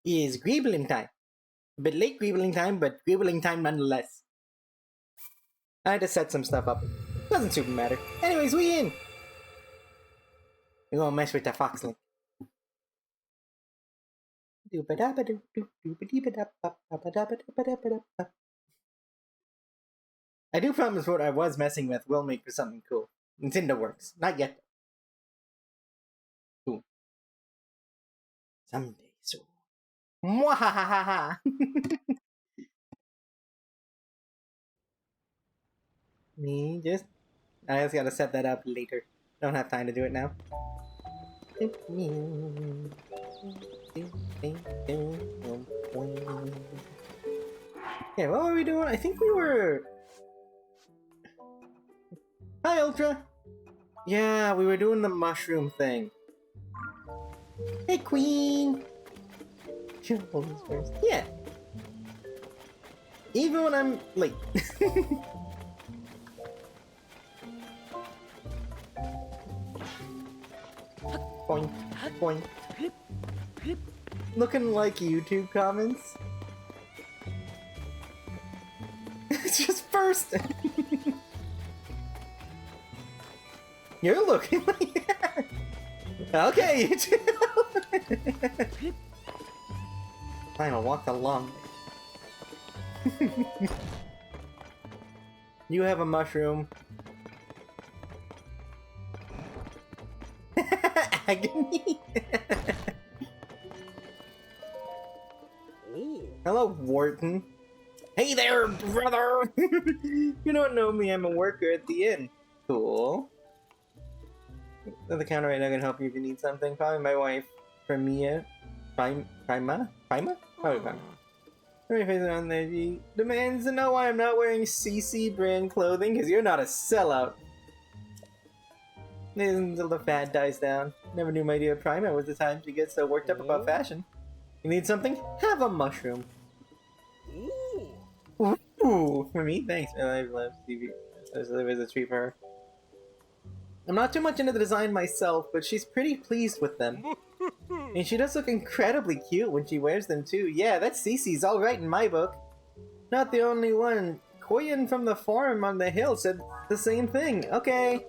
is greebling time. A bit late greebling time, but greebling time nonetheless. I had to set some stuff up. Doesn't super matter. Anyways, we in! We're gonna mess with the foxling. I do promise what I was messing with will make for something cool. It's in the works. Not yet. Cool. Someday soon. Mwahahaha! Me just... I just gotta set that up later. Don't have time to do it now. Yeah, what were we doing? I think we were... Hi, Ultra! Yeah, we were doing the mushroom thing. Hey, Queen! Yeah. Even when I'm late. Boing, boing. Looking like YouTube comments. It's just burst. You're looking like... Okay, you too. Fine, I'll walk the long way. You have a mushroom. Agony. Hello, Wharton. Hey there, brother! You don't know me, I'm a worker at the inn. Cool. At the counter right now, I can help you if you need something. Probably my wife, Prima? Probably Prima? Let me face it on there. She demands to know why I'm not wearing CC brand clothing, because you're not a sellout. Until the fad dies down. Never knew my dear Prima was the time she gets so worked up about fashion. You need something? Have a mushroom. Ooh, for me? Thanks. I love TV. There's a treat for her. I'm not too much into the design myself, but she's pretty pleased with them. And she does look incredibly cute when she wears them too. Yeah, that Cece's alright in my book. Not the only one. Koyan from the forum on the hill said the same thing. Okay.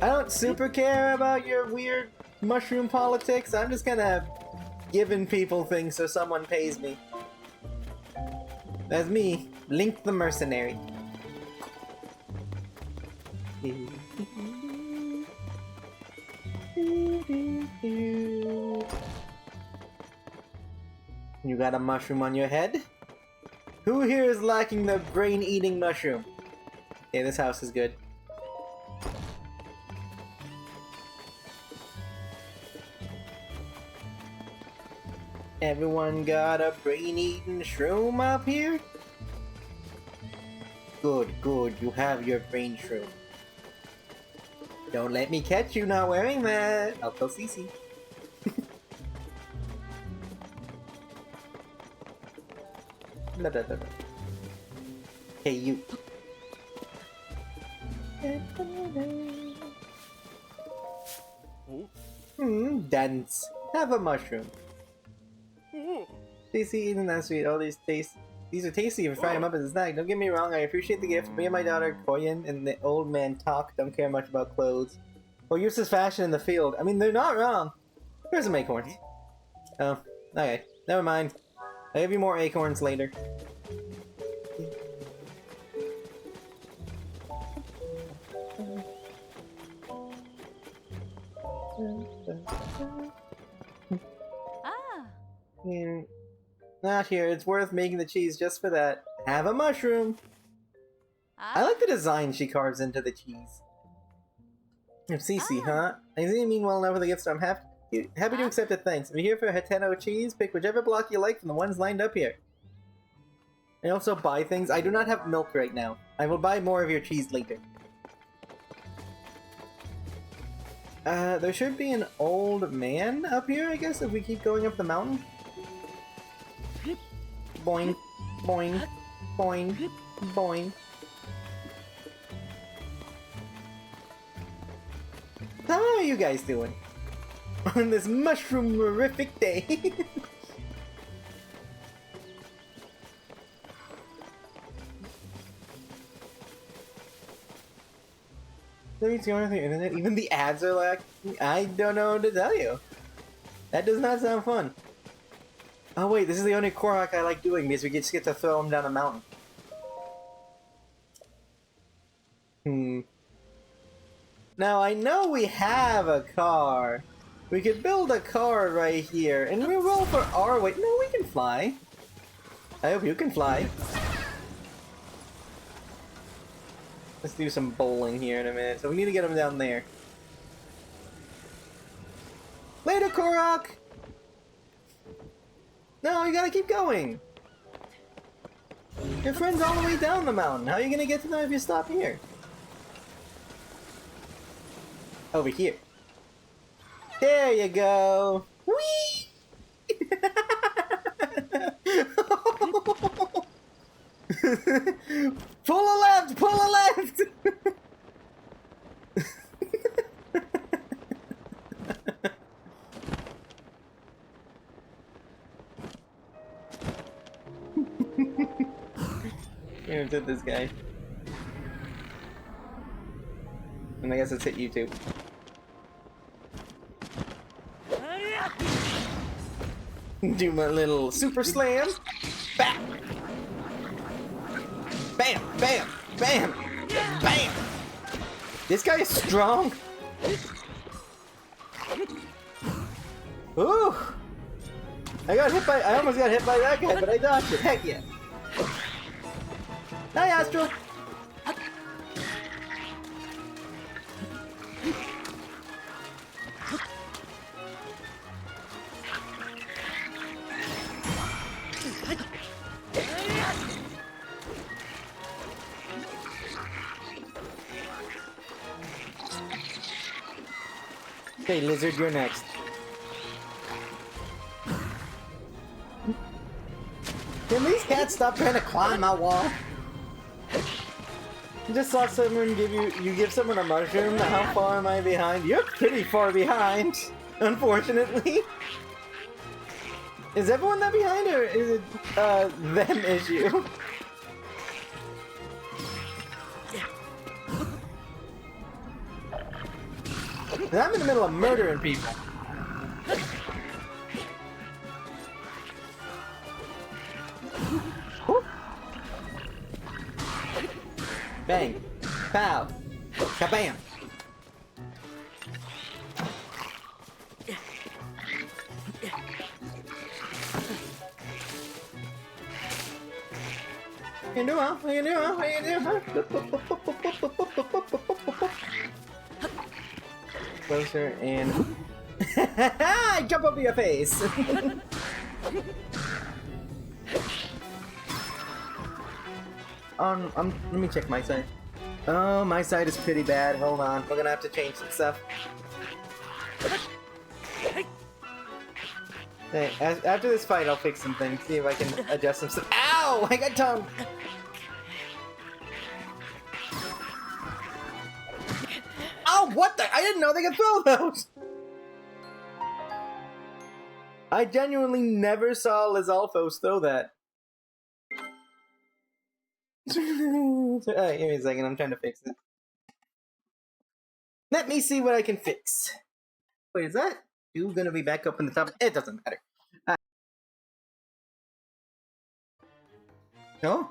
I don't super care about your weird mushroom politics. I'm just kinda giving people things so someone pays me. That's me, Link the Mercenary. You got a mushroom on your head? Who here is lacking the brain-eating mushroom? Okay, this house is good. Everyone got a brain-eating shroom up here? Good, good, you have your brain shroom. Don't let me catch you not wearing that. I'll tell Cece. Blah, blah, blah, blah. Hey, you. Dance. Have a mushroom. Tasty, isn't that sweet? All these these are tasty if you fry them up as a snack. Don't get me wrong, I appreciate the gift. Me and my daughter Koyan and the old man talk. Don't care much about clothes. Or useless fashion in the field. I mean, they're not wrong. Here's some acorns. Oh, okay. Never mind. I'll give you more acorns later. Not here. It's worth making the cheese just for that. Have a mushroom. I like the design she carves into the cheese. Cece, huh? I didn't mean well enough with the gift, so I'm happy to accept it. Thanks. If you're here for Hateno cheese, pick whichever block you like from the ones lined up here. I also buy things. I do not have milk right now. I will buy more of your cheese later. There should be an old man up here, I guess, if we keep going up the mountain. Boing, boing, boing, boing. How are you guys doing? on this mushroom-horrific day. It's going on the internet. Even the ads are like, I don't know what to tell you. That does not sound fun. Oh wait, this is the only Korok I like doing because we just get to throw him down a mountain. Now I know we have a car. We could build a car right here, and we roll for our weight. No, we can fly. I hope you can fly. Let's do some bowling here in a minute. So we need to get him down there. Later, Korok! No, you gotta keep going. Your friend's all the way down the mountain. How are you gonna get to them if you stop here? Over here. There you go. Whee! Pull a left! Pull a left! Here, hit this guy. And I guess it's hit you too. Do my little super slam. Bam! Bam! Bam! Bam! Bam! This guy is strong. Ooh! I almost got hit by that guy, but I dodged it. Heck yeah! Hi, Astro! Okay, Lizard, you're next. Can these cats stop trying to climb my wall? You just saw someone give someone a mushroom. How far am I behind? You're pretty far behind, unfortunately. Is everyone that behind, or is it them issue? I'm in the middle of murdering people. Bang. Pow. Kabam. What you doing? What you doing? What you doing? Closer and jump over your face. Let me check my side. Oh, my side is pretty bad. Hold on, we're gonna have to change some stuff. Hey, after this fight, I'll fix some things. See if I can adjust some stuff. Ow! I got tongue. Oh, what the? I didn't know they could throw those! I genuinely never saw Lizalfos throw that. Alright, give me a second, I'm trying to fix it. Let me see what I can fix. Wait, is that you gonna be back up in the top? It doesn't matter. Oh?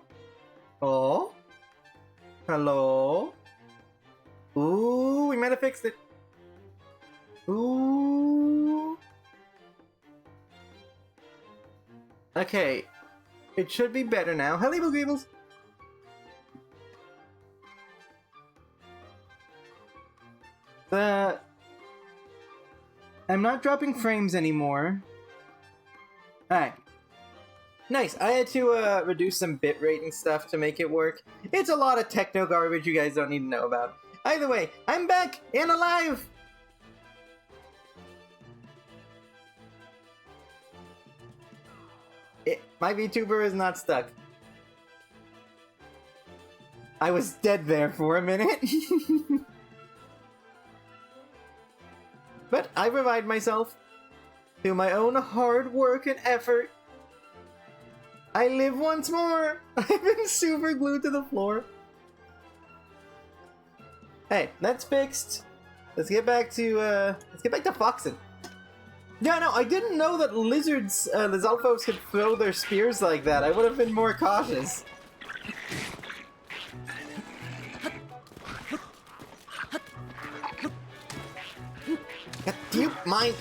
Oh? Hello? Ooh, we might have fixed it. Ooh. Okay. It should be better now. Hello, Greebles. I'm not dropping frames anymore. Alright. Nice. I had to reduce some bitrate and stuff to make it work. It's a lot of techno garbage you guys don't need to know about. Either way, I'm back and alive! My VTuber is not stuck. I was dead there for a minute. But I provide myself through my own hard work and effort. I live once more. I've been super glued to the floor. Hey, that's fixed. Let's get back to Foxen. Yeah, no, I didn't know that lizards, the Zalfos could throw their spears like that. I would have been more cautious. Do you mind?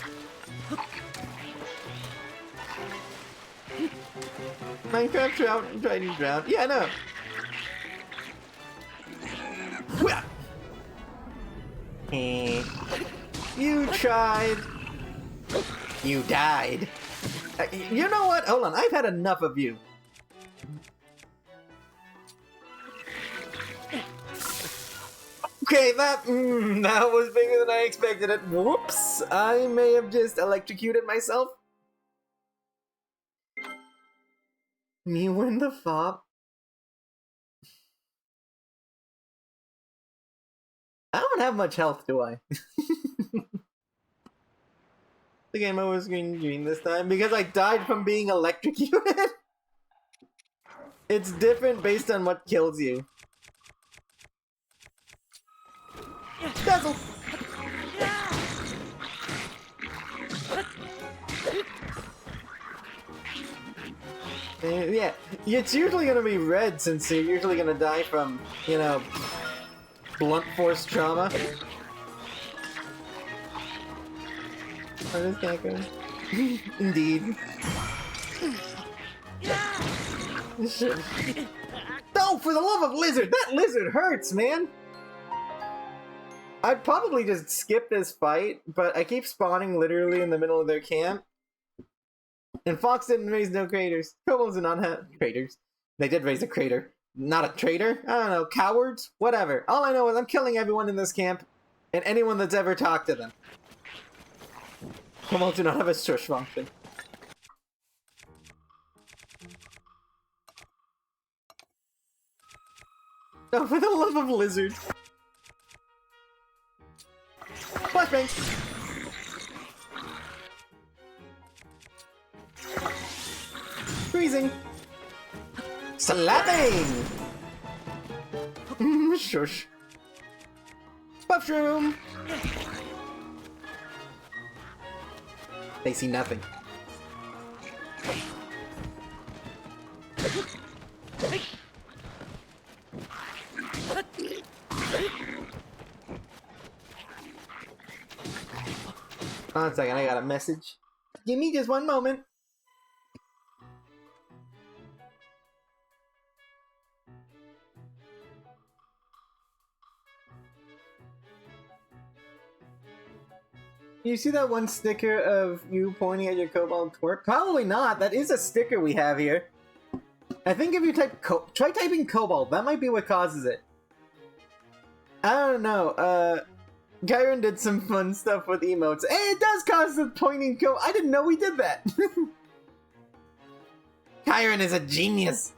Minecraft trout and try to drown. Yeah, no. You tried. You died. You know what? Hold on, I've had enough of you. Okay, that was bigger than I expected it. Whoops! I may have just electrocuted myself. Me win the fop. I don't have much health, do I? The game over green this time because I died from being electrocuted. It's different based on what kills you. Dazzle! Yeah, it's usually gonna be red since you're usually gonna die from, you know, blunt force trauma. Oh, this guy goes. Indeed. No, for the love of lizard! That lizard hurts, man! I'd probably just skip this fight, but I keep spawning literally in the middle of their camp. And Fox didn't raise no craters. Kobolds did not have craters. They did raise a crater. Not a traitor? I don't know. Cowards? Whatever. All I know is I'm killing everyone in this camp and anyone that's ever talked to them. Kobolds do not have a shush function. Oh, for the love of lizards. Flashbang! Freezing! Slapping! Shush. Mushroom! They see nothing. Hold on a second, I got a message. Give me just one moment. You see that one sticker of you pointing at your kobold twerk? Probably not. That is a sticker we have here. I think if you try typing kobold, that might be what causes it. I don't know. Kyron did some fun stuff with emotes. Hey, it does cause the pointing I didn't know we did that. Kyron is a genius.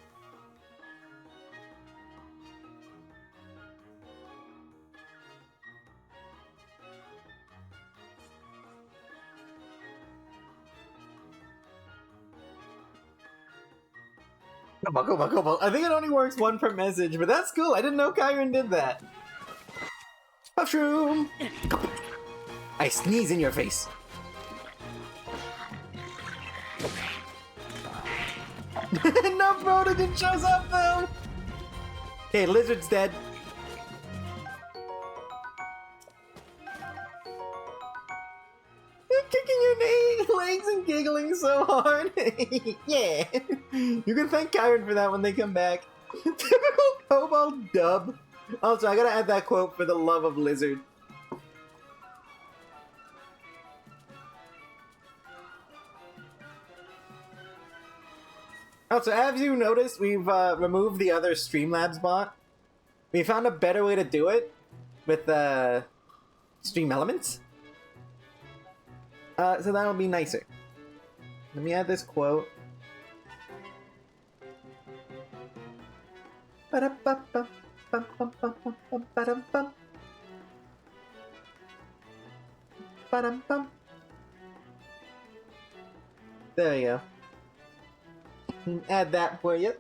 Kobold. I think it only works one per message, but that's cool. I didn't know Kyron did that. Mushroom! I sneeze in your face. No protogen shows up though! Okay, lizard's dead. You're kicking your legs and giggling so hard. Yeah. You can thank Kyron for that when they come back. Typical kobold dub. Also, I gotta add that quote for the love of lizard. Also, as you noticed, we've removed the other Streamlabs bot. We found a better way to do it with Stream Elements. So that'll be nicer. Let me add this quote. Ba-da-ba-ba. Ba-dum-bum. There you go. Add that for you.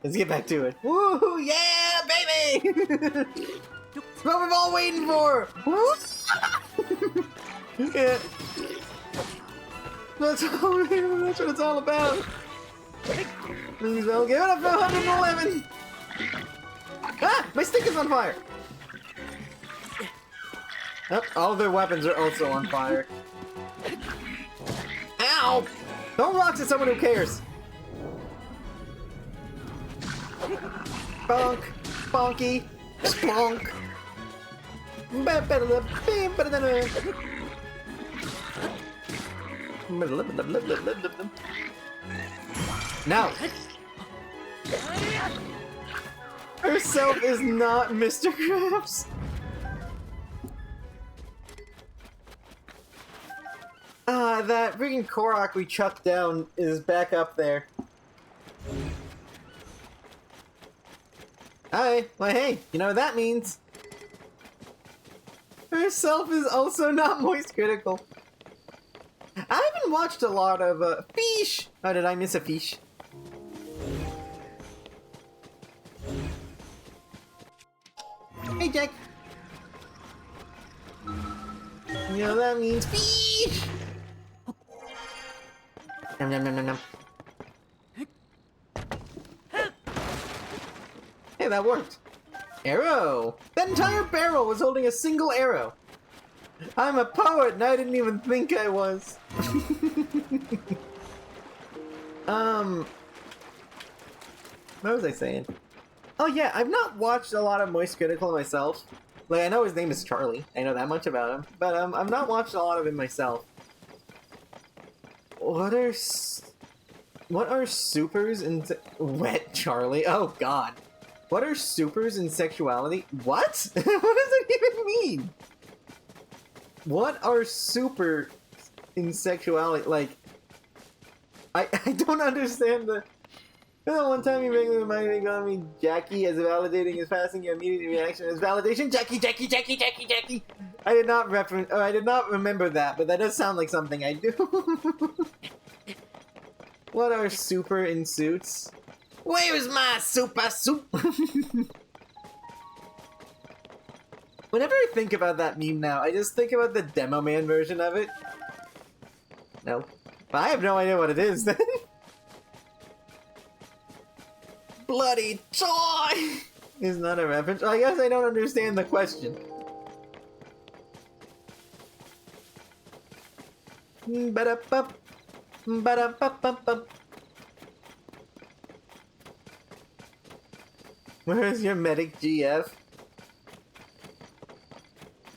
Let's get back to it. Woo! Yeah, baby! That's what we've all waiting for! Woo! Yeah. That's what it's all about. Please don't give it up for 111! Ah! My stick is on fire! Oh, all their weapons are also on fire. Ow! Don't rocks at someone who cares! Bonk! Bonky! Splonk! Now! Herself is not Mr. Krabs! Ah, that freaking Korok we chucked down is back up there. Hi, well hey, you know what that means? Herself is also not moist critical. I haven't watched a lot of, fish! Oh, did I miss a fish? Hey, Jack! You know that means fish! Nom nom nom nom nom. Hey, that worked! Arrow! That entire barrel was holding a single arrow! I'm a poet and I didn't even think I was! What was I saying? Oh yeah, I've not watched a lot of Moist Critical myself. Like, I know his name is Charlie, I know that much about him, but I've not watched a lot of him myself. What are supers in Wet Charlie? Oh god. What are supers in sexuality? What? What does it even mean? What are super in sexuality? Like, I don't understand the... One time you regularly reminded me Jackie as validating his passing, your immediate reaction is validation. Jackie. I did not remember that, but that does sound like something I do. What are super in suits? Where's my super suit? Whenever I think about that meme now, I just think about the Demo Man version of it. No. But I have no idea what it is then. Bloody toy! Is not a reference. I guess I don't understand the question. Ba-da-bup. Ba-da-bup-bup-bup. Where's your medic GF?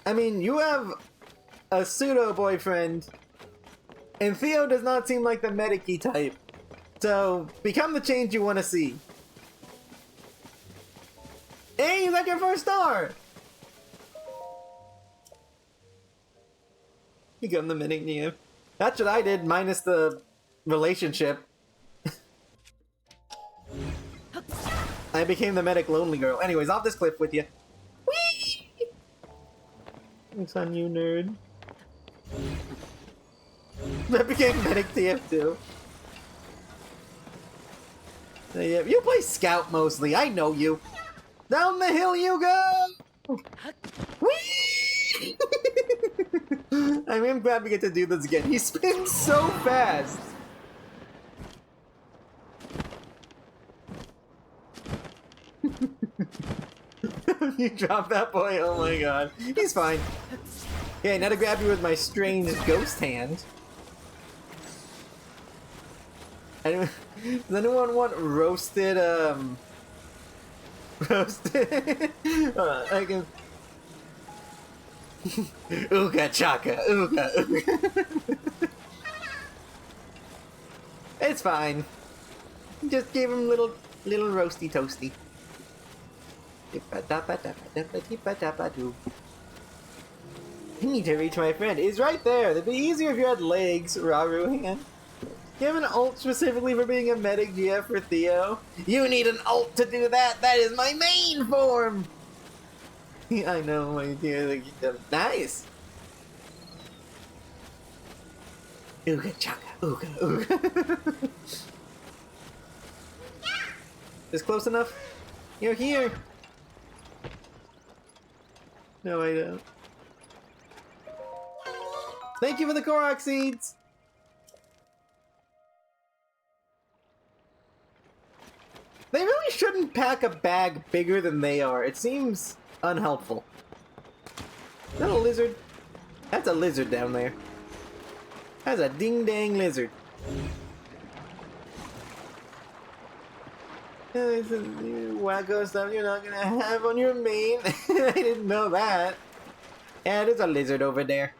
I mean, you have a pseudo-boyfriend, and Theo does not seem like the medic-y type. So, become the change you want to see. Hey, you got your first star! Become the medic GF. That's what I did, minus the relationship. I became the medic lonely girl. Anyways, off this cliff with you. Whee! It's on you, nerd. I became medic TF too. Yeah, you play scout mostly. I know you. Down the hill you go. Whee! I'm glad we get to do this again. He spins so fast. You dropped that boy? Oh my god. He's fine. Okay, now to grab you with my strange ghost hand. Does anyone want roasted, roasted? I can... Ooga chaka, ooga, ooga. It's fine. Just give him little roasty toasty. I need to reach my friend. He's right there. It'd be easier if you had legs, Raru. You have an ult specifically for being a medic GF for Theo? You need an ult to do that. That is my main form. I know, my dear. Nice. Ooga chaka, ooga, ooga. Is close enough? You're here! No, I don't. Thank you for the Korok seeds! They really shouldn't pack a bag bigger than they are. It seems unhelpful. Is that a lizard? That's a lizard down there. That's a ding-dang lizard. Wacko stuff you're not gonna have on your main. I didn't know that. Yeah, there's a lizard over there.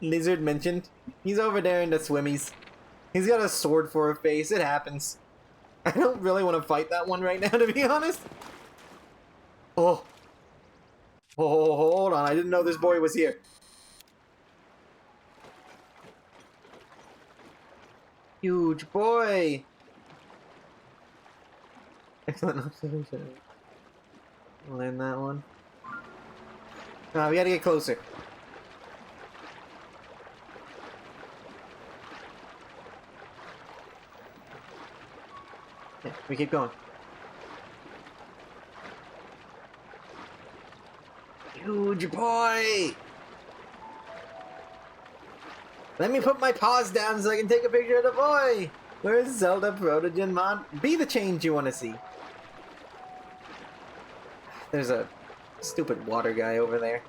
Lizard mentioned. He's over there in the swimmies. He's got a sword for a face. It happens. I don't really want to fight that one right now, to be honest. Oh. Oh, hold on. I didn't know this boy was here. Huge boy. Excellent observation. Land that one. Oh, we gotta get closer. Yeah, we keep going. Huge boy! Let me put my paws down so I can take a picture of the boy! Where's Zelda Protogen Mod? Be the change you want to see. There's a stupid water guy over there.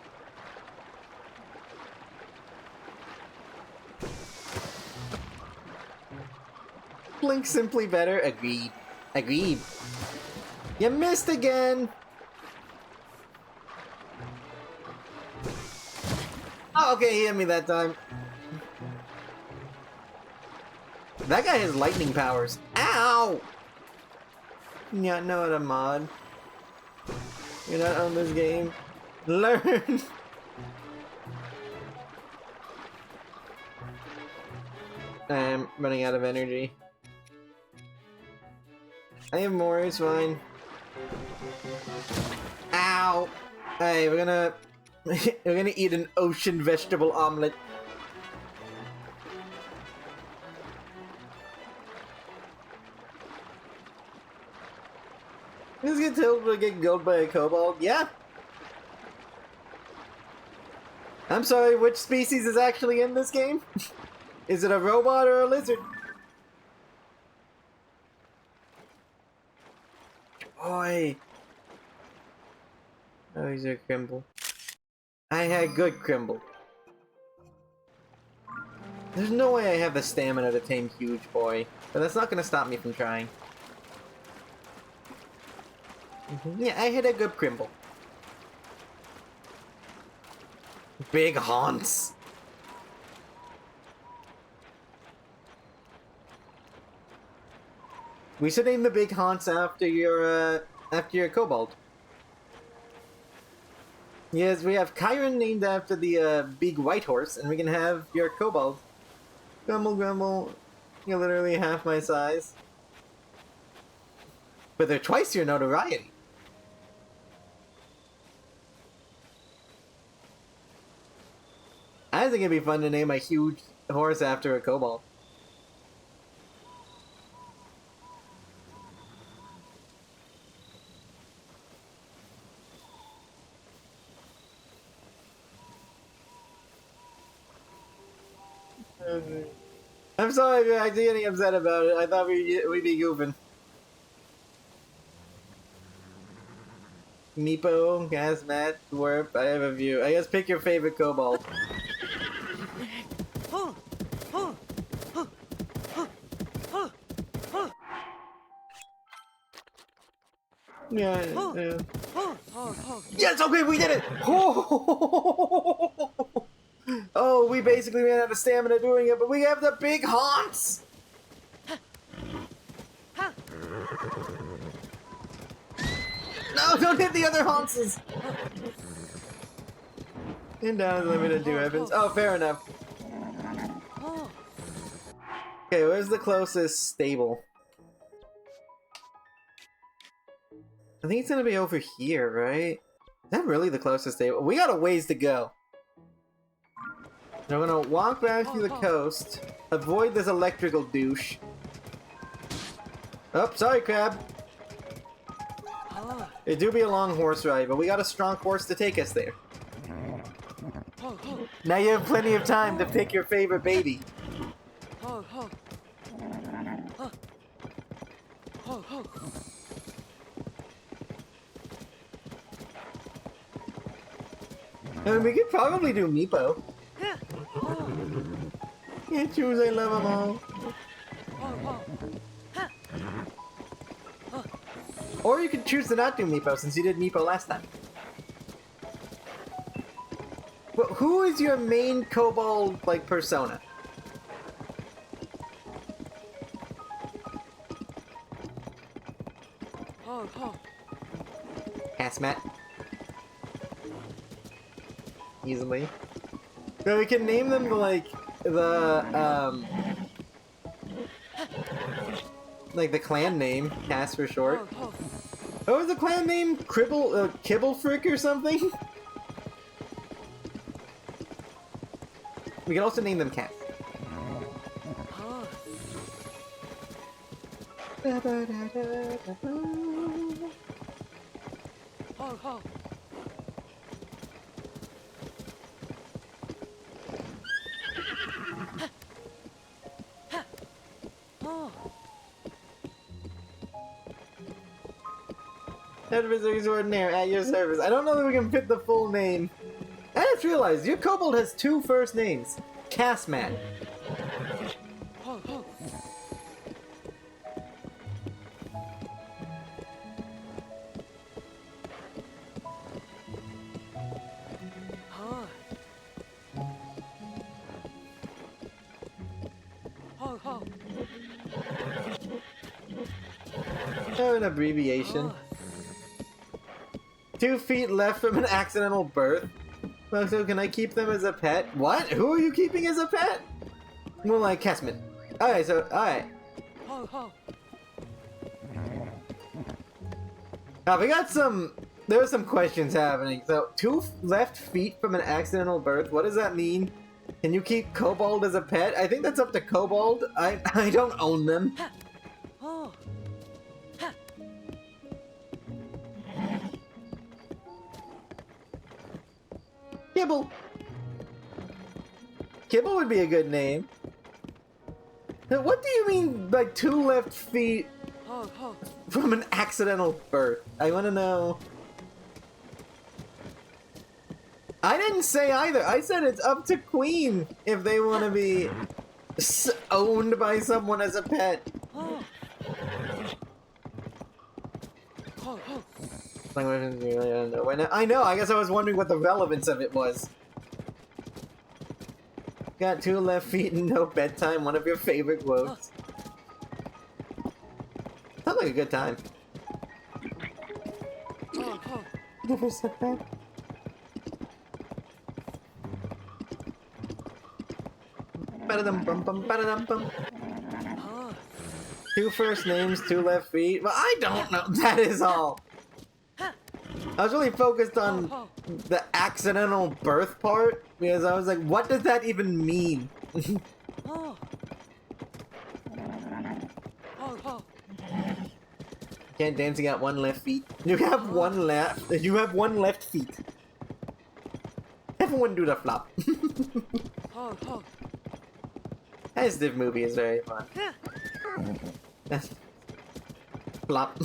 Blink simply better. Agreed. Agreed. You missed again! Oh, okay, he hit me that time. That guy has lightning powers. Ow! Yeah, no other mod. You're not on this game. Learn! I'm running out of energy. I have more, it's fine. Ow! Hey, we're gonna eat an ocean vegetable omelet. This gets told to get killed by a kobold? Yeah. I'm sorry, which species is actually in this game? Is it a robot or a lizard? Boy. Oh, he's a Crimble. I had good Crimble. There's no way I have the stamina to tame Huge Boy, but that's not gonna stop me from trying. Yeah, I had a good Crimble. Big Haunts. We should name the Big Haunts after your kobold. Yes, we have Chiron named after the big white horse, and we can have your kobold. Grumble, grumble. You're literally half my size. But they're twice your notoriety. I think it'd be fun to name a huge horse after a kobold. I'm sorry if you're actually getting upset about it. I thought we'd be goofing. Meepo, Gasmat, Dwarf, I have a view. I guess pick your favorite kobold. Yeah. Yes, okay, we did it! Oh, we basically ran out of stamina doing it, but we have the big haunts! No, don't hit the other haunts! And down is limited to weapons. Oh, fair enough. Okay, where's the closest stable? I think it's gonna be over here, right? Is that really the closest stable? We got a ways to go. I'm gonna walk back to the coast, avoid this electrical douche. Oh, sorry, Crab. It do be a long horse ride, but we got a strong horse to take us there. Now you have plenty of time to pick your favorite baby. And we could probably do Meepo. Can't choose, I love them all. Or you could choose to not do Meepo since you did Meepo last time. But who is your main kobold, like, persona? Hazmat. Easily. So we can name them like the clan name, Cass for short. What was the clan name? Kibblefrick or something? We can also name them Cass. Service extraordinaire at your service. I don't know that we can fit the full name. I just realized your kobold has 2 first names. Cassman. Oh, an abbreviation. 2 feet left from an accidental birth. Well, so can I keep them as a pet? What? Who are you keeping as a pet? More like Cassman. Alright, so, alright. Now, we got some... There are some questions happening. So, 2 left feet from an accidental birth, what does that mean? Can you keep kobold as a pet? I think that's up to kobold. I don't own them. Kibble. Kibble would be a good name. Now, what do you mean by 2 left feet from an accidental birth? I want to know. I didn't say either. I said it's up to Queen if they want to be owned by someone as a pet. I know, I guess I was wondering what the relevance of it was. Got 2 left feet and no bedtime, one of your favorite quotes. Sounds like a good time. Never said that. Ba-da-dum-bum-bum, ba-da-dum-bum. 2 first names, 2 left feet. Well, I don't know. That is all. I was really focused on the accidental birth part because I was like, what does that even mean? Can't dance, you got 1 left feet. You have 1 left. You have 1 left feet. Everyone do the flop. This div movie is very fun. Flop.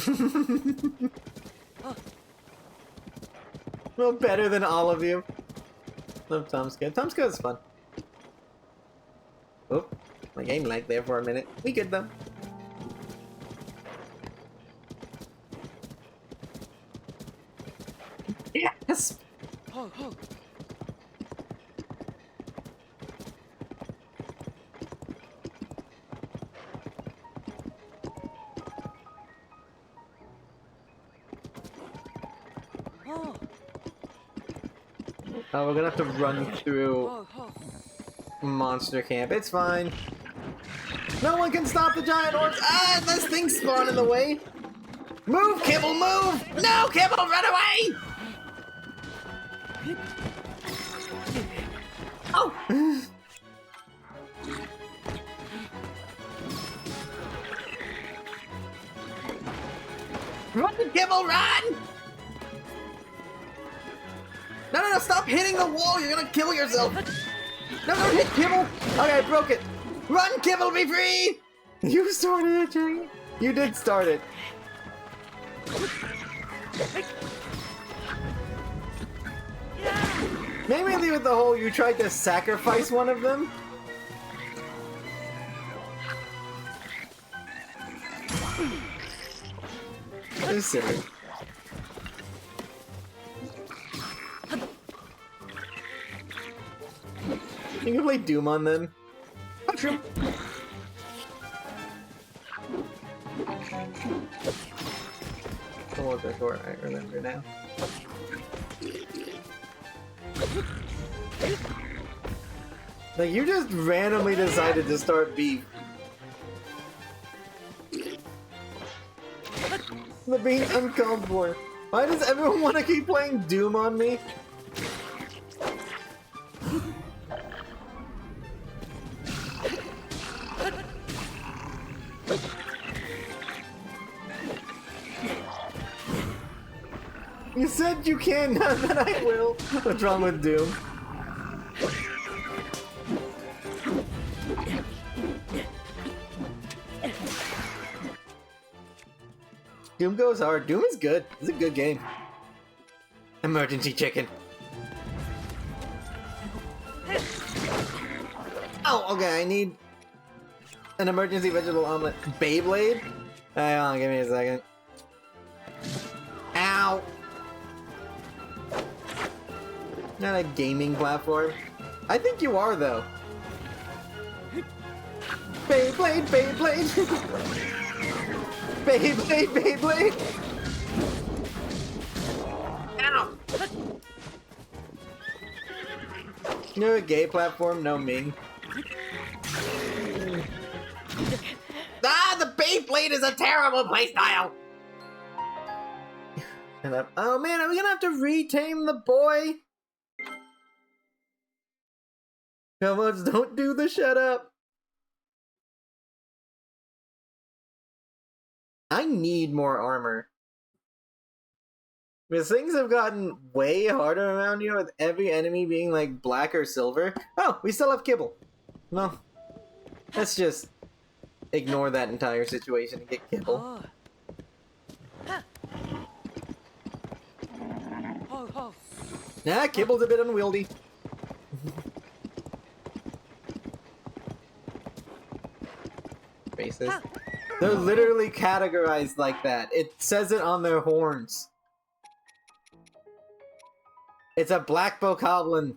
Well, better than all of you. Love Tomska. Tomska is fun. Oh, my game lagged there for a minute. We good though. Yes! Oh, we're gonna have to run through monster camp. It's fine. No one can stop the giant orbs. Ah, this thing spawned in the way. Move, Kibble, move! No, Kibble, run away! Ow! Run, Kibble, run! No, stop hitting the wall, you're gonna kill yourself! No, don't hit Kibble! Okay, I broke it! Run, Kibble, be free! You started it, Jay. You did start it. Maybe leave it the whole you tried to sacrifice one of them? It's silly. You can play Doom on them. Mushroom! Oh, the door, I remember now. Like, you just randomly decided to start beef. The being uncalled for. Why does everyone want to keep playing Doom on me? You said you can, now that I will. What's wrong with Doom? Doom goes hard. Doom is good. It's a good game. Emergency chicken. Oh, okay, I need an emergency vegetable omelet. Beyblade? Hang on, give me a second. Ow! Not a gaming platform. I think you are, though. Beyblade, Beyblade! Beyblade, Beyblade! Ow! You know a gay platform? No, Ming. Ah, the Beyblade is a terrible playstyle! Oh man, are we gonna have to retame the boy? Come on, don't do the shut up. I need more armor. Because things have gotten way harder around here with every enemy being like black or silver. Oh, we still have Kibble. No. Let's just ignore that entire situation and get Kibble. Nah, Kibble's a bit unwieldy. Faces. They're literally categorized like that. It says it on their horns. It's a black bokoblin.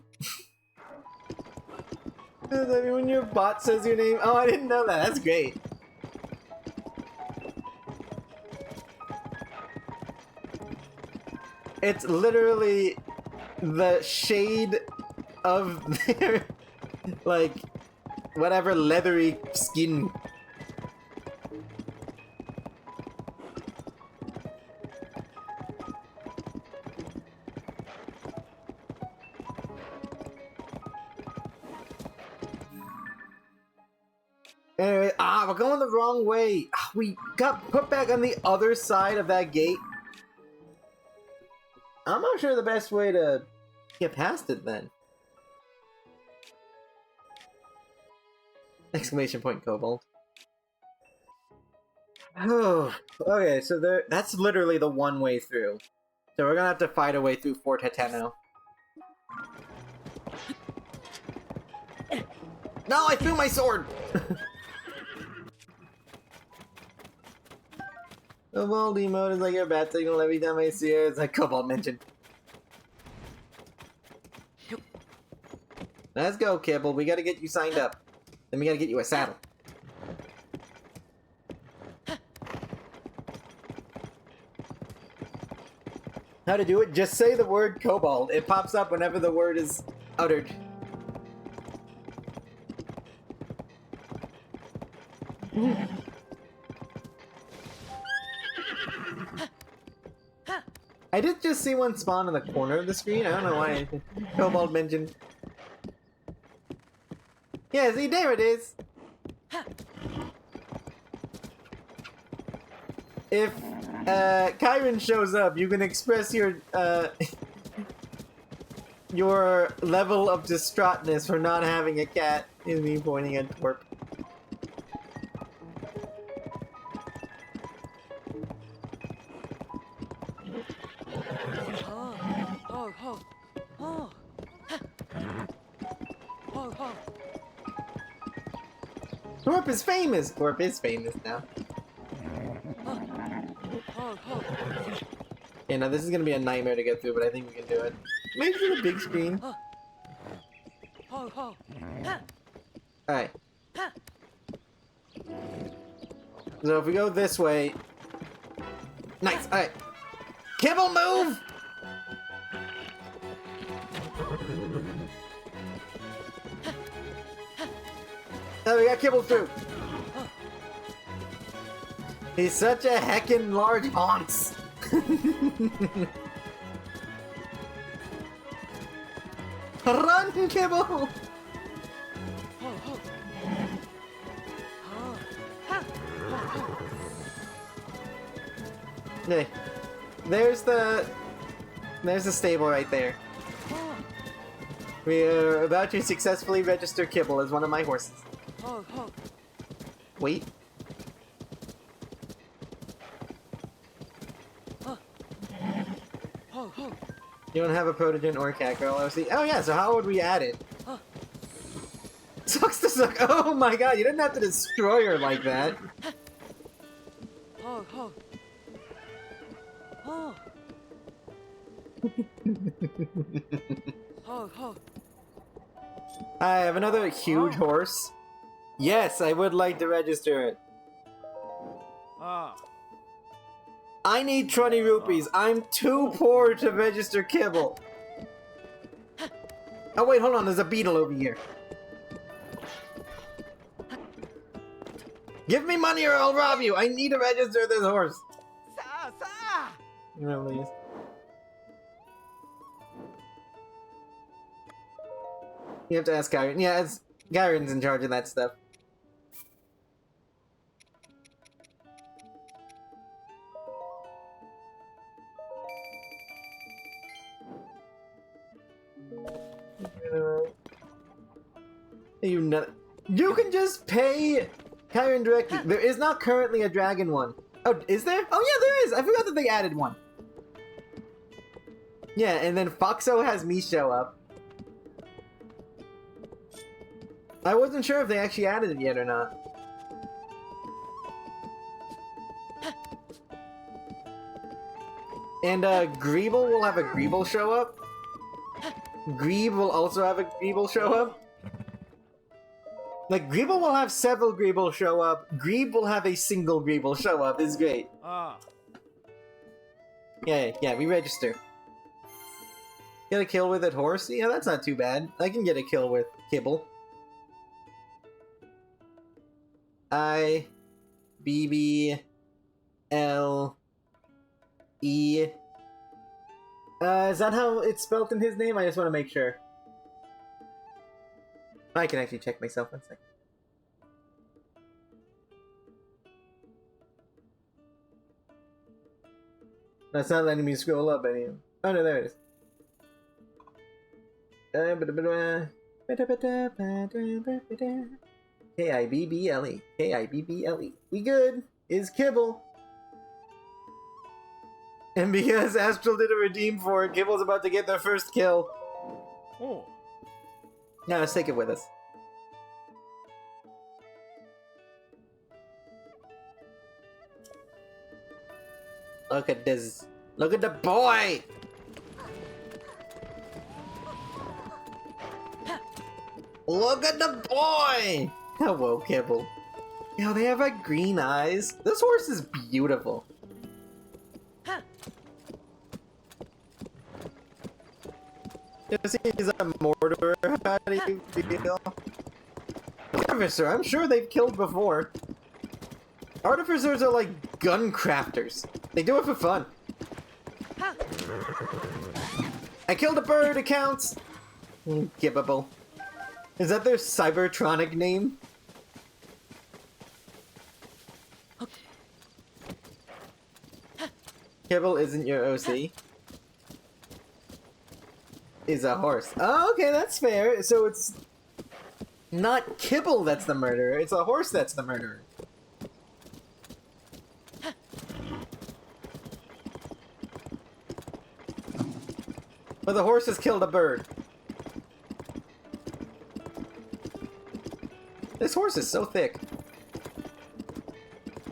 When your bot says your name. Oh, I didn't know that. That's great. It's literally the shade of their, like, whatever leathery skin. Anyway, we're going the wrong way. We got put back on the other side of that gate. I'm not sure the best way to get past it then. Exclamation point, Kobold. Oh, okay, so that's literally the one way through. So we're gonna have to fight our way through FOTK now. No, I threw my sword! The Moldy mode is like a bat signal every time I see her. It's like Cobalt mentioned. Let's go, Kibble. We gotta get you signed up. Then we gotta get you a saddle. How to do it? Just say the word Cobalt. It pops up whenever the word is uttered. I did just see one spawn in the corner of the screen. I don't know why. Cobalt mentioned. Yeah, see, there it is. If Kyron shows up, you can express your your level of distraughtness for not having a cat. Is me pointing at Twerp. Twerp is famous! Twerp is famous now. Okay, now this is gonna be a nightmare to get through, but I think we can do it. Maybe for the big screen. Alright. So if we go this way... Nice! Alright. Kibble, move! Oh, we got Kibble through! He's such a heckin' large honks! Run, Kibble! Okay. There's the stable right there. We are about to successfully register Kibble as one of my horses. Wait. You don't have a Protogen or cat girl, OC? Oh yeah, so how would we add it? Sucks to suck. Oh my god, you didn't have to destroy her like that. I have another huge horse. Yes, I would like to register it. I need 20 rupees. I'm too poor to register Kibble. Oh wait, hold on, there's a beetle over here. Give me money or I'll rob you! I need to register this horse! No, please. You have to ask Gyron. Yeah, Gyron's in charge of that stuff. You can just pay Kyron directly. There is not currently a dragon one. Oh, is there? Oh yeah, there is! I forgot that they added one. Yeah, and then Foxo has me show up. I wasn't sure if they actually added it yet or not. And Greeble will have a Greeble show up. Greeb will also have a Greeble show up. Like, Greeble will have several Greeble show up. Greeb will have a single Greeble show up. It's great. Yeah, we register. Get a kill with that horse? Yeah, that's not too bad. I can get a kill with Kibble. I... B... B... L... E... is that how it's spelled in his name? I just want to make sure. I can actually check myself 1 second. That's not letting me scroll up anymore. Oh no, there it is. K-I-B-B-L-E. K-I-B-B-L-E. We good. Is Kibble. And because Astral did a redeem for it, Kibble's about to get their first kill. Oh. Now let's take it with us. Look at this. Look at the boy! Look at the boy! Hello, Kibble. Yo, they have like green eyes. This horse is beautiful. He's a mortar. How do you feel? Artificer, I'm sure they've killed before. Artificers are like gun crafters. They do it for fun. I killed a bird, it counts. Gibbable. Is that their Cybertronic name? Kibble isn't your OC. Is a horse. Oh, okay, that's fair. So it's not Kibble that's the murderer, it's a horse that's the murderer. But the horse has killed a bird. This horse is so thick.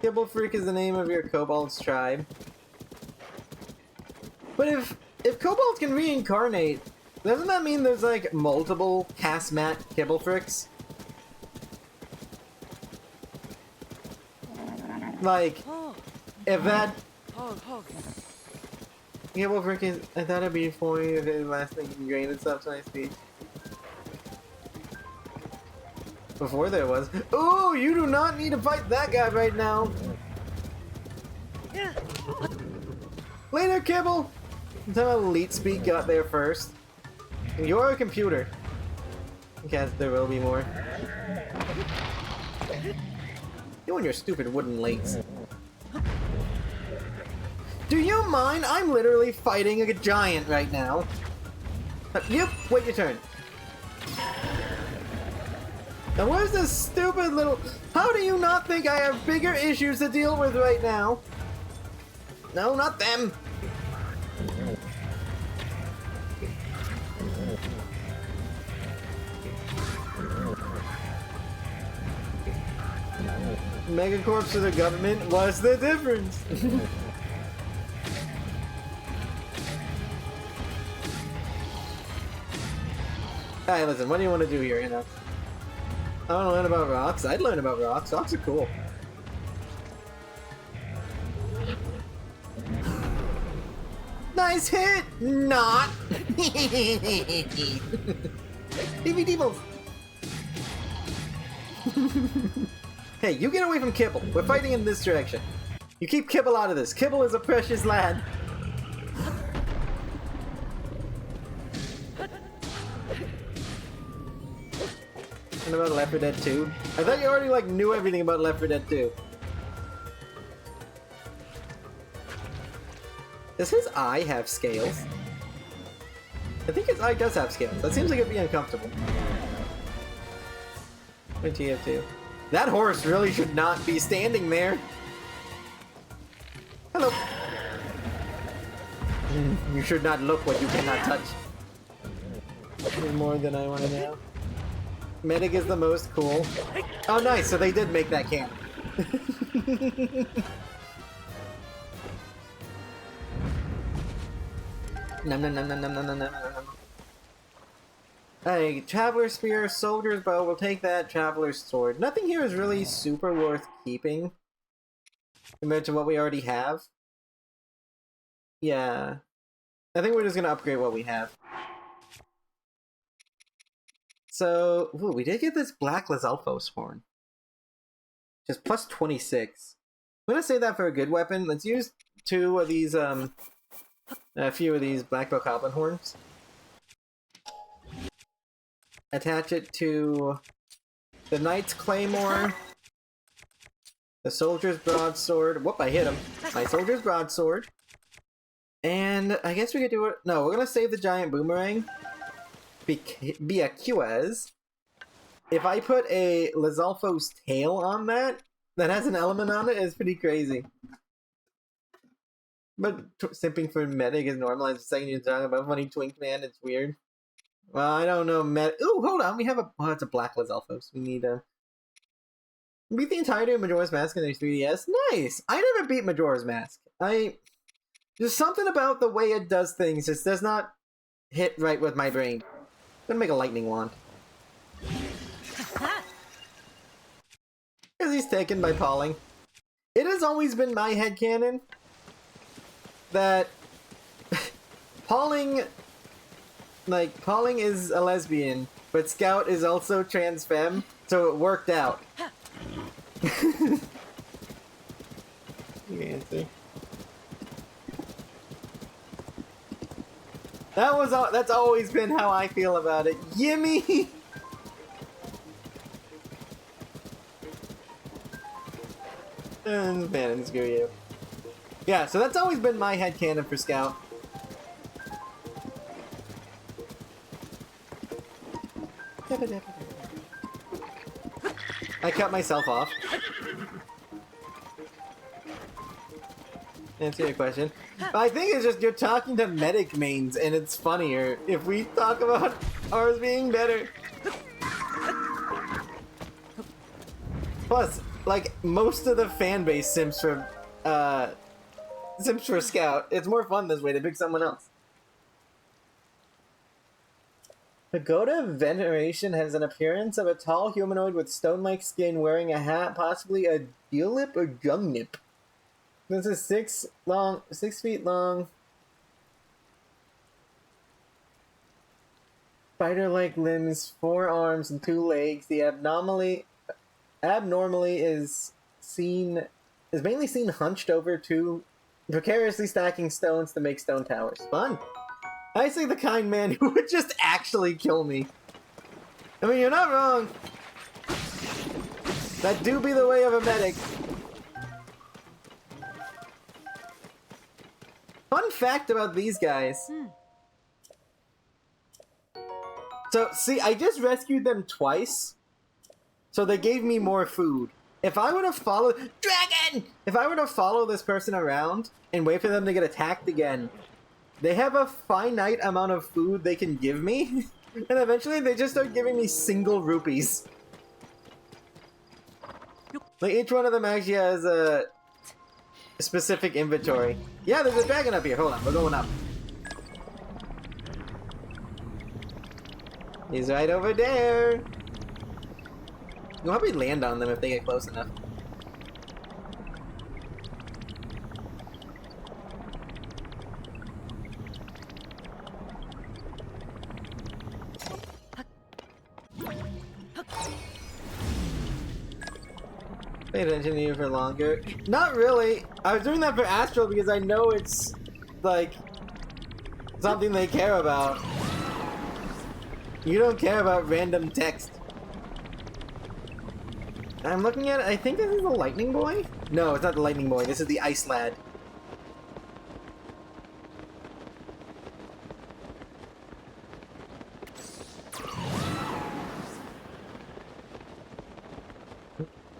Kibble Freak is the name of your kobold's tribe. But if kobolds can reincarnate, doesn't that mean there's like multiple Casmat Kibble Fricks? Like, if that Kibble Frick is, I thought it'd be funny if it last thing ingrained and stuff, so I speak. Before there was. Ooh, you do not need to fight that guy right now. Later, Kibble. Until Elite Speak got there first. You're a computer. Guess there will be more. You and your stupid wooden legs. Do you mind? I'm literally fighting a giant right now. Yep, wait your turn. Now where's this stupid little... How do you not think I have bigger issues to deal with right now? No, not them. Megacorps to the government? What's the difference? Alright, listen, what do you want to do here, you know? I want to learn about rocks. I'd learn about rocks. Rocks are cool. Nice hit! Not! DVD balls! Hey, you get away from Kibble. We're fighting in this direction. You keep Kibble out of this. Kibble is a precious lad. And about Left 4 Dead 2? I thought you already like knew everything about Left 4 Dead 2. Does his eye have scales? I think his eye does have scales. That seems like it'd be uncomfortable. What do you have to? That horse really should not be standing there. Hello. You should not look what you cannot touch. More than I want to know. Medic is the most cool. Oh, nice. So they did make that canon. Nom nom nom nom nom nom nom nom nom. Hey, Traveler's Spear, Soldier's Bow, we'll take that, Traveler's Sword. Nothing here is really super worth keeping compared to what we already have. Yeah. I think we're just gonna upgrade what we have. So, ooh, we did get this Black Lizalfos horn. Just plus 26. I'm gonna say that for a good weapon. Let's use two of these, a few of these Black Bokoblin horns. Attach it to the Knight's Claymore, the Soldier's Broadsword. Whoop, I hit him. My Soldier's Broadsword. And I guess we could do it. No, we're gonna save the Giant Boomerang. Be a QS. If I put a Lizalfos tail on that has an element on it, is pretty crazy. But simping for medic is normalized. The second you're talking about funny twink man, it's weird. Well, I don't know, ooh, hold on, we have a... Oh, it's a Black Lizalfos. We need a... Beat the entirety of Majora's Mask in their 3DS? Nice! I never beat Majora's Mask. There's something about the way it does things. It does not hit right with my brain. I'm gonna make a lightning wand. Because he's taken by Pauling. It has always been my headcanon that Pauling is a lesbian, but Scout is also trans femme, so it worked out. You answer. That's always been how I feel about it. Gimme! Man, screw you. Yeah, so that's always been my headcanon for Scout. I cut myself off. Answer your question. I think it's just you're talking to medic mains, and it's funnier if we talk about ours being better. Plus, like, most of the fan base simps for Scout. It's more fun this way to pick someone else. Pagoda Veneration has an appearance of a tall humanoid with stone-like skin wearing a hat, possibly a Geolip or Jungnip. This is 6 feet long. Spider-like limbs, 4 arms, and 2 legs. The abnormally is mainly seen hunched over 2, precariously stacking stones to make stone towers. Fun. I see the kind man who would just actually kill me. I mean, you're not wrong. That do be the way of a medic. Fun fact about these guys. So, see, I just rescued them twice. So they gave me more food. If I were to follow... Dragon! If I were to follow this person around and wait for them to get attacked again, they have a finite amount of food they can give me. And eventually they just start giving me single rupees. Like, each one of them actually has a specific inventory. Yeah, there's a dragon up here. Hold on, we're going up. He's right over there. You'll probably land on them if they get close enough. Pay attention to you for longer. Not really. I was doing that for Astral because I know it's, like, something they care about. You don't care about random text. I'm looking at it. I think this is the Lightning Boy? No, it's not the Lightning Boy. This is the Ice Lad.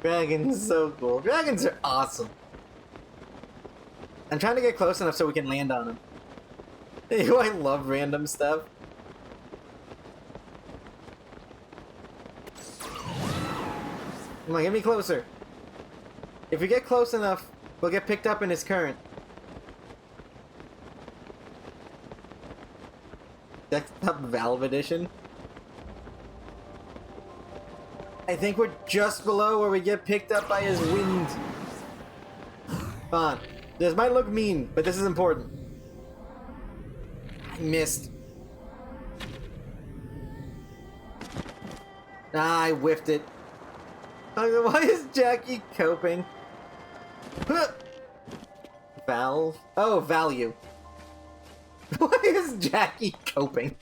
Dragons so cool. Dragons are awesome. I'm trying to get close enough so we can land on them. Ew, I love random stuff. Come on, get me closer. If we get close enough, we'll get picked up in his current. Desktop Valve Edition. I think we're just below where we get picked up by his wind. Come on. This might look mean, but this is important. I missed. Ah, I whiffed it. Why is Jackie coping? Valve? Oh, value. Why is Jackie coping?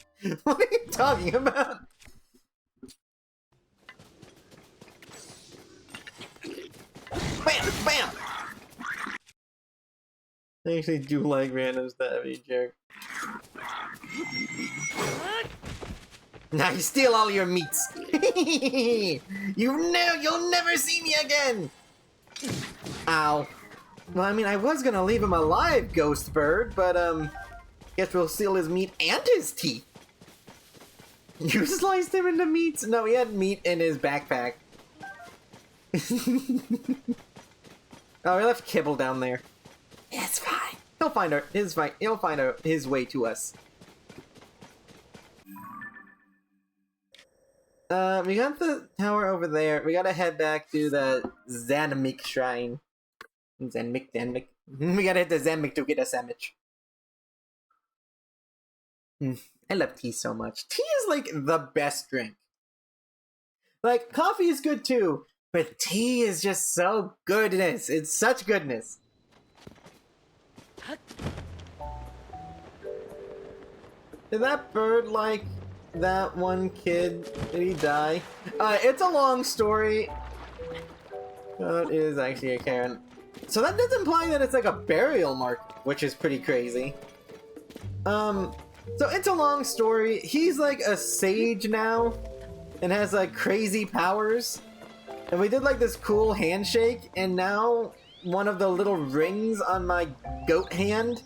What are you talking about? Bam! Bam! I actually do like random stuff, you jerk. Now you steal all your meats. You'll never see me again. Ow. Well, I mean, I was gonna leave him alive, Ghost Bird, but guess we'll steal his meat and his teeth. You sliced him into meats? No, he had meat in his backpack. Oh, we left Kibble down there. It's fine. He'll find her. It's fine. He'll find his way to us. We got the tower over there. We gotta head back to the Zanmik shrine. Zanmik. We gotta hit the Zanmik to get a sandwich. I love tea so much. Tea is like the best drink. Like, coffee is good too, but tea is just so goodness. It's such goodness. Did that bird like that one kid? Did he die? It's a long story. Oh, it is actually a Karen. So that does imply that it's like a burial mark, which is pretty crazy. So it's a long story. He's like a sage now and has like crazy powers. And we did like this cool handshake, and now one of the little rings on my goat hand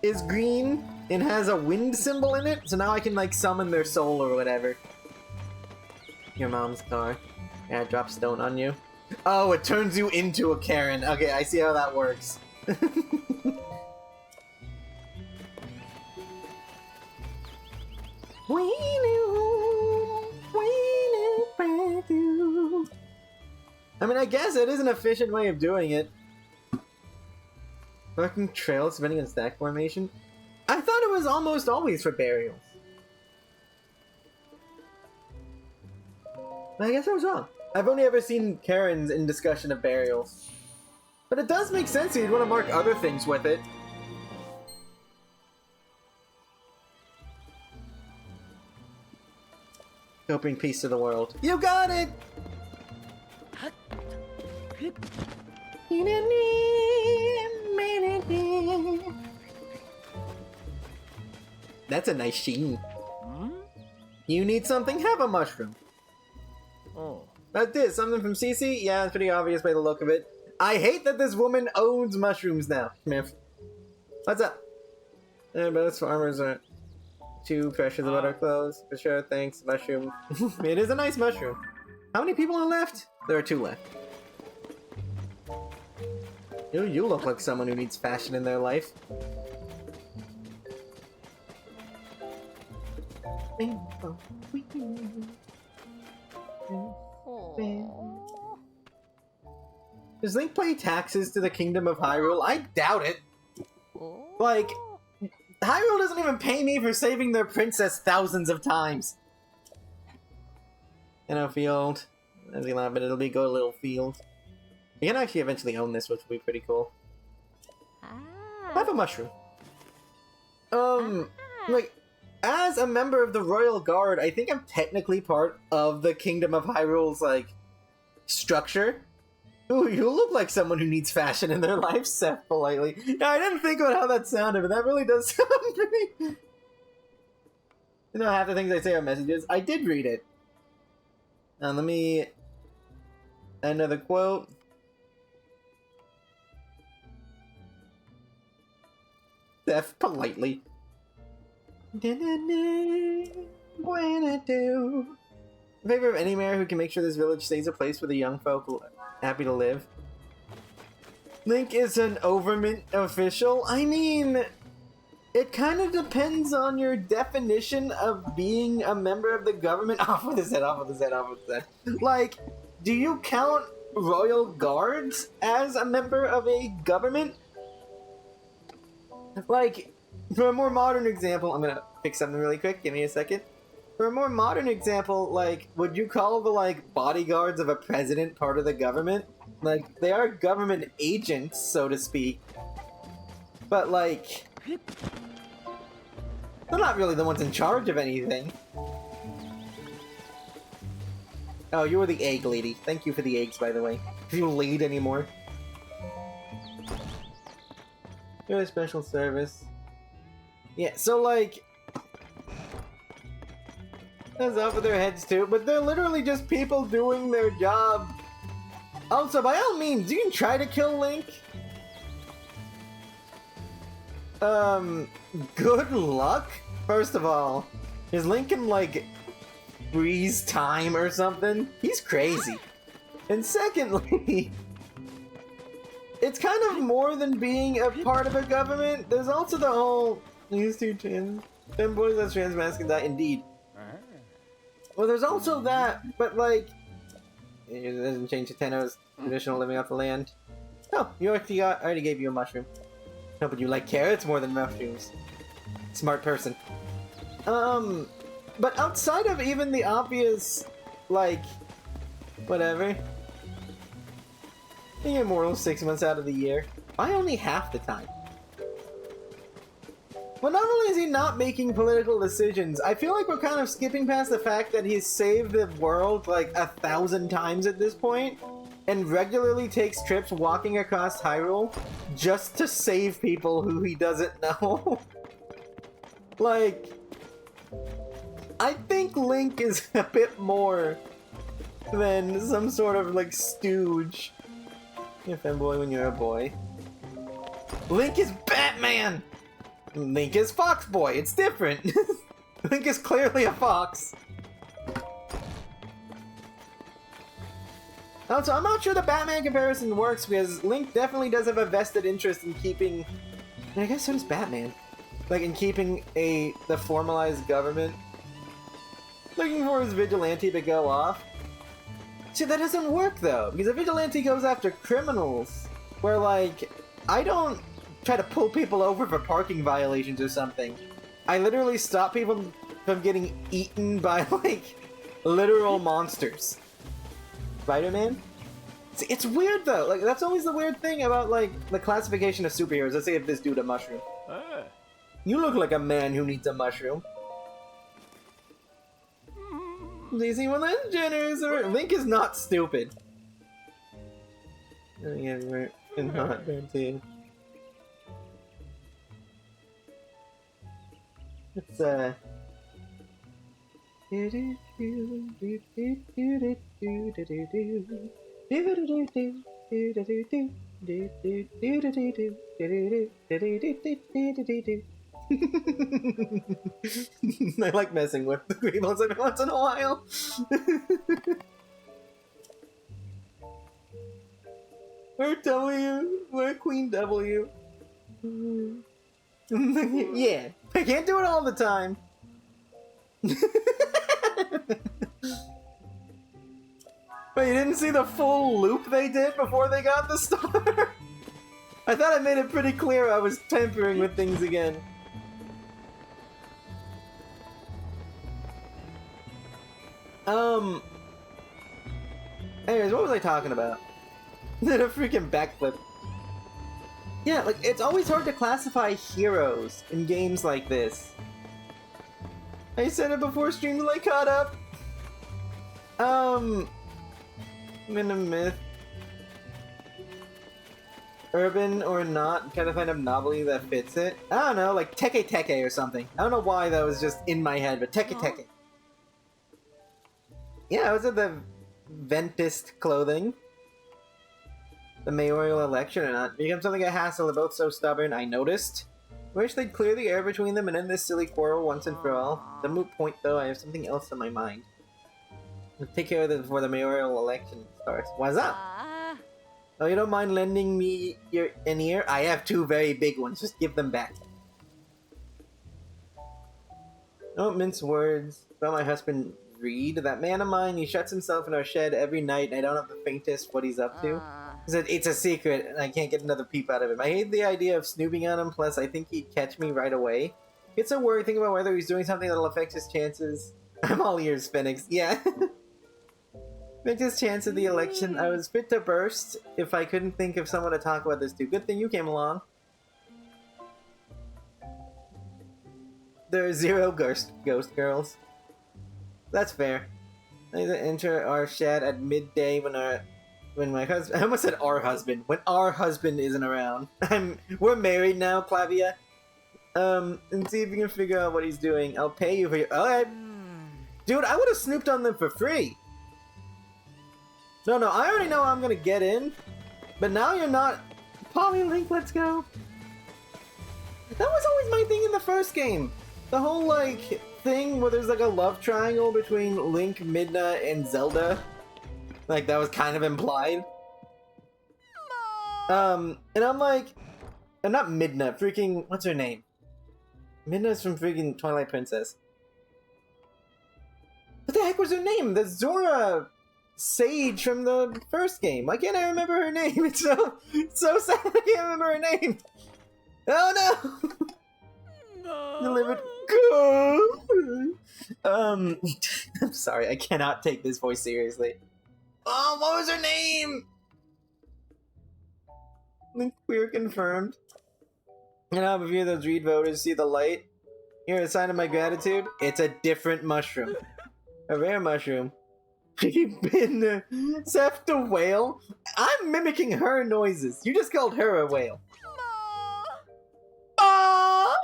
is green and has a wind symbol in it, so now I can like summon their soul or whatever. Your mom's car. Yeah, drop stone on you. Oh, it turns you into a Karen. Okay, I see how that works. I mean, I guess it is an efficient way of doing it. Working trails depending on stack formation. I thought it was almost always for burials. But I guess I was wrong. I've only ever seen Karens in discussion of burials. But it does make sense that you'd want to mark other things with it. Go bring peace to the world. You got it! That's a nice sheen. You need something? Have a mushroom. Oh. That's it. Something from Cece? Yeah, it's pretty obvious by the look of it. I hate that this woman owns mushrooms now. Miff. What's up? Yeah, but us farmers aren't too precious about our clothes. For sure, thanks. Mushroom. It is a nice mushroom. How many people are left? There are 2 left. You look like someone who needs fashion in their life. Does Link pay taxes to the Kingdom of Hyrule? I doubt it. Like, Hyrule doesn't even pay me for saving their princess thousands of times. In a field. As you laugh, but it'll be go a little field. You can actually eventually own this, which will be pretty cool. I have a mushroom. Like, as a member of the Royal Guard, I think I'm technically part of the Kingdom of Hyrule's, like, structure. Ooh, you look like someone who needs fashion in their life, Seth politely. Now, I didn't think about how that sounded, but that really does sound pretty... You know, half the things I say are messages. I did read it. Now, let me... Another quote. Seth politely. In favor of any mayor who can make sure this village stays a place where the young folk are happy to live. Link is an overment official? I mean, it kind of depends on your definition of being a member of the government. Off with his head, off with his head, off with his head. Like, do you count royal guards as a member of a government? Like, for a more modern example, I'm gonna pick something really quick, give me a second. For a more modern example, like, would you call the, like, bodyguards of a president part of the government? Like, they are government agents, so to speak. But, like, they're not really the ones in charge of anything. Oh, you were the egg lady. Thank you for the eggs, by the way. If you laid anymore. You're a special service. Yeah, so, like... That's up with their heads too, but they're literally just people doing their job. Also, by all means, you can try to kill Link. Good luck? First of all, is Link can, like, freeze time or something? He's crazy. And secondly, it's kind of more than being a part of a government. There's also the whole, these two trans boys as trans masks can die, indeed. Well, there's also that, but like, it doesn't change to Tenno's traditional living off the land. Oh, you already I already gave you a mushroom. No, but you like carrots more than mushrooms. Smart person. But outside of even the obvious, like, whatever. Being immortal 6 months out of the year. Why only half the time? Well, not only is he not making political decisions, I feel like we're kind of skipping past the fact that he's saved the world like 1,000 times at this point, and regularly takes trips walking across Hyrule just to save people who he doesn't know. Like, I think Link is a bit more than some sort of, like, stooge. You're a femboy when you're a boy. Link is Batman! Link is Foxboy, it's different. Link is clearly a fox. Also, I'm not sure the Batman comparison works because Link definitely does have a vested interest in keeping... I guess so does Batman. Like, in keeping the formalized government. Looking for his vigilante to go off. See, that doesn't work though, because a vigilante goes after criminals. Where, like, I don't try to pull people over for parking violations or something. I literally stop people from getting eaten by, like, literal monsters. Spider-Man? See, it's weird though. Like, that's always the weird thing about, like, the classification of superheroes. Let's say if this dude a mushroom. You look like a man who needs a mushroom. Do you see one that's generous? Or Link is not stupid. Yeah, we're not guaranteed. It's I like messing with the people once in a while. Or W, or Queen W. Yeah, I can't do it all the time. But you didn't see the full loop they did before they got the star? I thought I made it pretty clear I was tampering with things again. Anyways, what was I talking about? Did a freaking backflip. Yeah, like, it's always hard to classify heroes in games like this. I said it before stream till I caught up. Myth. Urban or not, kind of find a novelty that fits it. I don't know, like Pt.8 or something. I don't know why that was just in my head, but Pt.8. Yeah, I was at the Ventist clothing. The mayoral election or not. Become something a hassle, they're both so stubborn, I noticed. Wish they'd clear the air between them and end this silly quarrel once and for all. The moot point though, I have something else in my mind. I'll take care of this before the mayoral election starts. What's up? Oh, you don't mind lending me an ear? I have two very big ones, just give them back. Don't mince words. About my husband Reed, that man of mine, he shuts himself in our shed every night and I don't have the faintest what he's up to. He said, it's a secret and I can't get another peep out of him. I hate the idea of snooping on him, plus I think he'd catch me right away. Get so worried thinking about whether he's doing something that'll affect his chances. I'm all ears, Phoenix. Yeah. Affect his chance of the election. I was fit to burst if I couldn't think of someone to talk about this to. Good thing you came along. There are 0 ghost girls. That's fair. I enter our shed at midday when my husband— I almost said our husband. When our husband isn't around. We're married now, Clavia. And see if you can figure out what he's doing. I'll pay you for your— Alright. Dude, I would have snooped on them for free. No, I already know I'm gonna get in. But now you're not— Polylink, let's go. That was always my thing in the first game. The whole, like, thing where there's, like, a love triangle between Link, Midna, and Zelda. Like, that was kind of implied. And I'm like... not Midna, freaking... What's her name? Midna's from freaking Twilight Princess. What the heck was her name? The Zora Sage from the first game. Why can't I remember her name? It's so sad I can't remember her name. Oh no! Delivered. I'm sorry, I cannot take this voice seriously. Oh, what was her name? Link queer confirmed. And I'll review those read voters, see the light. Here, a sign of my gratitude. It's a different mushroom. A rare mushroom. You've been Seth the whale? I'm mimicking her noises. You just called her a whale. Ah!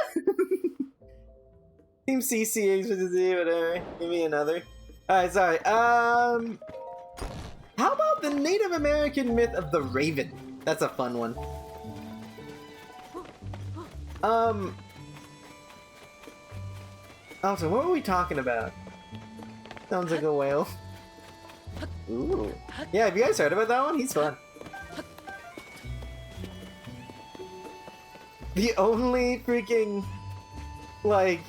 Team CCH with Z, whatever. Give me another. Alright, sorry. How about the Native American myth of the Raven? That's a fun one. Also, what were we talking about? Sounds like a whale. Ooh. Yeah, have you guys heard about that one? He's fun. The only freaking, like,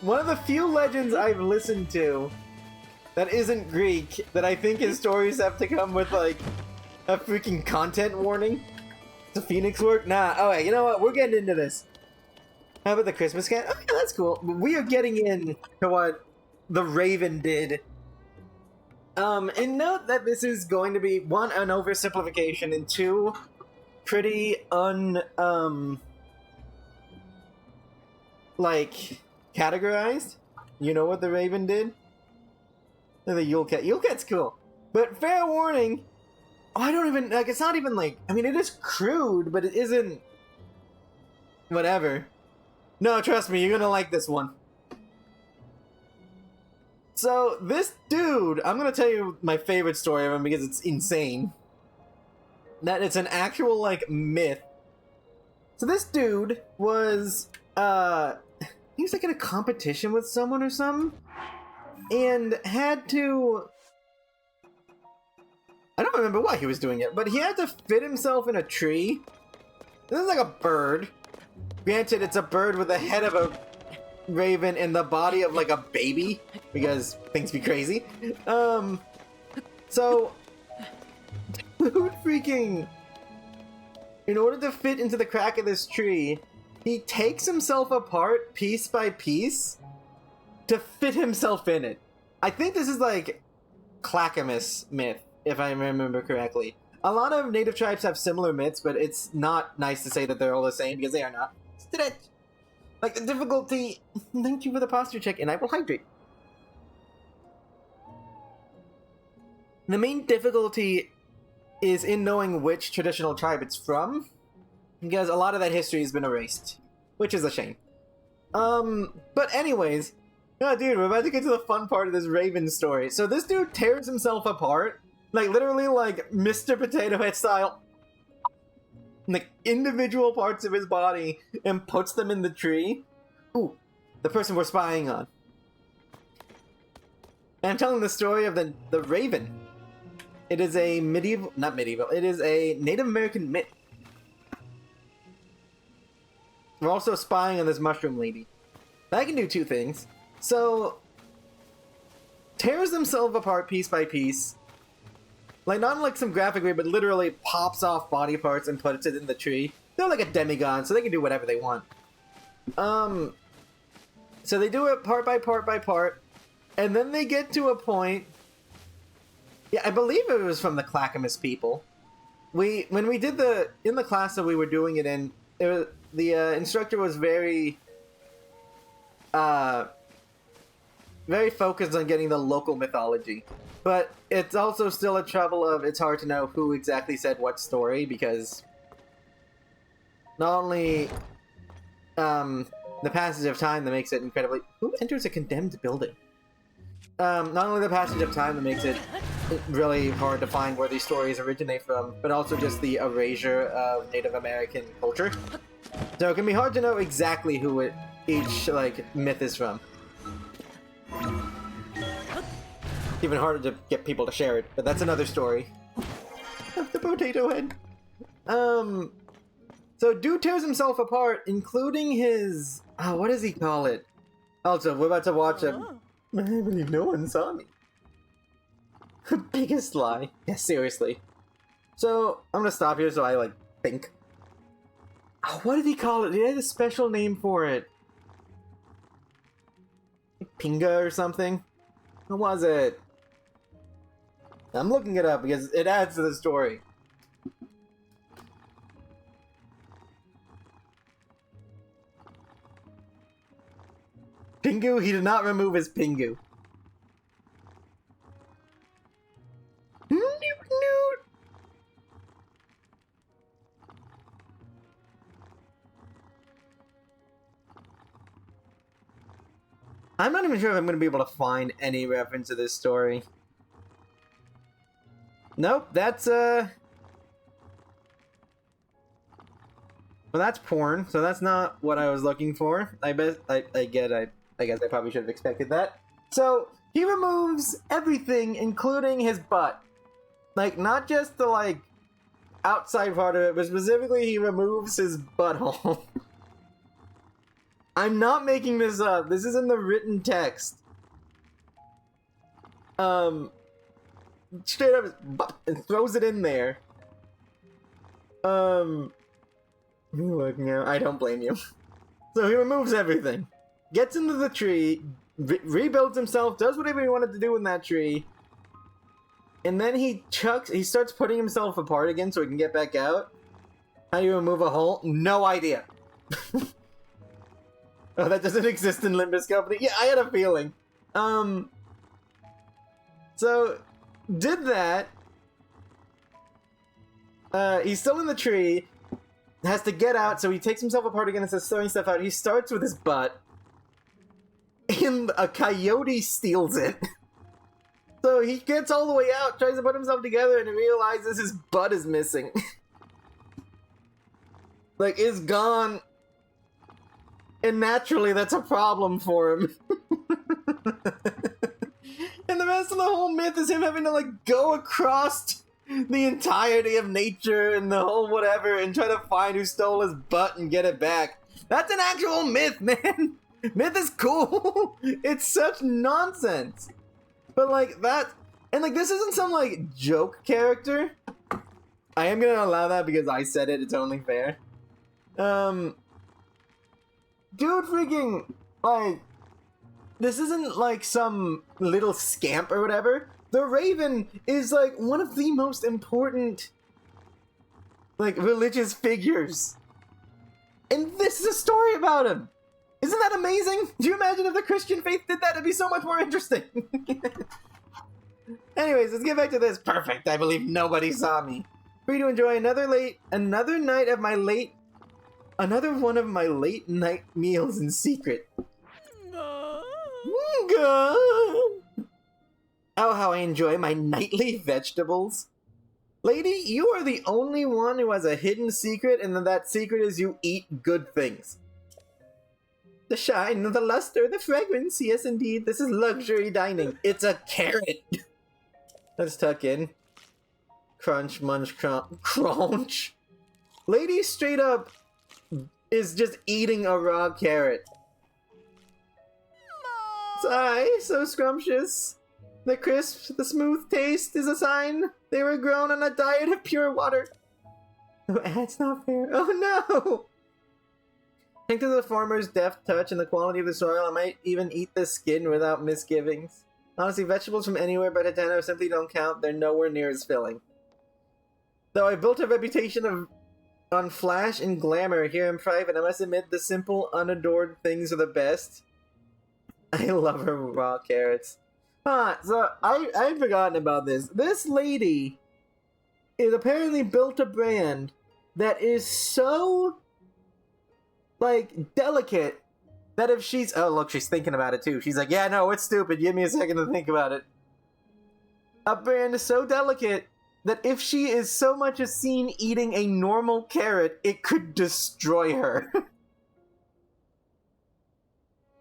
one of the few legends I've listened to that isn't Greek, that I think his stories have to come with, like, a freaking content warning. Does Phoenix work? Nah. Alright, you know what? We're getting into this. How about the Christmas cat? Oh, yeah, that's cool. We are getting into what the Raven did. And note that this is going to be, one, an oversimplification, and two, pretty like, categorized. You know what the Raven did? The Yule Cat. Yule Cat's cool. But fair warning, I don't even, like, it's not even like, I mean, it is crude, but it isn't whatever. No, trust me, you're gonna like this one. So, this dude, I'm gonna tell you my favorite story of him because it's insane. That it's an actual, like, myth. So this dude was, he was like in a competition with someone or something, and had to, I don't remember why he was doing it, but he had to fit himself in a tree. This is like a bird. Granted, it's a bird with the head of a raven and the body of like a baby, because things be crazy. So, dude freaking, in order to fit into the crack of this tree, he takes himself apart piece by piece to fit himself in it. I think this is like Clackamas myth, if I remember correctly. A lot of native tribes have similar myths, but it's not nice to say that they're all the same, because they are not. Stretch. Like the difficulty, thank you for the posture check, and I will hydrate. The main difficulty is in knowing which traditional tribe it's from, because a lot of that history has been erased, which is a shame. But anyways, oh dude, we're about to get to the fun part of this Raven story. So this dude tears himself apart, like literally like Mr. Potato Head style, like individual parts of his body, and puts them in the tree. Ooh, the person we're spying on. And I'm telling the story of the Raven. It is a not medieval, it is a Native American myth. We're also spying on this mushroom lady. I can do two things. So, tears himself apart piece by piece. Like, not in like some graphic way, but literally pops off body parts and puts it in the tree. They're like a demigod, so they can do whatever they want. So they do it part by part by part, and then they get to a point. Yeah, I believe it was from the Clackamas people. When we did in the class that we were doing it in, the instructor was very focused on getting the local mythology. But it's also still a trouble of it's hard to know who exactly said what story, because not only the passage of time that makes it incredibly... Who enters a condemned building? Not only the passage of time that makes it really hard to find where these stories originate from, but also just the erasure of Native American culture. So it can be hard to know exactly who each like myth is from. Even harder to get people to share it, but that's another story. The potato head. So dude tears himself apart, including his... Oh, what does he call it? Also, we're about to watch a... I believe no one saw me. Biggest lie. Yeah, seriously. So, I'm gonna stop here so I, like, think. Oh, what did he call it? He had a special name for it. Pinga or something? What was it? I'm looking it up because it adds to the story. Pingu? He did not remove his Pingu. I'm not even sure if I'm going to be able to find any reference to this story. Nope, that's, well, that's porn, so that's not what I was looking for. I guess I probably should have expected that. So, he removes everything, including his butt. Like, not just the, like, outside part of it, but specifically he removes his butthole. I'm not making this up. This is in the written text. Straight up his butt and throws it in there. Look now, I don't blame you. So he removes everything, gets into the tree, rebuilds himself, does whatever he wanted to do in that tree, and then he starts putting himself apart again so he can get back out. How do you remove a hole? No idea. Oh, that doesn't exist in Limbus Company? Yeah, I had a feeling. So, did that. He's still in the tree. Has to get out, so he takes himself apart again and starts throwing stuff out. He starts with his butt. And a coyote steals it. So he gets all the way out, tries to put himself together, and he realizes his butt is missing. Like, it's gone. And naturally, that's a problem for him. And the rest of the whole myth is him having to, like, go across the entirety of nature and the whole whatever and try to find who stole his butt and get it back. That's an actual myth, man! Myth is cool! It's such nonsense! But, like, that... And, like, this isn't some, like, joke character. I am gonna allow that because I said it, it's only fair. Dude freaking... Like... This isn't, like, some little scamp or whatever. The Raven is, like, one of the most important, like, religious figures. And this is a story about him! Isn't that amazing? Do you imagine if the Christian faith did that? It'd be so much more interesting. Anyways, let's get back to this. Perfect, I believe nobody saw me. Free to enjoy another one of my late night meals in secret. Oh, how I enjoy my nightly vegetables. Lady, you are the only one who has a hidden secret, and that secret is you eat good things. The shine, the luster, the fragrance, yes indeed, this is luxury dining. It's a carrot. Let's tuck in. Crunch, munch, crunch. Lady straight up is just eating a raw carrot. Sigh, so scrumptious. The crisp, the smooth taste is a sign they were grown on a diet of pure water. Oh, that's not fair. Oh no! Thanks to the farmer's deft touch and the quality of the soil, I might even eat the skin without misgivings. Honestly, vegetables from anywhere but Hatano simply don't count. They're nowhere near as filling. Though I built a reputation on flash and glamour here in private, I must admit the simple, unadored things are the best. I love her raw carrots. So I'd forgotten about this. This lady is apparently built a brand that is so, like, delicate that if she's... Oh, look, she's thinking about it, too. She's like, yeah, no, it's stupid. Give me a second to think about it. A brand is so delicate that if she is so much as seen eating a normal carrot, it could destroy her.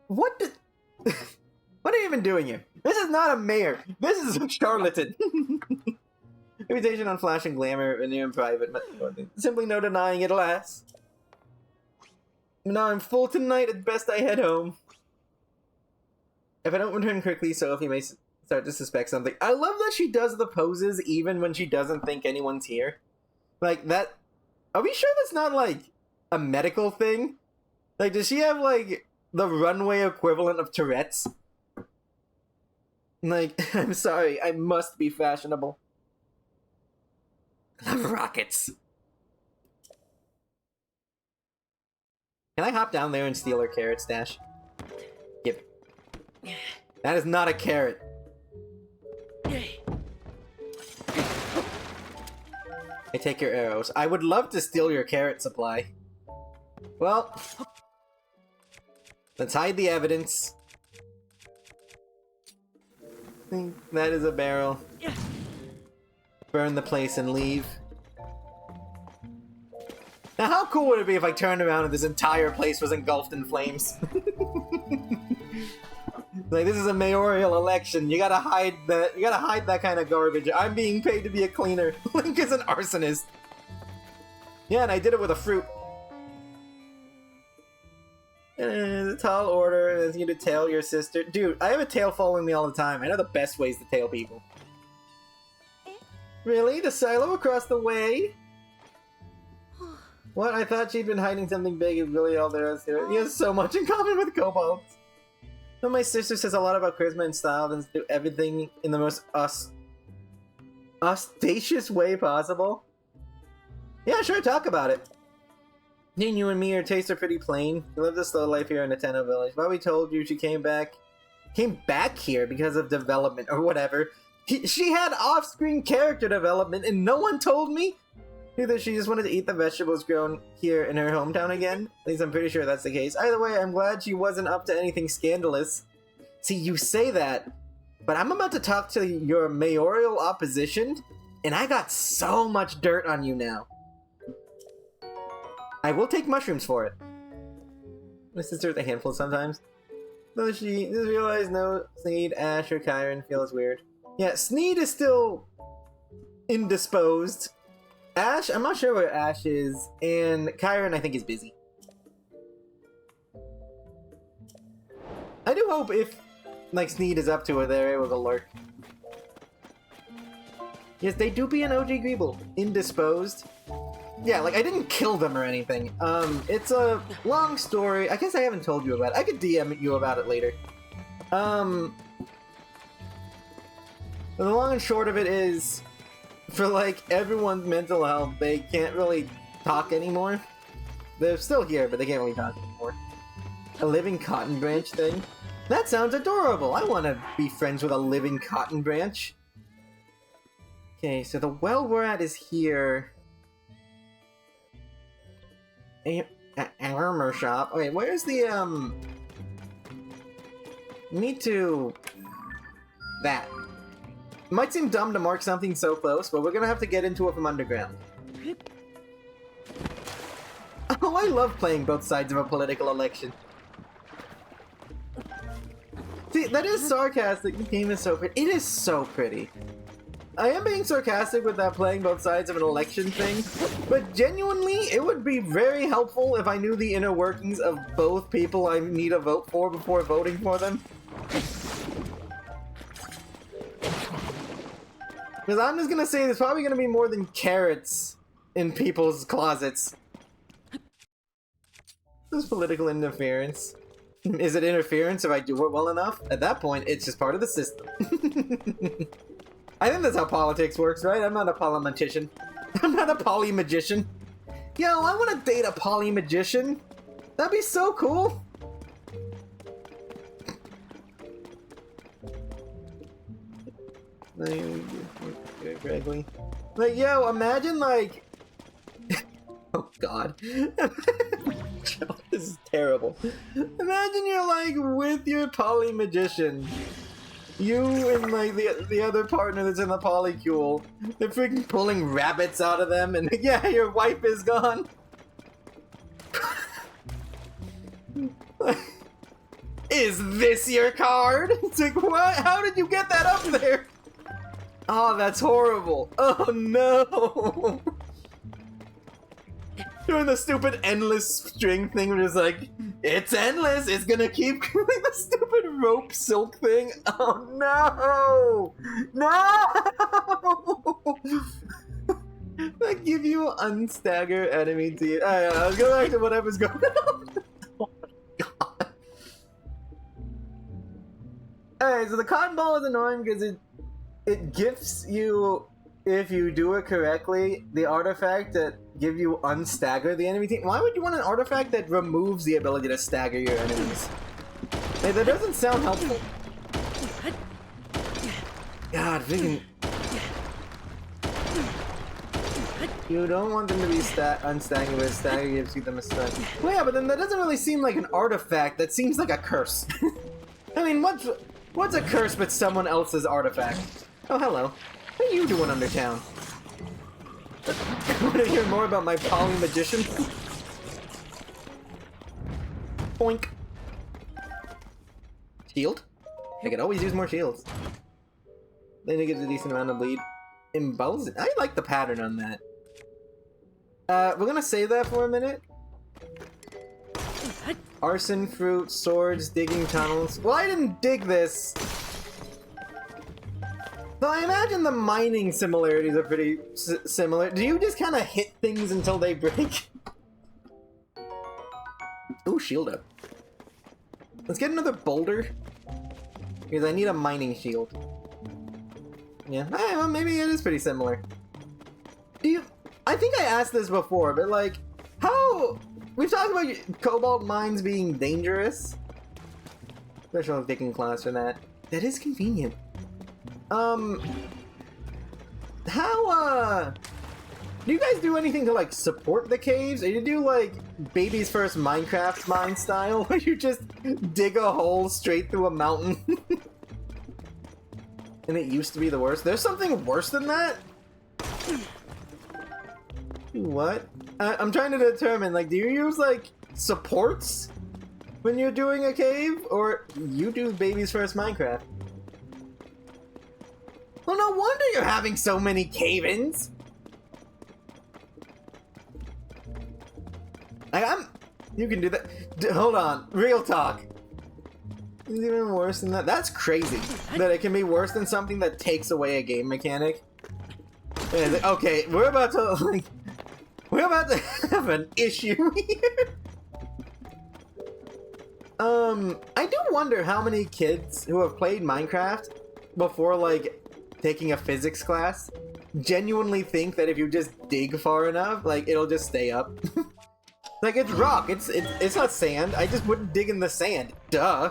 What the... What are you even doing here? This is not a mayor. This is a charlatan. Reputation on flash and glamour and in private. Simply no denying it, alas. Now I'm full tonight. At best I head home. If I don't return quickly, Sophie may start to suspect something. I love that she does the poses even when she doesn't think anyone's here. Like, that... Are we sure that's not, like, a medical thing? Like, does she have, like, the runway equivalent of Tourette's? Like, I'm sorry, I must be fashionable. I love rockets. Can I hop down there and steal her carrot stash? Give it. That is not a carrot. I take your arrows. I would love to steal your carrot supply. Well, let's hide the evidence. think that is a barrel. Burn the place and leave. Now, how cool would it be if I turned around and this entire place was engulfed in flames? Like, this is a mayoral election. You gotta hide that. You gotta hide that kind of garbage. I'm being paid to be a cleaner. Link is an arsonist. Yeah, and I did it with a fruit. A tall order is you to tail your sister. Dude, I have a tail following me all the time. I know the best ways to tail people. Really? The silo across the way? What? I thought she'd been hiding something big. Is really all there is to it. He has so much in common with kobolds. But my sister says a lot about charisma and style and do everything in the most ostentatious way possible. Yeah, sure, talk about it. You and me, her tastes are pretty plain. We live the slow life here in the Tenno village. Bobby told you she came back here because of development or whatever. She had off-screen character development and no one told me? Either she just wanted to eat the vegetables grown here in her hometown again. At least I'm pretty sure that's the case. Either way, I'm glad she wasn't up to anything scandalous. See, you say that, but I'm about to talk to your mayoral opposition, and I got so much dirt on you now. I will take mushrooms for it. My sister's a handful sometimes. Though she just realized no Sneed, Ash, or Kyron feels weird. Yeah, Sneed is still indisposed. Ash, I'm not sure where Ash is, and Kyron I think is busy. I do hope if, like, Sneed is up to it, they're able to lurk. Yes, they do be an OG Greeble. Indisposed. Yeah, like, I didn't kill them or anything. It's a long story. I guess I haven't told you about it. I could DM you about it later. The long and short of it is, for, like, everyone's mental health, they can't really talk anymore. They're still here, but they can't really talk anymore. A living cotton branch thing? That sounds adorable! I want to be friends with a living cotton branch. Okay, so the well we're at is here. Armor shop. Wait, where's the, Need to... That. It might seem dumb to mark something so close, but we're gonna have to get into it from underground. Oh, I love playing both sides of a political election. See, that is sarcastic. The game is so pretty. It is so pretty. I am being sarcastic with that playing both sides of an election thing, but genuinely, it would be very helpful if I knew the inner workings of both people I need to vote for before voting for them. Because I'm just gonna say there's probably gonna be more than carrots in people's closets. This is political interference. Is it interference if I do it well enough? At that point, it's just part of the system. I think that's how politics works, right? I'm not a polymagician. I'm not a polymagician. Yo, I want to date a polymagician. That'd be so cool. Like, yo, imagine, like... Oh, God. This is terrible. Imagine you're, like, with your polymagician. You and, like, the other partner that's in the polycule. They're freaking pulling rabbits out of them, and yeah, your wife is gone. Is this your card? It's like, what? How did you get that up there? Oh, that's horrible. Oh, no. Doing the stupid endless string thing, which is like, it's endless, it's gonna keep doing the stupid rope silk thing. Oh, no. No. I give you unstagger enemy to let's go back to whatever's going on. Oh my God. Alright, so the cotton ball is annoying because it gifts you, if you do it correctly, the artifact that give you unstagger the enemy team. Why would you want an artifact that removes the ability to stagger your enemies? Hey, that doesn't sound helpful. God, freaking... You don't want them to be unstaggered, but stagger gives you them a stun. Well, yeah, but then that doesn't really seem like an artifact. That seems like a curse. I mean, what's What's a curse but someone else's artifact? Oh, hello. What are you doing under town? Want to hear more about my poly magician? Boink. Shield? I could always use more shields. Then it gives a decent amount of bleed. Embellish. I like the pattern on that. We're gonna save that for a minute. Arson fruit, swords, digging tunnels. Well, I didn't dig this. Though I imagine the mining similarities are pretty similar. Do you just kind of hit things until they break? Ooh, shield up. Let's get another boulder. Because I need a mining shield. Yeah, well, maybe it is pretty similar. I think I asked this before, but like, how... We've talked about cobalt mines being dangerous. Special digging class for that. That is convenient. How, do you guys do anything to, like, support the caves? Or you do, like, baby's first Minecraft mine style, where you just dig a hole straight through a mountain? And it used to be the worst. There's something worse than that? What? I'm trying to determine, like, do you use, like, supports when you're doing a cave? Or you do baby's first Minecraft? Well, no wonder you're having so many cave-ins! You can do that. Hold on, real talk. It's even worse than that. That's crazy. That it can be worse than something that takes away a game mechanic. Okay, we're about to, like... We're about to have an issue here. I do wonder how many kids who have played Minecraft before, like, taking a physics class genuinely think that if you just dig far enough, like, it'll just stay up. Like, it's rock. It's not sand. I just wouldn't dig in the sand. Duh.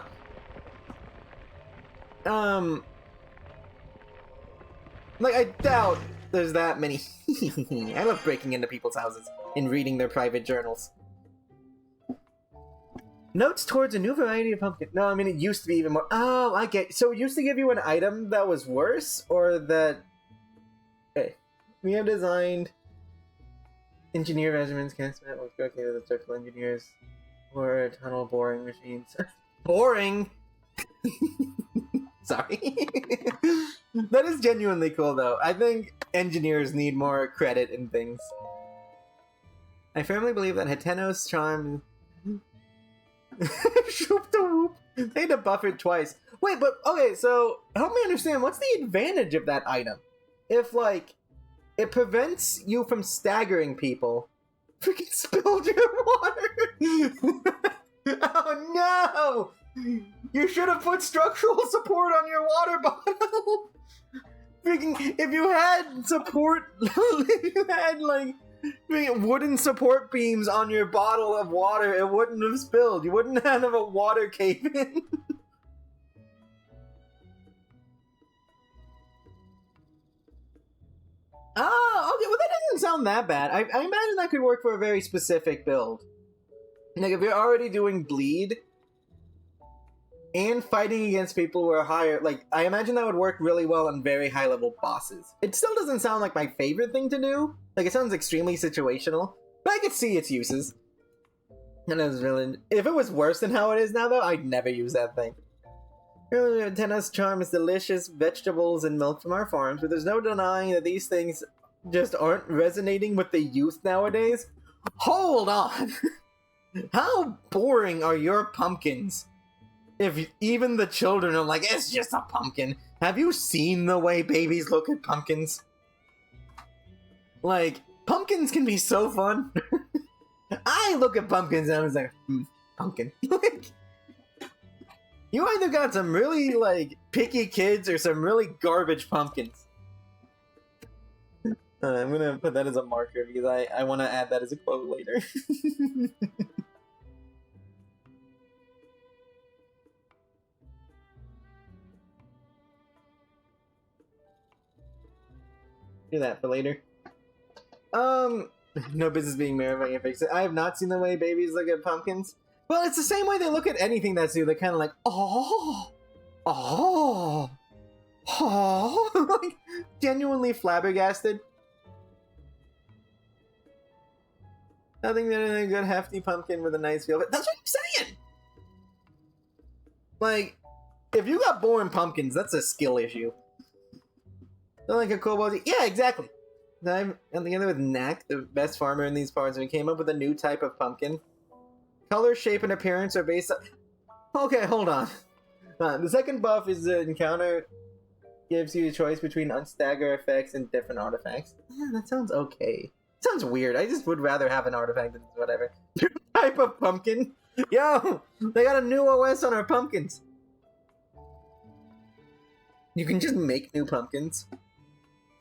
Like, I doubt there's that many. I love breaking into people's houses and reading their private journals. Notes towards a new variety of pumpkin. No, I mean, it used to be even more. Oh, I get. So it used to give you an item that was worse, or that. Okay. We have designed engineer measurements, cast met with the structural engineers, or tunnel boring machines. Boring! Sorry. That is genuinely cool, though. I think engineers need more credit in things. I firmly believe that Hatenos charm... Shoop the whoop. They had to buff it twice. Wait, but, okay, so, help me understand, what's the advantage of that item? If, like, it prevents you from staggering people. Freaking spilled your water! Oh no! You should have put structural support on your water bottle! Freaking, if you had support, if you had, like, wooden support beams on your bottle of water, it wouldn't have spilled. You wouldn't have a water cave-in. Oh, okay, well that doesn't sound that bad. I imagine that could work for a very specific build. Like, if you're already doing bleed, and fighting against people who are higher, like, I imagine that would work really well on very high-level bosses. It still doesn't sound like my favorite thing to do. Like, it sounds extremely situational, but I could see its uses. And it was really... If it was worse than how it is now, though, I'd never use that thing. Tennis charm is delicious vegetables and milk from our farms, but there's no denying that these things just aren't resonating with the youth nowadays. Hold on! How boring are your pumpkins? If even the children are like, it's just a pumpkin. Have you seen the way babies look at pumpkins? Like, pumpkins can be so fun. I look at pumpkins and I was like, pumpkin. Like, you either got some really, like, picky kids or some really garbage pumpkins. I'm gonna put that as a marker because I want to add that as a quote later. Do that for later. No business being married if I can fix it. I have not seen the way babies look at pumpkins. Well, it's the same way they look at anything that's new. They're kind of like, oh, Oh! Oh! Like, genuinely flabbergasted. Nothing better than a good hefty pumpkin with a nice feel. But that's what I'm saying! Like, if you got boring pumpkins, that's a skill issue. Not like a kobold. Yeah, exactly. I'm together with Knack, the best farmer in these parts, and we came up with a new type of pumpkin. Color, shape, and appearance are based on... Okay, hold on. The second buff is the encounter gives you a choice between unstagger effects and different artifacts. Yeah, that sounds okay. Sounds weird. I just would rather have an artifact than whatever. New type of pumpkin? Yo! They got a new OS on our pumpkins. You can just make new pumpkins.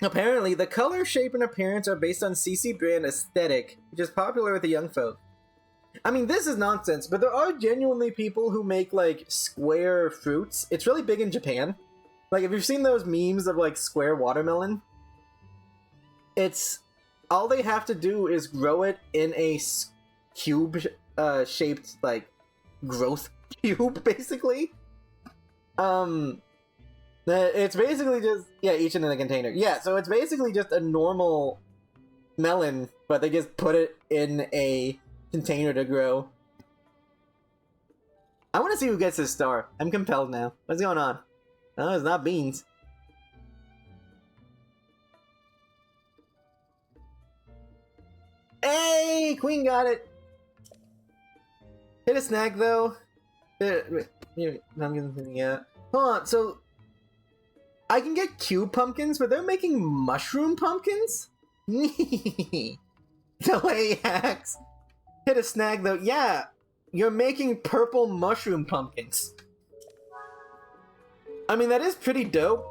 Apparently, the color, shape, and appearance are based on CC brand aesthetic, which is popular with the young folk. I mean, this is nonsense, but there are genuinely people who make, like, square fruits. It's really big in Japan. Like, if you've seen those memes of, like, square watermelon, it's... all they have to do is grow it in a cube shaped, like, growth cube, basically. It's basically just... yeah, each in a container. Yeah, so it's basically just a normal melon, but they just put it in a container to grow. I want to see who gets this star. I'm compelled now. What's going on? Oh, it's not beans. Hey! Queen got it! Hit a snack, though. I'm yeah. Hold on, so... I can get cube pumpkins, but they're making mushroom pumpkins? Delay hacks. Hit a snag, though. Yeah, you're making purple mushroom pumpkins. I mean, that is pretty dope.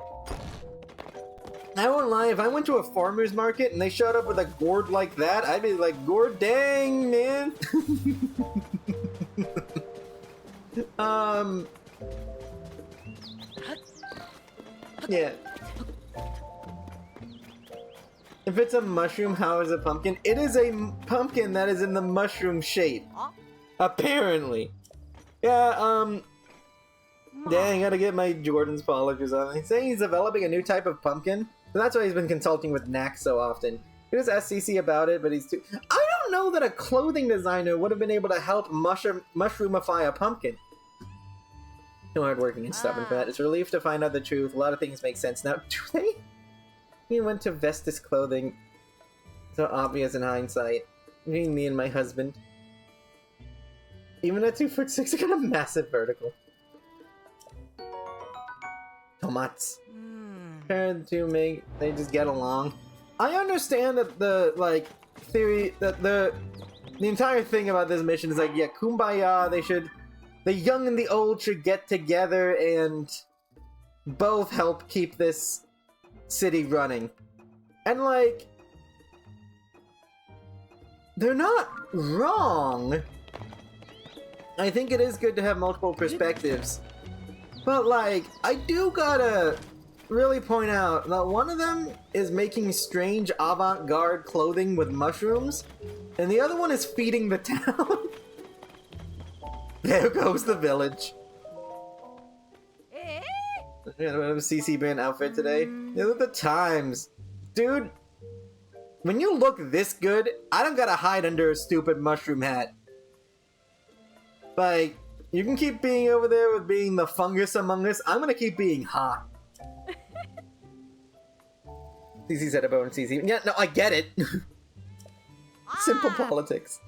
I won't lie, if I went to a farmer's market and they showed up with a gourd like that, I'd be like, gourd dang, man. Yeah. If it's a mushroom, how is it a pumpkin? It is a pumpkin that is in the mushroom shape. Apparently. Yeah, dang, gotta get my Jordan's polish or something. He's saying he's developing a new type of pumpkin. So that's why he's been consulting with Knack so often. He just asked CC about it, but he's too... I don't know that a clothing designer would have been able to help mushroomify a pumpkin. Too hardworking and stubborn for that. It's a relief to find out the truth. A lot of things make sense now. Do they? He went to Vestis clothing. So obvious in hindsight. Between me and my husband. Even at 2'6", I got a massive vertical. Tomates. Compared to make, they just get along. I understand that the, like, theory that the entire thing about this mission is like, yeah, kumbaya, the young and the old should get together and both help keep this city running. And, like, they're not wrong. I think it is good to have multiple perspectives. But, like, I do gotta really point out that one of them is making strange avant-garde clothing with mushrooms, and the other one is feeding the town. There goes the village. CC band outfit today. Look at the times. Dude, when you look this good, I don't gotta hide under a stupid mushroom hat. Like, you can keep being over there with being the fungus among us. I'm gonna keep being hot. CC said about CC. Yeah, no, I get it. Simple politics.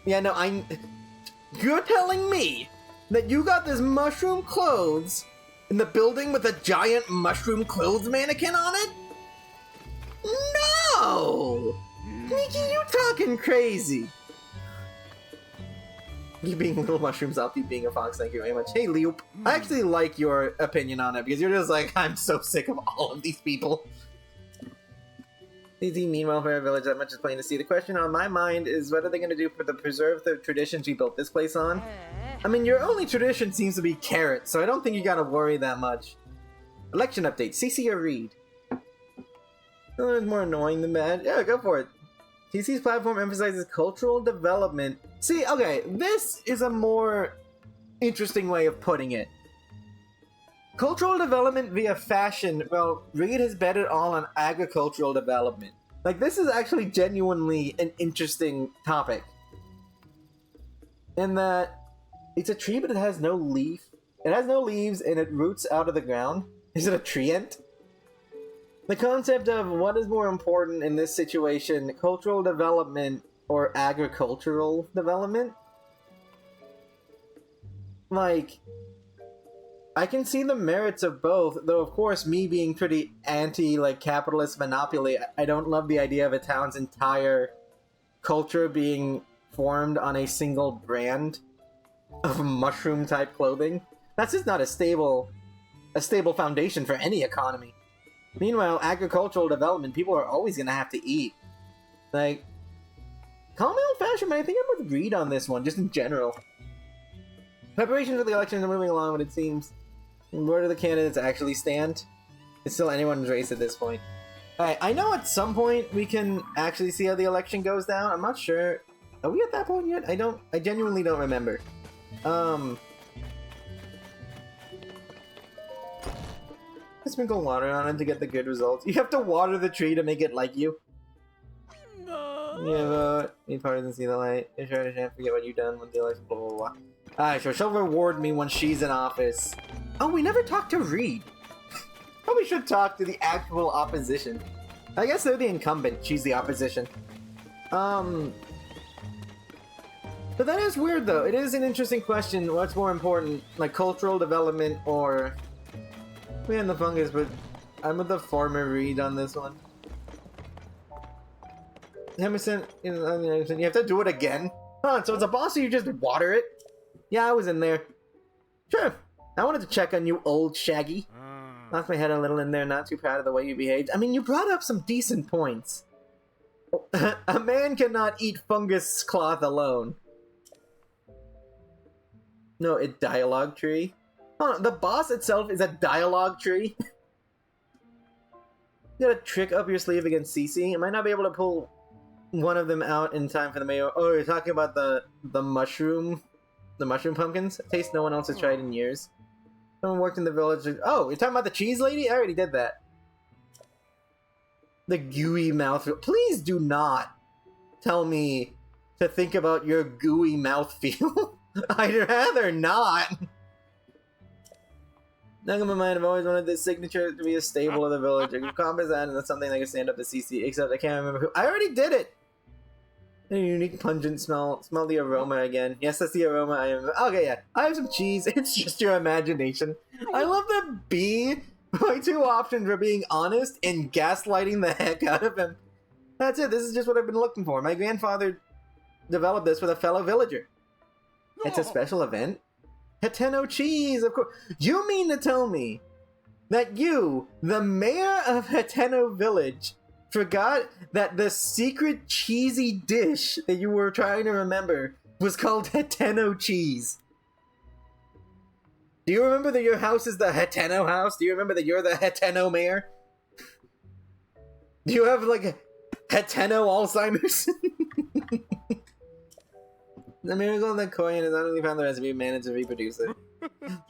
Yeah, no, you're telling me that you got this mushroom clothes in the building with a giant mushroom clothes mannequin on it? No! Nikki, you talking crazy. You being little mushrooms, I'll be being a fox, thank you very much. Hey, Leop. I actually like your opinion on it, because you're just like, I'm so sick of all of these people. Easy, meanwhile, for our village, that much is plain to see. The question on my mind is, what are they going to do to preserve the traditions we built this place on? I mean, your only tradition seems to be carrots, so I don't think you gotta worry that much. Election update, CC or Reed? Oh, it's more annoying than bad. Yeah, go for it. TC's platform emphasizes cultural development. See, okay, this is a more interesting way of putting it. Cultural development via fashion. Well, Reed has bet it all on agricultural development. Like, this is actually genuinely an interesting topic. In that it's a tree, but it has no leaf. It has no leaves, and it roots out of the ground. Is it a treant? The concept of what is more important in this situation, cultural development or agricultural development? Like, I can see the merits of both, though of course me being pretty anti, like, capitalist monopoly, I don't love the idea of a town's entire culture being formed on a single brand of mushroom-type clothing. That's just not a stable foundation for any economy. Meanwhile, agricultural development, people are always gonna have to eat. Like, call me old-fashioned, but I think I'm with Reed on this one, just in general. Preparations for the elections are moving along, but it seems... Where do the candidates actually stand? It's still anyone's race at this point. Alright, I know at some point we can actually see how the election goes down. I'm not sure. Are we at that point yet? I genuinely don't remember. Sprinkle water on it to get the good results. You have to water the tree to make it like you. No. Yeah, need part doesn't see the light. You sure to forget what you've done with the election, blah, blah, blah. Alright, sure, she'll reward me when she's in office. Oh, we never talked to Reed. Probably should talk to the actual opposition. I guess they're the incumbent. She's the opposition. But that is weird, though. It is an interesting question. What's more important, like cultural development or... We had the fungus, but I'm with the former Reed on this one. Emerson, you have to do it again? Huh, so it's a boss, so you just water it? Yeah, I was in there. Sure. I wanted to check on you, old Shaggy. Lost my head a little in there, not too proud of the way you behaved. I mean, you brought up some decent points. A man cannot eat fungus cloth alone. No, a dialogue tree? Oh, the boss itself is a dialogue tree? You got a trick up your sleeve against Cece? I might not be able to pull one of them out in time for the mayo. Oh, you're talking about the mushroom pumpkins? A taste no one else has tried in years. Someone worked in the village. Oh, you're talking about the cheese lady? I already did that. The gooey mouthfeel. Please do not tell me to think about your gooey mouthfeel. I'd rather not. Not in my mind, I've always wanted this signature to be a staple of the village. I can compass that, and that's something that can stand up to CC, except I can't remember who. I already did it! A unique pungent smell. Smell the aroma again. Yes, that's the aroma I am. Okay, yeah. I have some cheese. It's just your imagination. I love that B. My two options were being honest and gaslighting the heck out of him. That's it. This is just what I've been looking for. My grandfather developed this with a fellow villager. It's a special event? Heteno cheese, of course. You mean to tell me that you, the mayor of Heteno Village, forgot that the secret cheesy dish that you were trying to remember was called Heteno cheese? Do you remember that your house is the Heteno house? Do you remember that you're the Heteno mayor? Do you have, like, Heteno Alzheimer's? The miracle of the coin has not only found the recipe, managed to reproduce it.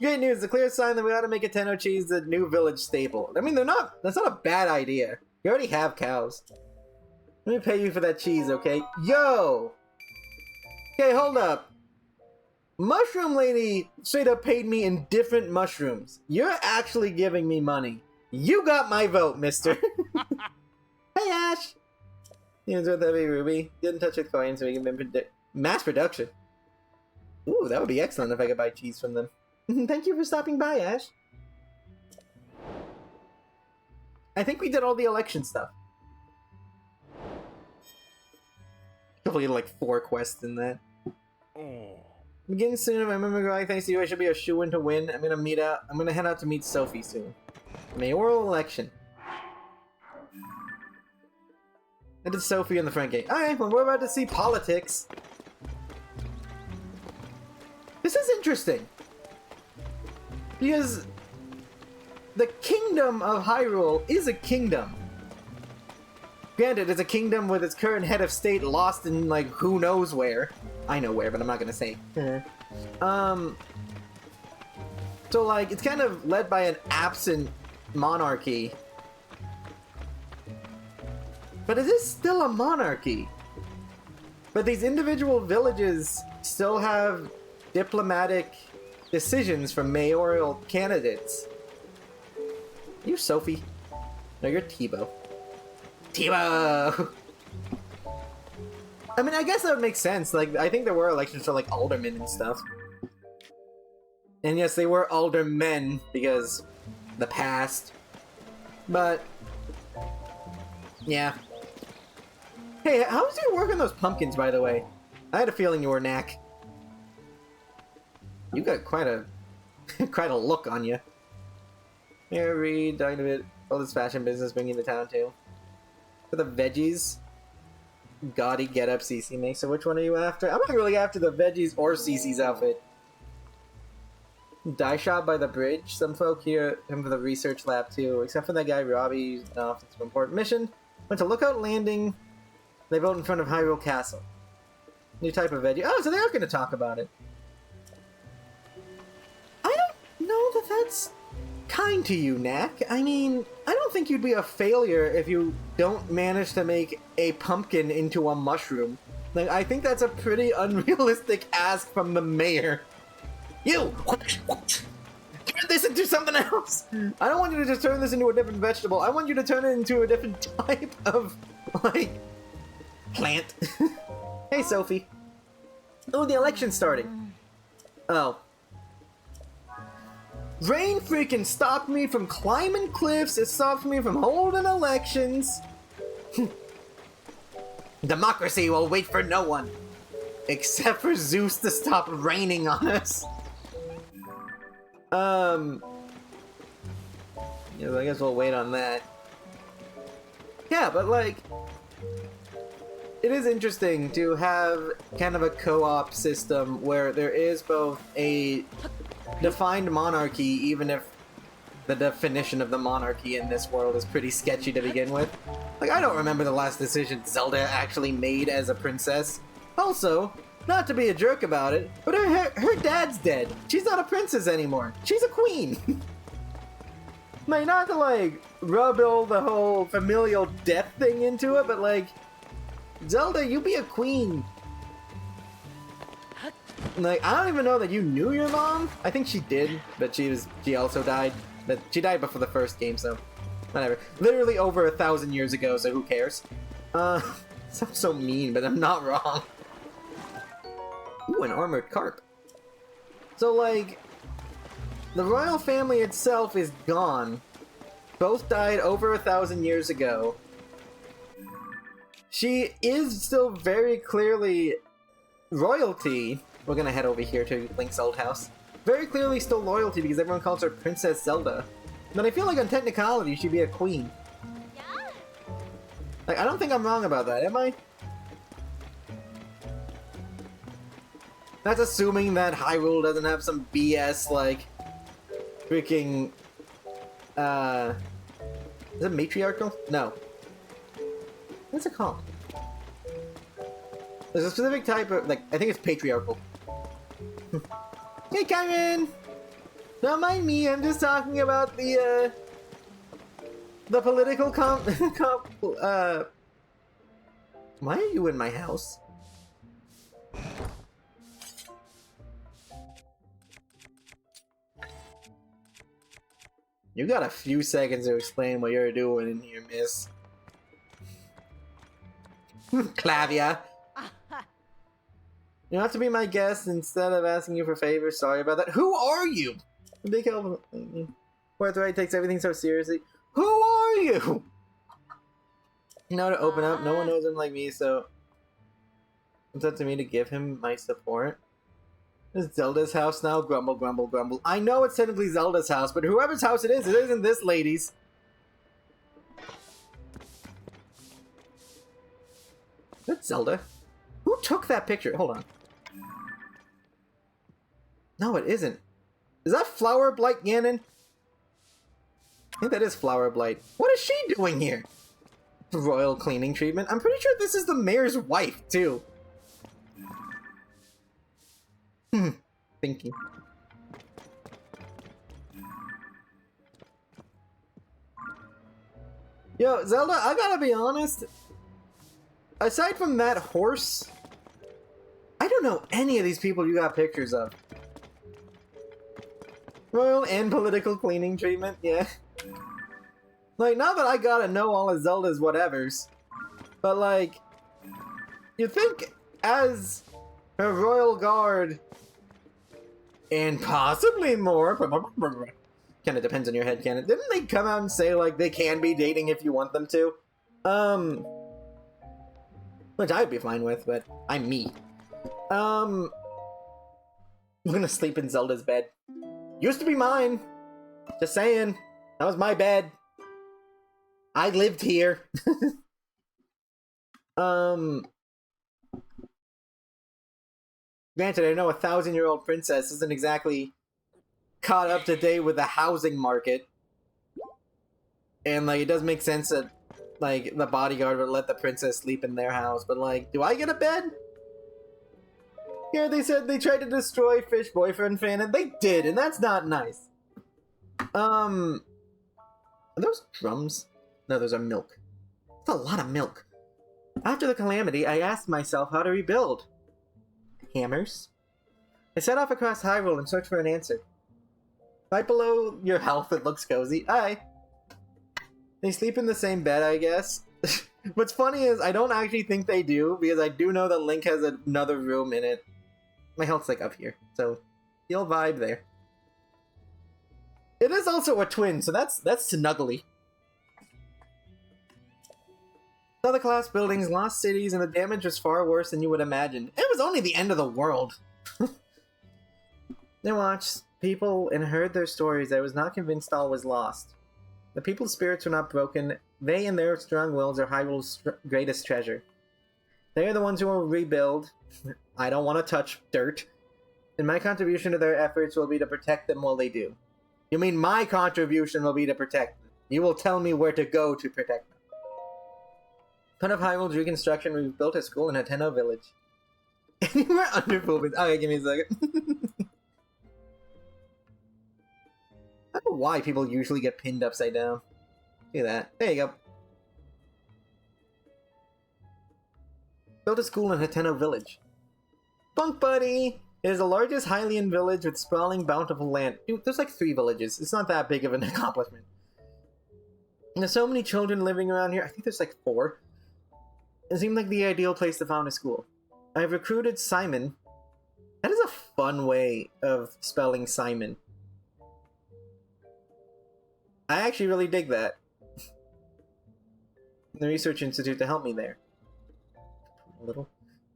Great news, a clear sign that we ought to make Heteno cheese the new village staple. I mean, that's not a bad idea. You already have cows. Let me pay you for that cheese, okay? Yo! Okay, hold up. Mushroom Lady straight up paid me in different mushrooms. You're actually giving me money. You got my vote, mister. Hey, Ash! Here's what that be, Ruby. Didn't touch a coin, so we can mass production. Ooh, that would be excellent if I could buy cheese from them. Thank you for stopping by, Ash. I think we did all the election stuff. Probably like 4 quests in that. Begin soon. If I remember correctly, thanks to you, I should be a shoo-in to win. I'm gonna head out to meet Sophie soon. Mayoral election. I did Sophie in the front gate. Alright, well, we're about to see politics. This is interesting. Because the kingdom of Hyrule is a kingdom. Granted, it's a kingdom with its current head of state lost in, like, who knows where. I know where, but I'm not gonna say. So, like, it's kind of led by an absent monarchy. But it is still a monarchy. But these individual villages still have diplomatic decisions from mayoral candidates. You, Sophie? No, you're Tebow. Tebow! I mean, I guess that would make sense. Like, I think there were elections for, like, aldermen and stuff. And yes, they were aldermen because the past. But yeah. Hey, how was your work on those pumpkins, by the way? I had a feeling you were knack. You got quite a quite a look on you. Here, read, talking a bit. All this fashion business bringing to town too. For the veggies, gaudy get up Cece makes. So which one are you after? I'm not really after the veggies or Cece's outfit. Dye shop by the bridge. Some folk here him for the research lab too, except for that guy Robbie. Off it's an important mission. Went to Lookout Landing. They built in front of Hyrule Castle. New type of veggie. Oh, so they are going to talk about it. I don't know that that's kind to you, Knack. I mean, I don't think you'd be a failure if you don't manage to make a pumpkin into a mushroom. Like, I think that's a pretty unrealistic ask from the mayor. You! Turn this into something else! I don't want you to just turn this into a different vegetable. I want you to turn it into a different type of, like, plant. Hey, Sophie. Oh, the election's starting. Oh. Rain freaking stopped me from climbing cliffs. It stopped me from holding elections. Democracy will wait for no one. Except for Zeus to stop raining on us. Yeah, I guess we'll wait on that. Yeah, but like, it is interesting to have kind of a co-op system where there is both a defined monarchy, even if the definition of the monarchy in this world is pretty sketchy to begin with. Like, I don't remember the last decision Zelda actually made as a princess. Also, not to be a jerk about it, but her dad's dead. She's not a princess anymore. She's a queen. Like, not to, like, rub all the whole familial death thing into it, but, like, Zelda, you be a queen. Like, I don't even know that you knew your mom. I think she did, but she also died. But she died before the first game, so whatever. Literally over 1,000 years ago, so who cares? Sounds so mean, but I'm not wrong. Ooh, an armored carp. So, like, the royal family itself is gone. Both died over 1,000 years ago. She is still very clearly royalty. We're gonna head over here to Link's old house. Very clearly still loyalty because everyone calls her Princess Zelda. But I feel like on technicality, she'd be a queen. Yeah. Like, I don't think I'm wrong about that, am I? That's assuming that Hyrule doesn't have some BS, like, freaking, is it matriarchal? No. What's it called? There's a specific type of, like, I think it's patriarchal. Hey, Karen! Don't mind me, I'm just talking about the political why are you in my house? You got a few seconds to explain what you're doing in here, miss. Clavia. You have to be my guest instead of asking you for favors. Sorry about that. Who are you? Big help. Pt.8 takes everything so seriously. Who are you? You know how to open up. No one knows him like me, so it's up to me to give him my support. It's Zelda's house now. Grumble, grumble, grumble. I know it's technically Zelda's house, but whoever's house it isn't this lady's. That's Zelda. Who took that picture? Hold on. No, it isn't. Is that Flower Blight Ganon? I think that is Flower Blight. What is she doing here? Royal cleaning treatment? I'm pretty sure this is the mayor's wife, too. Thinking. Yo, Zelda, I gotta be honest. Aside from that horse, I don't know any of these people you got pictures of. Royal and political cleaning treatment, yeah. Like, not that I gotta know all of Zelda's whatevers, but like, you think as a royal guard, and possibly more, kinda depends on your headcanon, didn't they come out and say, like, they can be dating if you want them to? Which I'd be fine with, but I'm me. I'm gonna sleep in Zelda's bed. Used to be mine. Just saying. That was my bed. I lived here. Granted, I know a 1,000-year-old princess isn't exactly caught up to date with the housing market. And, like, it does make sense that, like, the bodyguard would let the princess sleep in their house. But, like, do I get a bed? Here they said they tried to destroy Fish Boyfriend fan, and they did, and that's not nice. Are those drums? No, those are milk. That's a lot of milk. After the calamity, I asked myself how to rebuild. Hammers? I set off across Hyrule in search for an answer. Right below your health, it looks cozy. Aye. They sleep in the same bed, I guess. What's funny is, I don't actually think they do, because I do know that Link has another room in it. My health's like up here, so you'll vibe there. It is also a twin, so that's snuggly. Other class buildings, lost cities, and the damage was far worse than you would imagine. It was only the end of the world. They watched people and heard their stories. I was not convinced all was lost. The people's spirits were not broken. They and their strong wills are Hyrule's greatest treasure. They are the ones who will rebuild. I don't want to touch dirt. And my contribution to their efforts will be to protect them while they do. You mean my contribution will be to protect them? You will tell me where to go to protect them. Part of Hyrule's reconstruction, we built a school in Hateno village. Anywhere under Fulbin. Okay, give me a second. I don't know why people usually get pinned upside down. See that. There you go. Built a school in Hateno village. Bunk Buddy! It is the largest Hylian village with sprawling, bountiful land. Dude, there's like 3 villages. It's not that big of an accomplishment. And there's so many children living around here. I think there's like 4. It seemed like the ideal place to found a school. I've recruited Simon. That is a fun way of spelling Simon. I actually really dig that. The Research Institute to help me there. A little.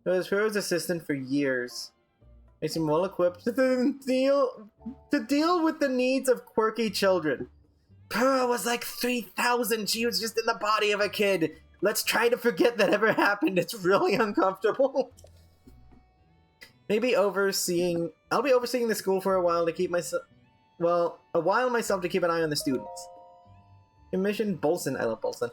I was Pharaoh's assistant for years. I seem well equipped to deal with the needs of quirky children. Pearl was like 3,000. She was just in the body of a kid. Let's try to forget that ever happened. It's really uncomfortable. I'll be overseeing the school for a while to keep myself... Well, a while myself to keep an eye on the students. Commissioned Bolson. I love Bolson.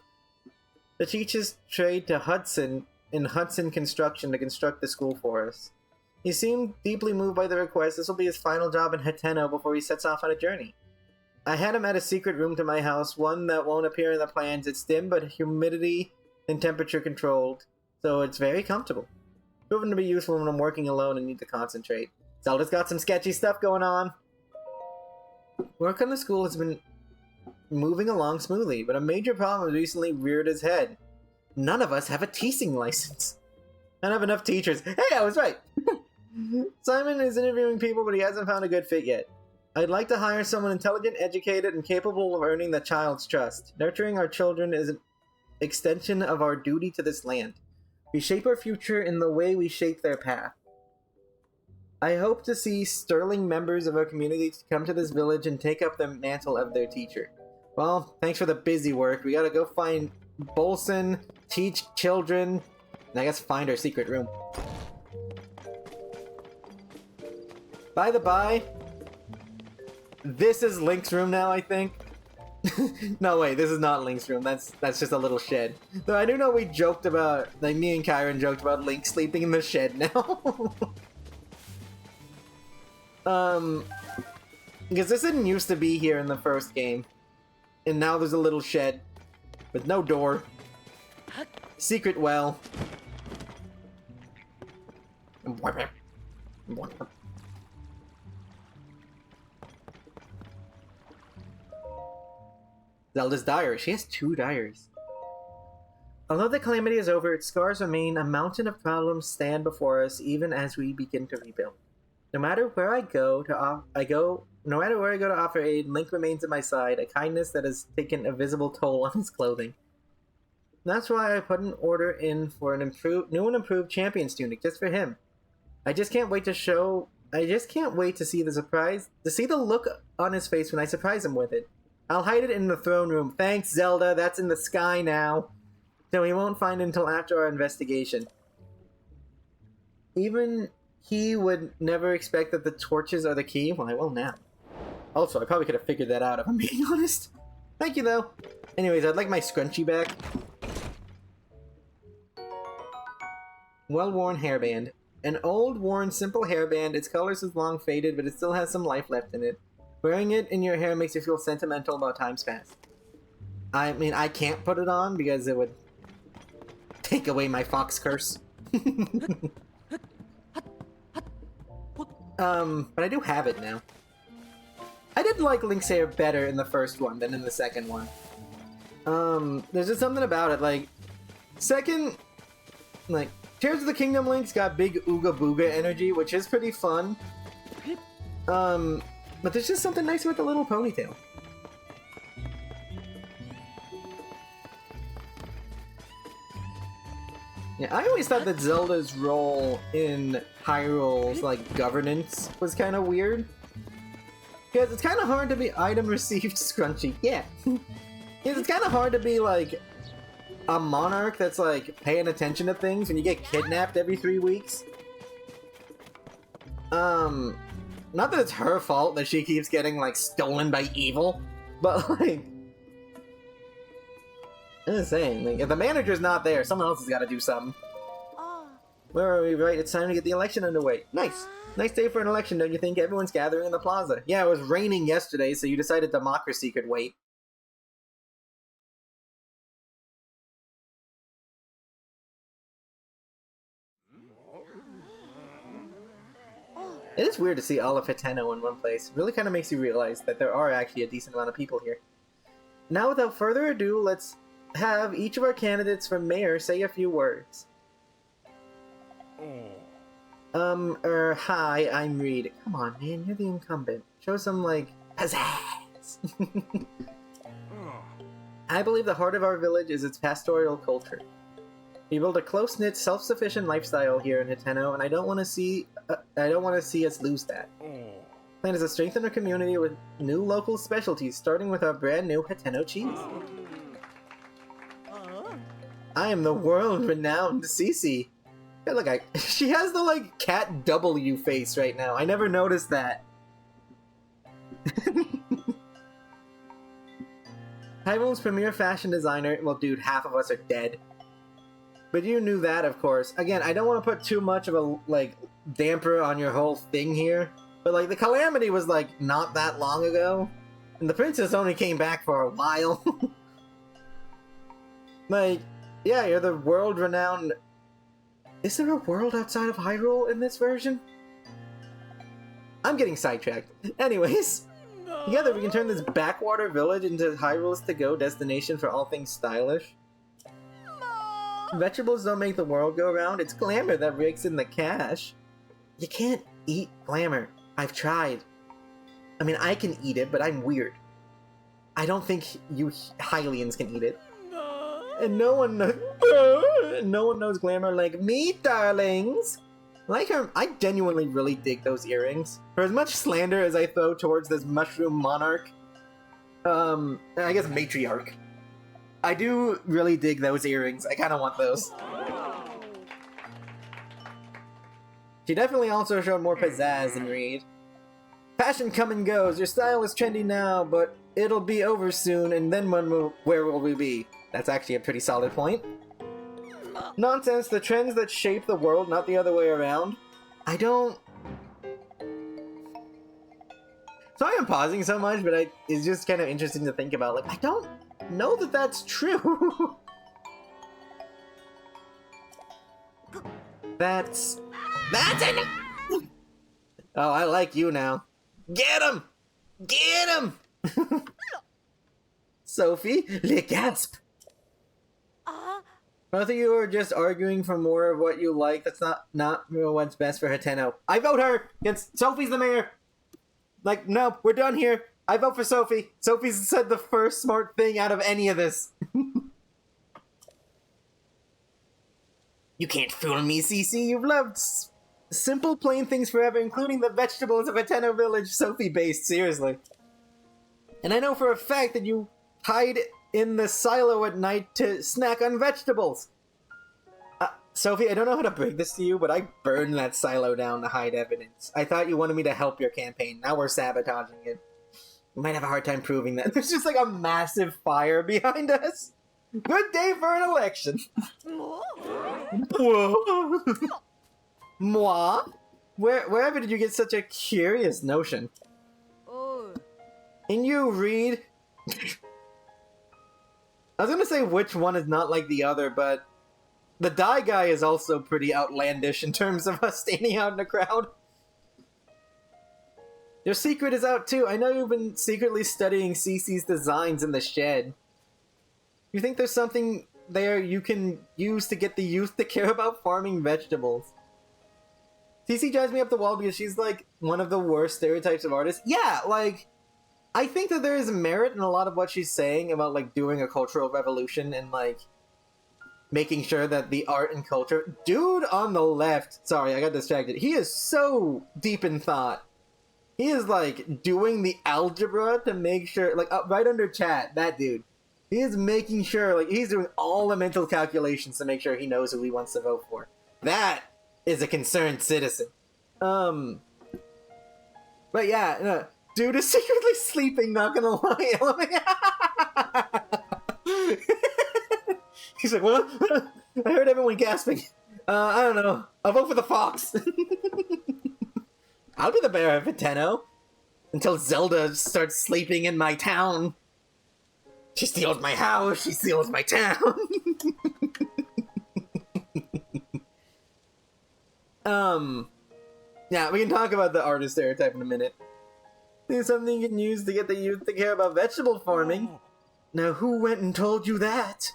To teach his trade to Hudson in Hudson Construction to construct the school for us. He seemed deeply moved by the request. This will be his final job in Hateno before he sets off on a journey. I had him at a secret room to my house, one that won't appear in the plans. It's dim, but humidity and temperature controlled, so it's very comfortable. Proven to be useful when I'm working alone and need to concentrate. Zelda's got some sketchy stuff going on. Work on the school has been moving along smoothly, but a major problem has recently reared its head. None of us have a teaching license. I don't have enough teachers. Hey, I was right! Simon is interviewing people, but he hasn't found a good fit yet. I'd like to hire someone intelligent, educated, and capable of earning the child's trust. Nurturing our children is an extension of our duty to this land. We shape our future in the way we shape their path. I hope to see sterling members of our community come to this village and take up the mantle of their teacher. Well, thanks for the busy work. We gotta go find Bolson, teach children, and I guess find our secret room. By the by, this is Link's room now, I think. No, wait, this is not Link's room. That's just a little shed. Though I do know we joked about, like, me and Kyron joked about Link sleeping in the shed now. Because this didn't used to be here in the first game. And now there's a little shed. with no door. Secret well. Zelda's diary. She has 2 diaries. Although the calamity is over, its scars remain. A mountain of problems stand before us, even as we begin to rebuild. No matter where I go to offer aid, Link remains at my side. A kindness that has taken a visible toll on his clothing. That's why I put an order in for an new and improved champion's tunic just for him. I just can't wait to see the look on his face when I surprise him with it. I'll hide it in the throne room. Thanks, Zelda. That's in the sky now. So he won't find it until after our investigation. Even he would never expect that the torches are the key. Well, I will now. Also, I probably could have figured that out if I'm being honest. Thank you, though. Anyways, I'd like my scrunchie back. Well-worn hairband. An old, worn, simple hairband. Its colors is long faded, but it still has some life left in it. Wearing it in your hair makes you feel sentimental about times past. I mean, I can't put it on because it would take away my fox curse. But I do have it now. I did like Link's hair better in the first one than in the second one. There's just something about it, like, Tears of the Kingdom Link's got big Ooga Booga energy, which is pretty fun. But there's just something nice about the little ponytail. Yeah, I always thought that Zelda's role in Hyrule's, like, governance was kind of weird. Because it's kind of hard to be item received scrunchy. Yeah. Because it's kind of hard to be, like, a monarch that's, like, paying attention to things when you get kidnapped every 3 weeks. Not that it's her fault that she keeps getting, like, stolen by evil, but, like, I'm just saying, like, if the manager's not there, someone else has got to do something. Where are we? Right, it's time to get the election underway. Nice. Nice day for an election, don't you think? Everyone's gathering in the plaza. Yeah, it was raining yesterday, so you decided democracy could wait. It is weird to see all of Hateno in one place. It really kind of makes you realize that there are actually a decent amount of people here. Now, without further ado, let's have each of our candidates for mayor say a few words. Hi, I'm Reed. Come on, man, you're the incumbent. Show some, like, pizzazz. I believe the heart of our village is its pastoral culture. We build a close-knit, self-sufficient lifestyle here in Hateno, and I don't want to see us lose that. Plan is to strengthen our community with new local specialties, starting with our brand new Hateno cheese. I am the world-renowned Cece. Yeah, look, she has the, like, cat W face right now. I never noticed that. Hyrule's premier fashion designer. Well, dude, half of us are dead. But you knew that, of course. Again, I don't want to put too much of a, like, damper on your whole thing here. But, like, the calamity was, like, not that long ago. And the princess only came back for a while. Like, yeah, you're the world-renowned... Is there a world outside of Hyrule in this version? I'm getting sidetracked. Anyways, together we can turn this backwater village into Hyrule's to-go destination for all things stylish. Vegetables don't make the world go round, it's glamour that rakes in the cash. You can't eat glamour. I've tried. I mean, I can eat it, but I'm weird. I don't think you Hylians can eat it. And no one knows glamour like me, darlings! Like her, I genuinely really dig those earrings. For as much slander as I throw towards this mushroom monarch, I guess matriarch, I do really dig those earrings. I kind of want those. She definitely also showed more pizzazz than Reed. Fashion come and goes. Your style is trendy now, but it'll be over soon, and then where will we be? That's actually a pretty solid point. Nonsense, the trends that shape the world, not the other way around. I don't... Sorry I'm pausing so much, but it's just kind of interesting to think about. Like, I don't know that that's true. That's enough! Oh, I like you now. Get him! Get him! Sophie, le gasp! Both of you are just arguing for more of what you like. That's not what's best for Hateno. I vote her! Against Sophie's the mayor! Like, no, we're done here. I vote for Sophie. Sophie's said the first smart thing out of any of this. You can't fool me, Cece. You've loved simple, plain things forever, including the vegetables of Hateno Village. Sophie based, seriously. And I know for a fact that you hide in the silo at night to snack on vegetables. Sophie, I don't know how to break this to you, but I burned that silo down to hide evidence. I thought you wanted me to help your campaign. Now we're sabotaging it. We might have a hard time proving that. There's just like a massive fire behind us. Good day for an election. Moi? Wherever did you get such a curious notion? And you, Reed? I was gonna say which one is not like the other, but the dye guy is also pretty outlandish in terms of us standing out in the crowd. Your secret is out too. I know you've been secretly studying Cece's designs in the shed. You think there's something there you can use to get the youth to care about farming vegetables? Cece drives me up the wall because she's like one of the worst stereotypes of artists. Yeah, like, I think that there is merit in a lot of what she's saying about like doing a cultural revolution and like making sure that the art and culture... Dude on the left, sorry, I got distracted. He is so deep in thought. He is like doing the algebra to make sure, like right under chat, that dude. He is making sure, like, he's doing all the mental calculations to make sure he knows who he wants to vote for. That is a concerned citizen. But yeah, no, dude is secretly sleeping, not gonna lie. He's like, what? I heard everyone gasping. I don't know. I'll vote for the fox. I'll be the bear of Hateno. Until Zelda starts sleeping in my town. She steals my house, she steals my town. Yeah, we can talk about the artist stereotype in a minute. There's something you can use to get the youth to care about vegetable farming. Now who went and told you that?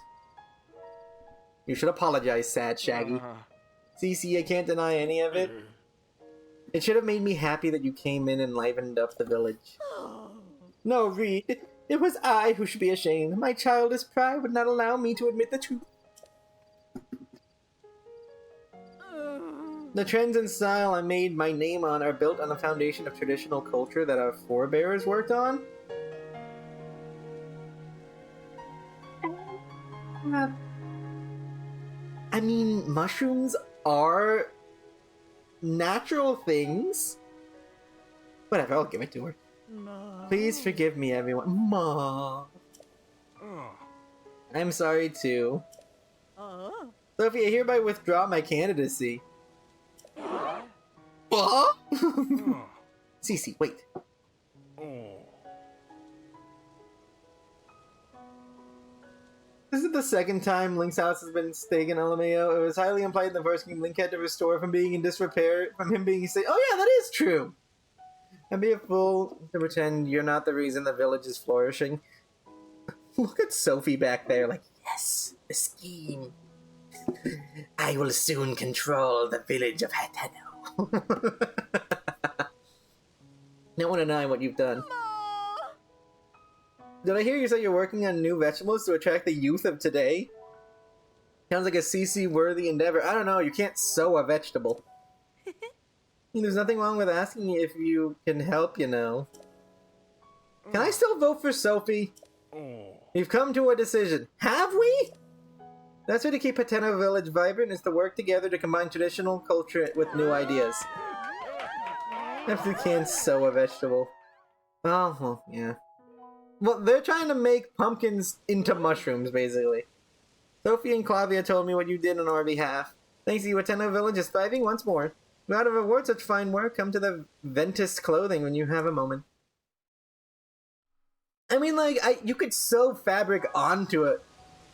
You should apologize, sad Shaggy. Cece, I can't deny any of it. It should have made me happy that you came in and livened up the village. No, Reed. It was I who should be ashamed. My childish pride would not allow me to admit the truth. The trends and style I made my name on are built on the foundation of traditional culture that our forebears worked on. I mean, mushrooms are natural things. Whatever, I'll give it to her. Please forgive me, everyone. Ma. I'm sorry, too. Sophie, I hereby withdraw my candidacy. What? Cece, wait. This is the second time Link's house has been taken, LMAO. It was highly implied in the first game Link had to restore from being in disrepair, from him being sick. Oh yeah, that is true! And be a fool to pretend you're not the reason the village is flourishing. Look at Sophie back there, like, yes, the scheme. I will soon control the village of Hateno. Don't want to know what you've done. Did I hear you say you're working on new vegetables to attract the youth of today? Sounds like a CC-worthy endeavor. I don't know, you can't sow a vegetable. There's nothing wrong with asking if you can help, you know. Can I still vote for Sophie? We've come to a decision. Have we? That's way to keep Hateno Village vibrant, is to work together to combine traditional culture with new ideas. If we can't sow a vegetable. Oh, well, yeah. Well, they're trying to make pumpkins into mushrooms, basically. Sophie and Clavia told me what you did on our behalf. Thanks to you, Hateno Village is thriving once more. Proud of reward such fine work, come to the Ventus clothing when you have a moment. I mean, like, you could sew fabric onto it.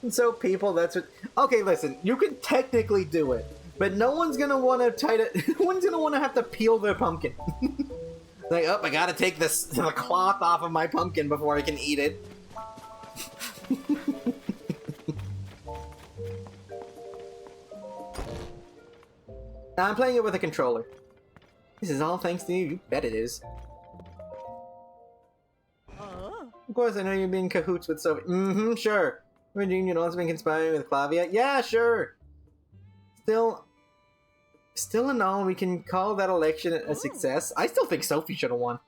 And sew people, that's what... Okay, listen, you can technically do it. But no one's gonna want to try to... No one's gonna want to have to peel their pumpkin. Like, oh, I gotta take the cloth off of my pumpkin before I can eat it. I'm playing it with a controller. This is all thanks to you. You bet it is. Of course, I know you're being cahoots with Sophie. Mm-hmm, sure. Regine, you know what's been conspiring with Clavia? Yeah, sure. Still in all, we can call that election a success. I still think Sophie should have won.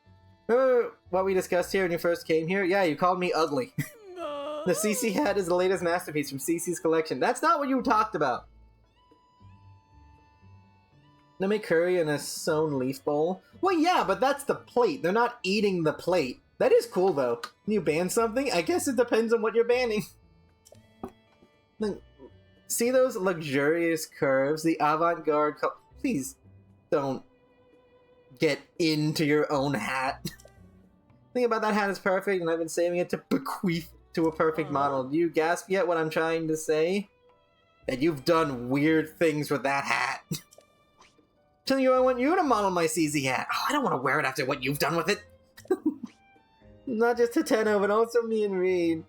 Remember what we discussed here when you first came here? Yeah, you called me ugly. The CC hat is the latest masterpiece from CC's collection. That's not what you talked about. They make curry in a sewn leaf bowl. Well, yeah, but that's the plate. They're not eating the plate. That is cool, though. Can you ban something? I guess it depends on what you're banning. See those luxurious curves? The avant-garde... Please don't get into your own hat. Think about that hat is perfect, and I've been saving it to bequeath to a perfect model. Do you gasp yet what I'm trying to say? That you've done weird things with that hat. Telling you I want you to model my CZ hat. Oh, I don't want to wear it after what you've done with it. Not just Toteno, but also me and Reed.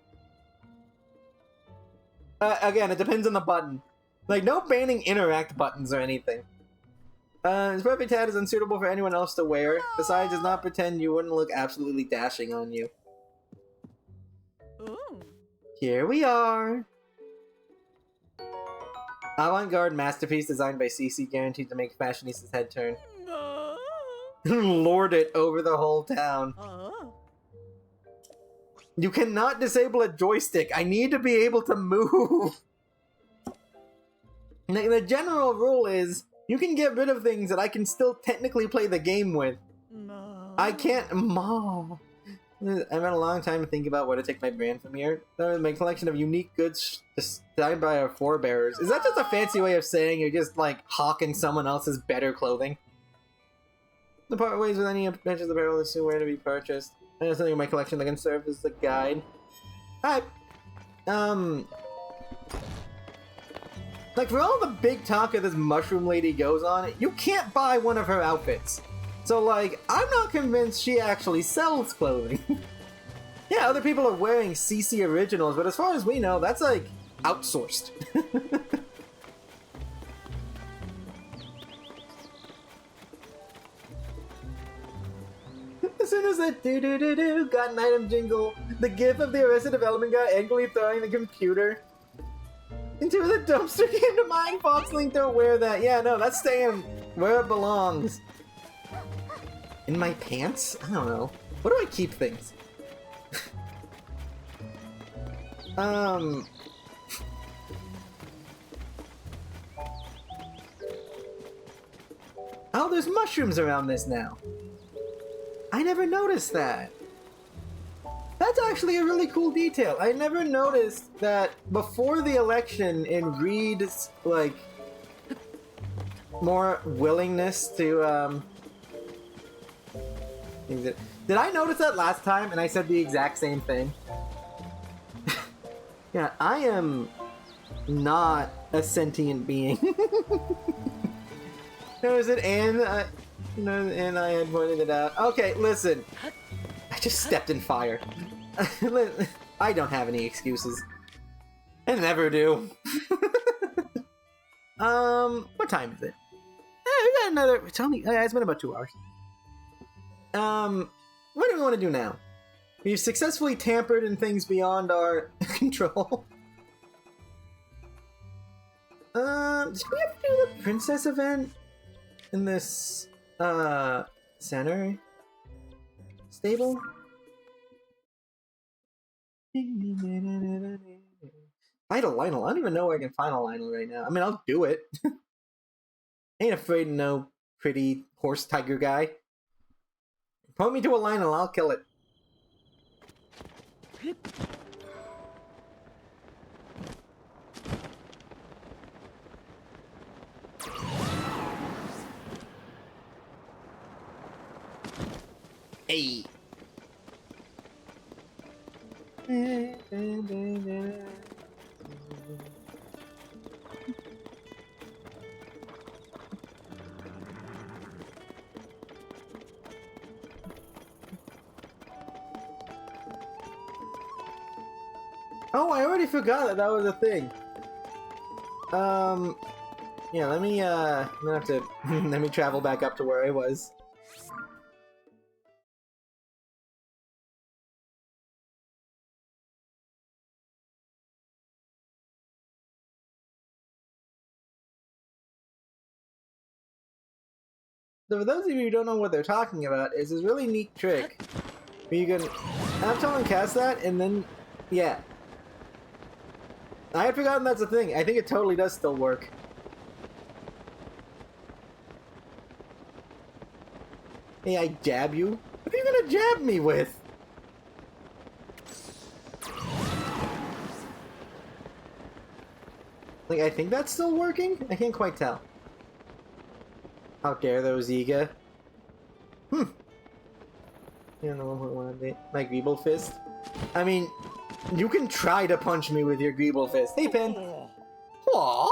Again, it depends on the button. Like, no banning interact buttons or anything. His perfect hat is unsuitable for anyone else to wear. Besides, does not pretend you wouldn't look absolutely dashing on you. Ooh. Here we are. Avant-garde masterpiece designed by CC, guaranteed to make fashionistas' head turn. Lord it over the whole town. You cannot disable a joystick. I need to be able to move. The general rule is, you can get rid of things that I can still technically play the game with. I can't... I've had a long time to think about where to take my brand from here. My collection of unique goods designed by our forebearers. Is that just a fancy way of saying you're just, like, hawking someone else's better clothing? The part ways with any mentions of apparel is where to be purchased. I have something in my collection that can serve as a guide. Alright. Like, for all the big talk of this mushroom lady goes on, you can't buy one of her outfits. So, like, I'm not convinced she actually sells clothing. Yeah, other people are wearing CC originals, but as far as we know, that's, like, outsourced. As soon as that do-do-do-do got an item jingle, the gif of the Arrested Development guy angrily throwing the computer into the dumpster came to mind. Foxlink, don't wear that. Yeah, no, that's staying where it belongs. In my pants? I don't know. Where do I keep things? Oh, there's mushrooms around this now. I never noticed that. That's actually a really cool detail. I never noticed that before the election in Reed's, like, more willingness to, Did I notice that last time and I said the exact same thing? Yeah, I am not a sentient being. No, is it Anne? No, and I had pointed it out. Okay, listen. I just stepped in fire. I don't have any excuses. I never do. What time is it? We got another... It's been about 2 hours. What do we want to do now? We've successfully tampered in things beyond our control. Should we have to do the princess event in this, center stable? Idle Lionel. I don't even know where I can find a Lionel right now. I mean, I'll do it. Ain't afraid of no pretty horse tiger guy. Point me to a Lionel, I'll kill it. Hey. Oh, I already forgot that was a thing. Yeah, let me, I'm gonna have to, let me travel back up to where I was. So for those of you who don't know what they're talking about, it's this really neat trick where you can have someone cast that, and then, yeah. I had forgotten that's a thing. I think it totally does still work. Hey, I jab you? What are you gonna jab me with? Like, I think that's still working? I can't quite tell. How dare those Yiga? Hmm. You know what one day. My Greeble Fist? I mean, you can try to punch me with your Greeble Fist. Hey, Pen! Aww!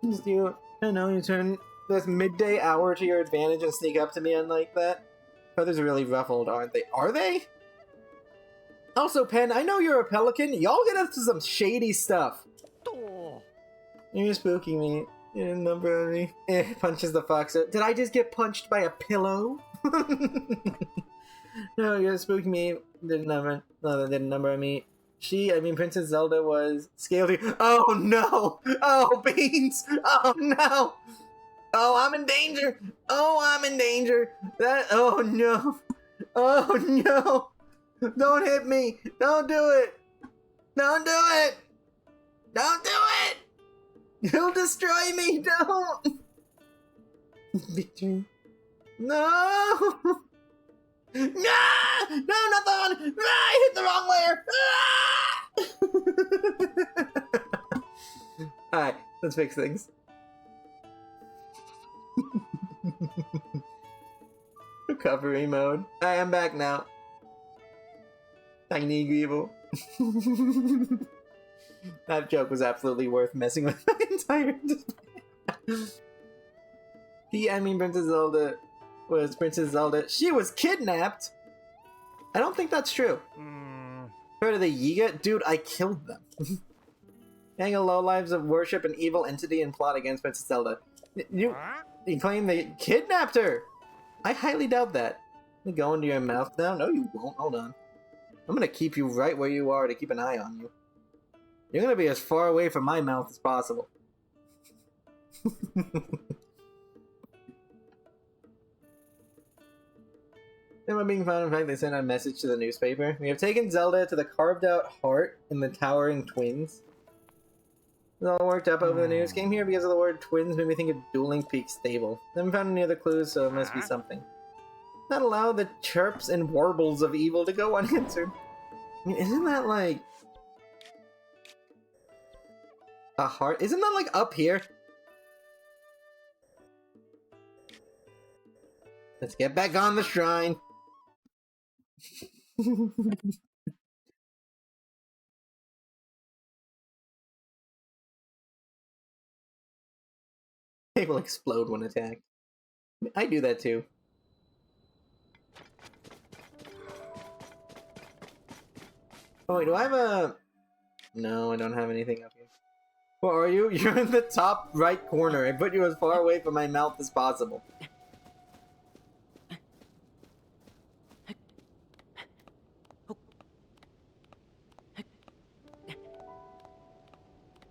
Just you, I know, you turn this midday hour to your advantage and sneak up to me unlike that. Feathers are really ruffled, aren't they? Are they? Also, Pen, I know you're a pelican. Y'all get up to some shady stuff. You're spooking me. You didn't number on me. Punches the fox. Did I just get punched by a pillow? No, you're spooking me. Didn't number. No, that didn't number on me. Princess Zelda was scaled. Oh no! Oh, Beans! Oh no! Oh, I'm in danger! Oh, I'm in danger! Oh no! Oh no! Don't hit me! Don't do it! Don't do it! Don't do it! You'll destroy me! Don't! Victory. No! No! No, not that one! Ah, I hit the wrong layer! Alright, let's fix things. Recovery mode. I am back now. Tiny Greeble. That joke was absolutely worth messing with my entire Princess Zelda was Princess Zelda. She was kidnapped? I don't think that's true. Heard of the Yiga? Dude, I killed them. Gang of lowlives of worship an evil entity and plot against Princess Zelda. You claim they kidnapped her! I highly doubt that. You go into your mouth now? No, you won't. Hold on. I'm gonna keep you right where you are to keep an eye on you. You're gonna be as far away from my mouth as possible. Am being found? In fact, they sent a message to the newspaper. We have taken Zelda to the carved-out heart in the Towering Twins. It's all worked up over the news. Came here because of the word twins made me think of Dueling Peak Stable. Haven't found any other clues, so it must be something. Not allow the chirps and warbles of evil to go unanswered. I mean, isn't that like a heart? Isn't that like up here? Let's get back on the shrine. They will explode when attacked. I do that too. Oh wait, do I have a... No, I don't have anything up here. Where are you? You're in the top right corner. I put you as far away from my mouth as possible.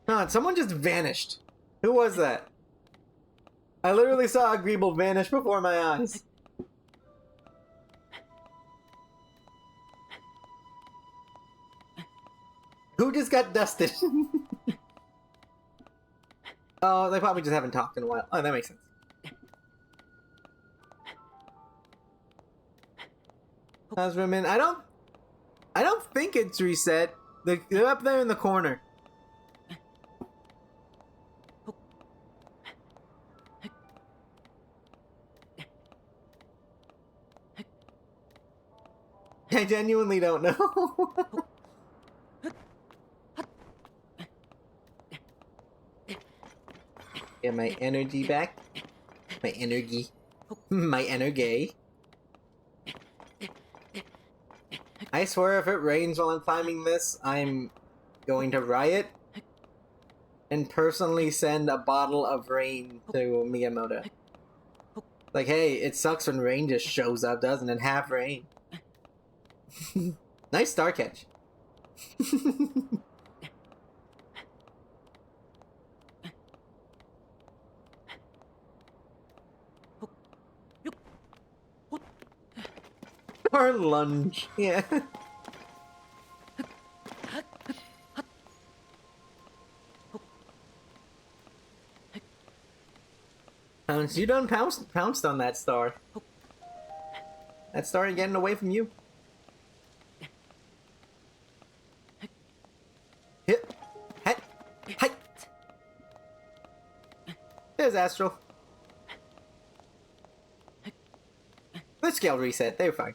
God, someone just vanished. Who was that? I literally saw a Greeble vanish before my eyes. Who just got dusted? Oh, they probably just haven't talked in a while. Oh, that makes sense. Husbandman, I don't think it's reset. They're up there in the corner. I genuinely don't know. Get my energy back. My energy. My energy. I swear if it rains while I'm climbing this, I'm going to riot and personally send a bottle of rain to Miyamoto. Like, hey, it sucks when rain just shows up, doesn't it? Half rain. Nice star catch. Or lunge, yeah. You done pounced on that star. That star ain't getting away from you. Hit, hit, hit. There's Astral. The scale reset. They're fine.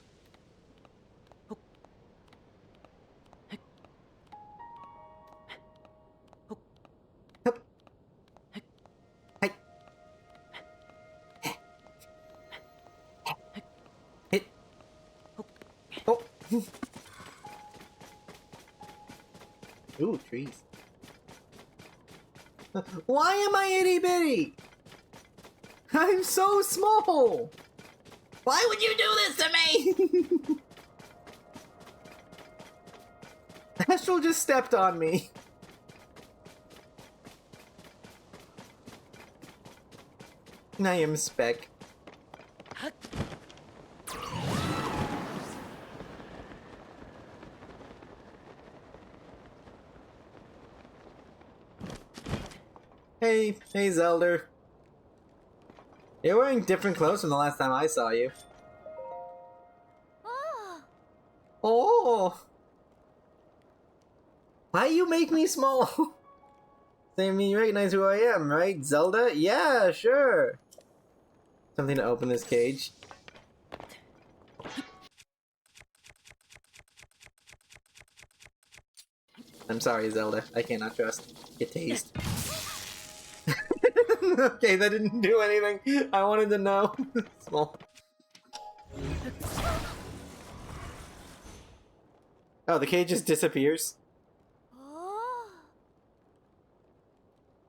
Oh. Ooh, trees. Why am I itty bitty? I'm so small. Why would you do this to me? Astral just stepped on me. I am Spec. Hey Zelda. You're wearing different clothes from the last time I saw you. Oh! Why you make me small? Say me, you recognize who I am, right? Zelda? Yeah, sure. Something to open this cage. I'm sorry, Zelda. I cannot trust your taste. Okay, that didn't do anything. I wanted to know. Small. Oh, the cage just disappears.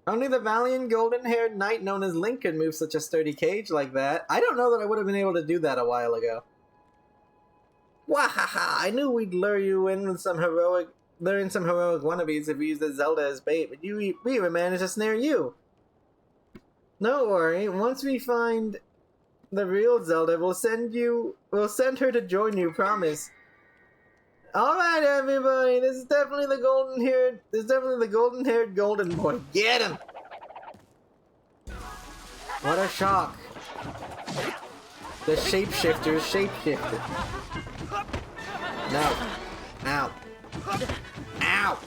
Only the valiant golden-haired knight known as Link could move such a sturdy cage like that. I don't know that I would have been able to do that a while ago. Wahaha! I knew we'd lure you in with some heroic wannabes if we used the Zelda as bait, but we even managed to snare you. Don't worry, once we find the real Zelda, we'll send her to join you, promise. Alright everybody, this is definitely the golden-haired golden boy. Get him! What a shock. The shapeshifter is shapeshifted. No. Ow. Ow!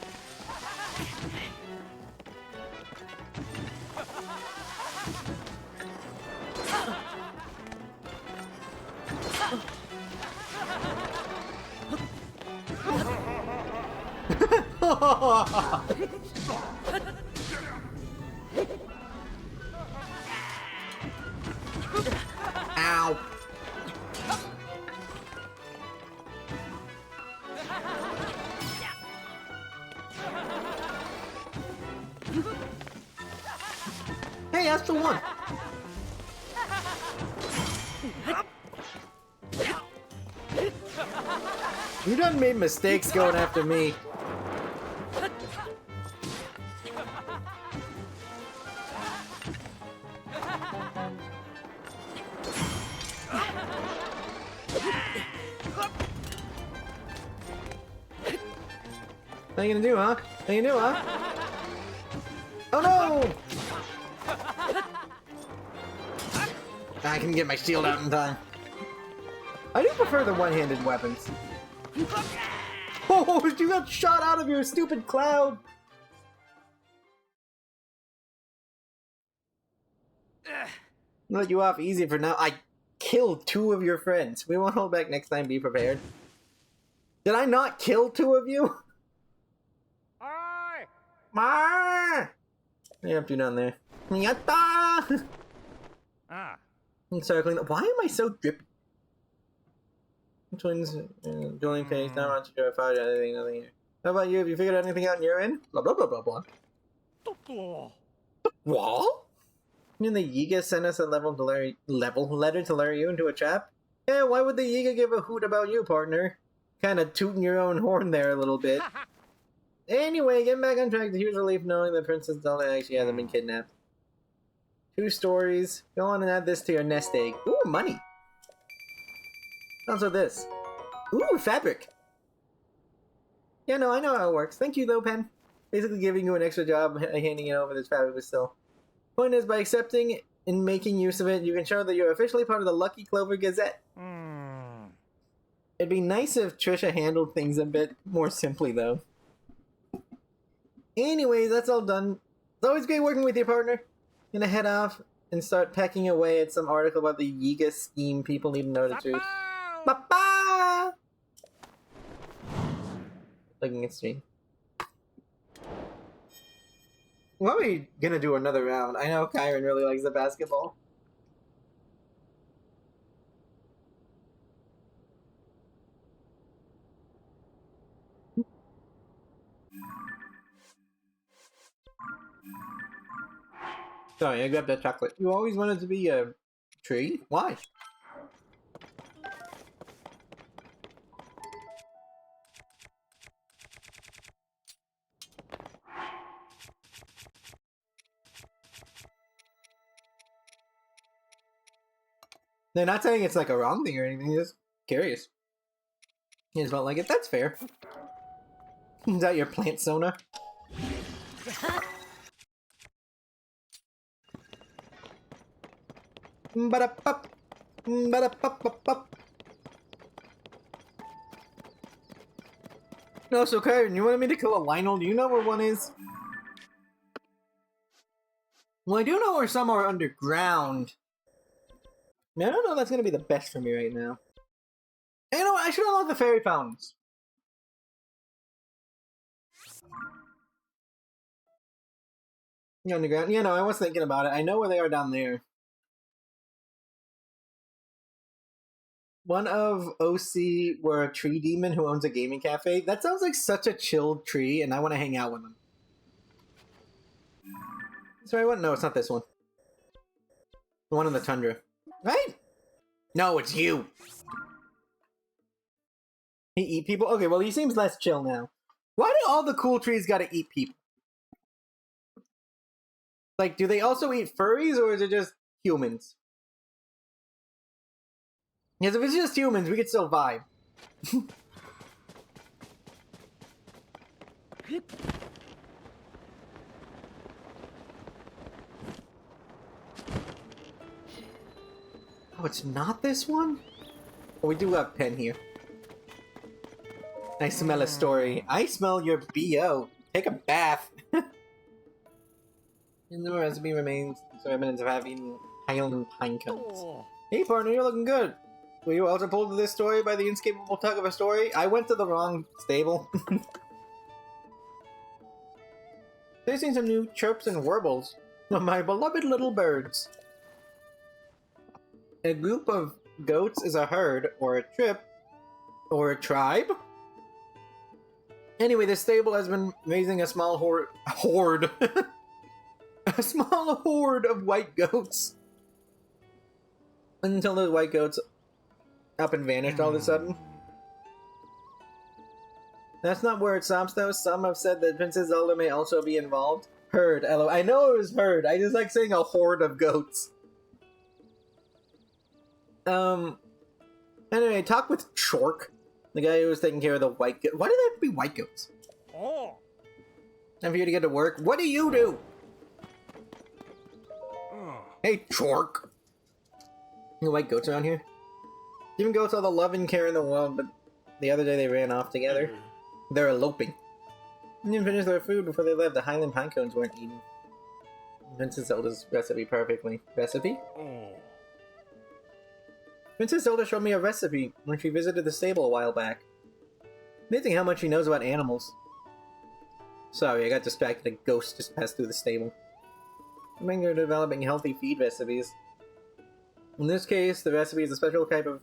Ow! Hey, Astral won! You done made mistakes going after me. What are you gonna do, huh? What are you gonna do, huh? Oh no! I can get my shield out in time. I do prefer the one-handed weapons. Oh, you got shot out of your stupid cloud! Let you off easy for now. I killed 2 of your friends. We won't hold back next time, be prepared. Did I not kill 2 of you? What are you up to down there? Yatta! Encircling. Why am I so drippy? Twins, dueling phase, not much to go fire, nothing here. How about you? Have you figured out anything out on your end? Blah blah blah blah blah. What? And the Yiga sent us a letter to lure you into a trap? Yeah, why would the Yiga give a hoot about you, partner? Kinda tooting your own horn there a little bit. Anyway, getting back on track, the huge relief knowing that Princess Zelda actually hasn't been kidnapped. 2 stories. Go on and add this to your nest egg. Ooh, money! Also this. Ooh, fabric! Yeah, no, I know how it works. Thank you, though, Pen. Basically giving you an extra job handing it over this fabric, but still. Point is, by accepting and making use of it, you can show that you're officially part of the Lucky Clover Gazette. It'd be nice if Trisha handled things a bit more simply, though. Anyways, that's all done. It's always great working with you, partner. Gonna head off and start pecking away at some article about the Yiga scheme. People need to know the truth. Ba-ba! Looking at stream. Why are we gonna do another round? I know Kyron really likes the basketball. Sorry, I grabbed that chocolate. You always wanted to be a tree? Why? They're not saying it's like a wrong thing or anything, just curious. You just felt like it, that's fair. Is that your plant sona? Ba-da-pup. Ba-da-pup-pup-pup. No, so Kyron, you wanted me to kill a Lionel? Do you know where one is? Well, I do know where some are underground. I don't know if that's gonna be the best for me right now. And you know what? I should unlock the fairy fountains. Underground? Yeah, no, I was thinking about it. I know where they are down there. One of OC were a tree demon who owns a gaming cafe. That sounds like such a chilled tree, and I want to hang out with him. Sorry, what? No, it's not this one. The one in the tundra. Right? No, it's you! He eat people? Okay, well, he seems less chill now. Why do all the cool trees gotta eat people? Like, do they also eat furries, or is it just humans? Because if it's just humans, we could still vibe. Oh, it's not this one? Oh, we do have Pen here. I smell a story. I smell your BO. Take a bath. In the recipe remains some evidence of having Highland pine cones. Hey partner, you're looking good. Were you also pulled to this story by the inescapable tug of a story? I went to the wrong stable. Tasting some new chirps and warbles of my beloved little birds. A group of goats is a herd, or a trip, or a tribe? Anyway, this stable has been raising a small horde. A small horde of white goats. Until those white goats up and vanished all of a sudden. That's not where it stops though. Some have said that Princess Zelda may also be involved. Herd, LO. I know it was herd. I just like saying a horde of goats. Anyway, talk with Chork, the guy who was taking care of the white goats. Why do they have to be white goats? Oh. Time for you to get to work. What do you do? Hey, Chork. The white goats around here? Even goats all the love and care in the world, but the other day they ran off together. They're eloping. They didn't finish their food before they left. The Highland pine cones weren't eaten. Princess Zelda's recipe perfectly. Recipe? Princess Zelda showed me a recipe when she visited the stable a while back. Amazing how much she knows about animals. Sorry, I got distracted. A ghost just passed through the stable. I'm thinking of developing healthy feed recipes. In this case, the recipe is a special type of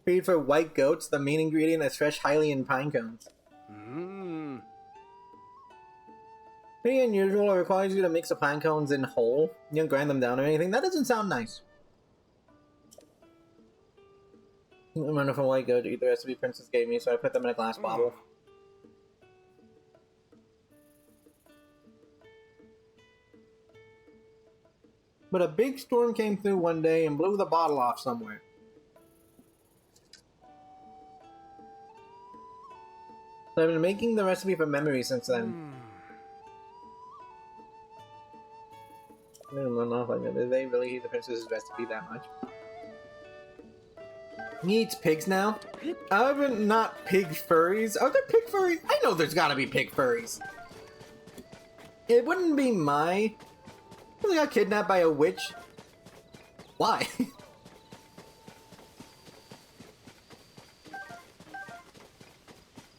feed for white goats. The main ingredient is fresh Hylian pine cones. Pretty unusual. It requires you to mix the pine cones in whole. You don't grind them down or anything. That doesn't sound nice. I'm running from white goat to eat the recipe Princess gave me, so I put them in a glass bottle. But a big storm came through one day and blew the bottle off somewhere. So I've been making the recipe from memory since then. I didn't run off like that. Did they really eat the princess's recipe that much? He eats pigs now? Not pig furries. Are there pig furries? I know there's gotta be pig furries. It wouldn't be my... They got kidnapped by a witch. Why?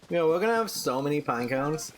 Yo, we're gonna have so many pine cones.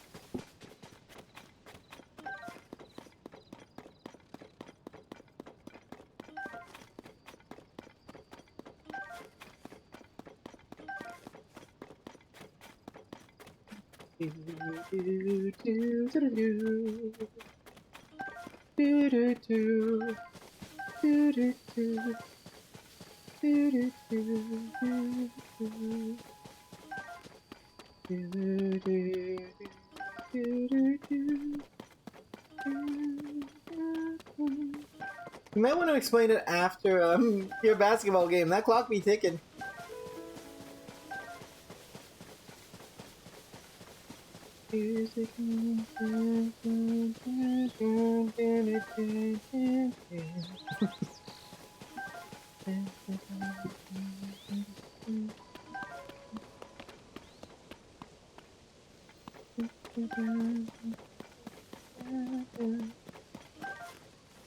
You might want to explain it after your basketball game. That clock be ticking.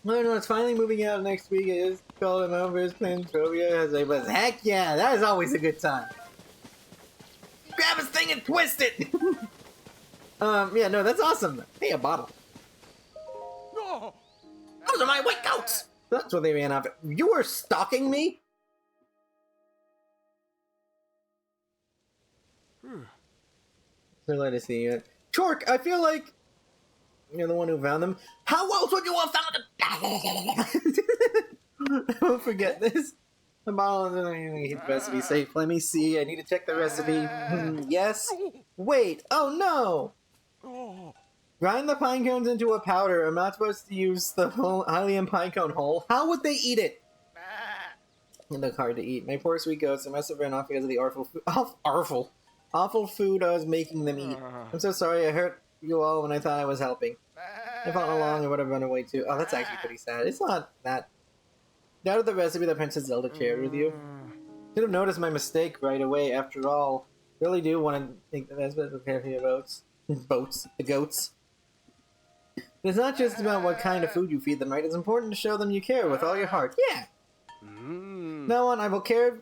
No, it's finally moving out next week. I just called him over. His playing Trovia. But heck yeah, that is always a good time. Grab his thing and twist it! Yeah, no, that's awesome. Hey, a bottle. No! Those are my white goats! That's what they ran off. You were stalking me? So glad to see you. Chork, I feel like you're the one who found them. How else would you have found them? I won't forget this. The bottle is the recipe safe. Let me see. I need to check the recipe. Yes. Wait. Oh no. Grind the pine cones into a powder. I'm not supposed to use the Hylian pine cone whole. How would they eat it? It looked hard to eat. My poor sweet goats. I must have ran off because of the awful food I was making them eat. I'm so sorry. I hurt you all when I thought I was helping. I fought along and would have run away too. Oh, that's actually pretty sad. It's not that. Doubted the recipe that Princess Zelda shared with you. Should have noticed my mistake right away. After all, really do want to think the best way to prepare for your the goats. It's not just about what kind of food you feed them, right? It's important to show them you care with all your heart. Yeah. Now on, I will care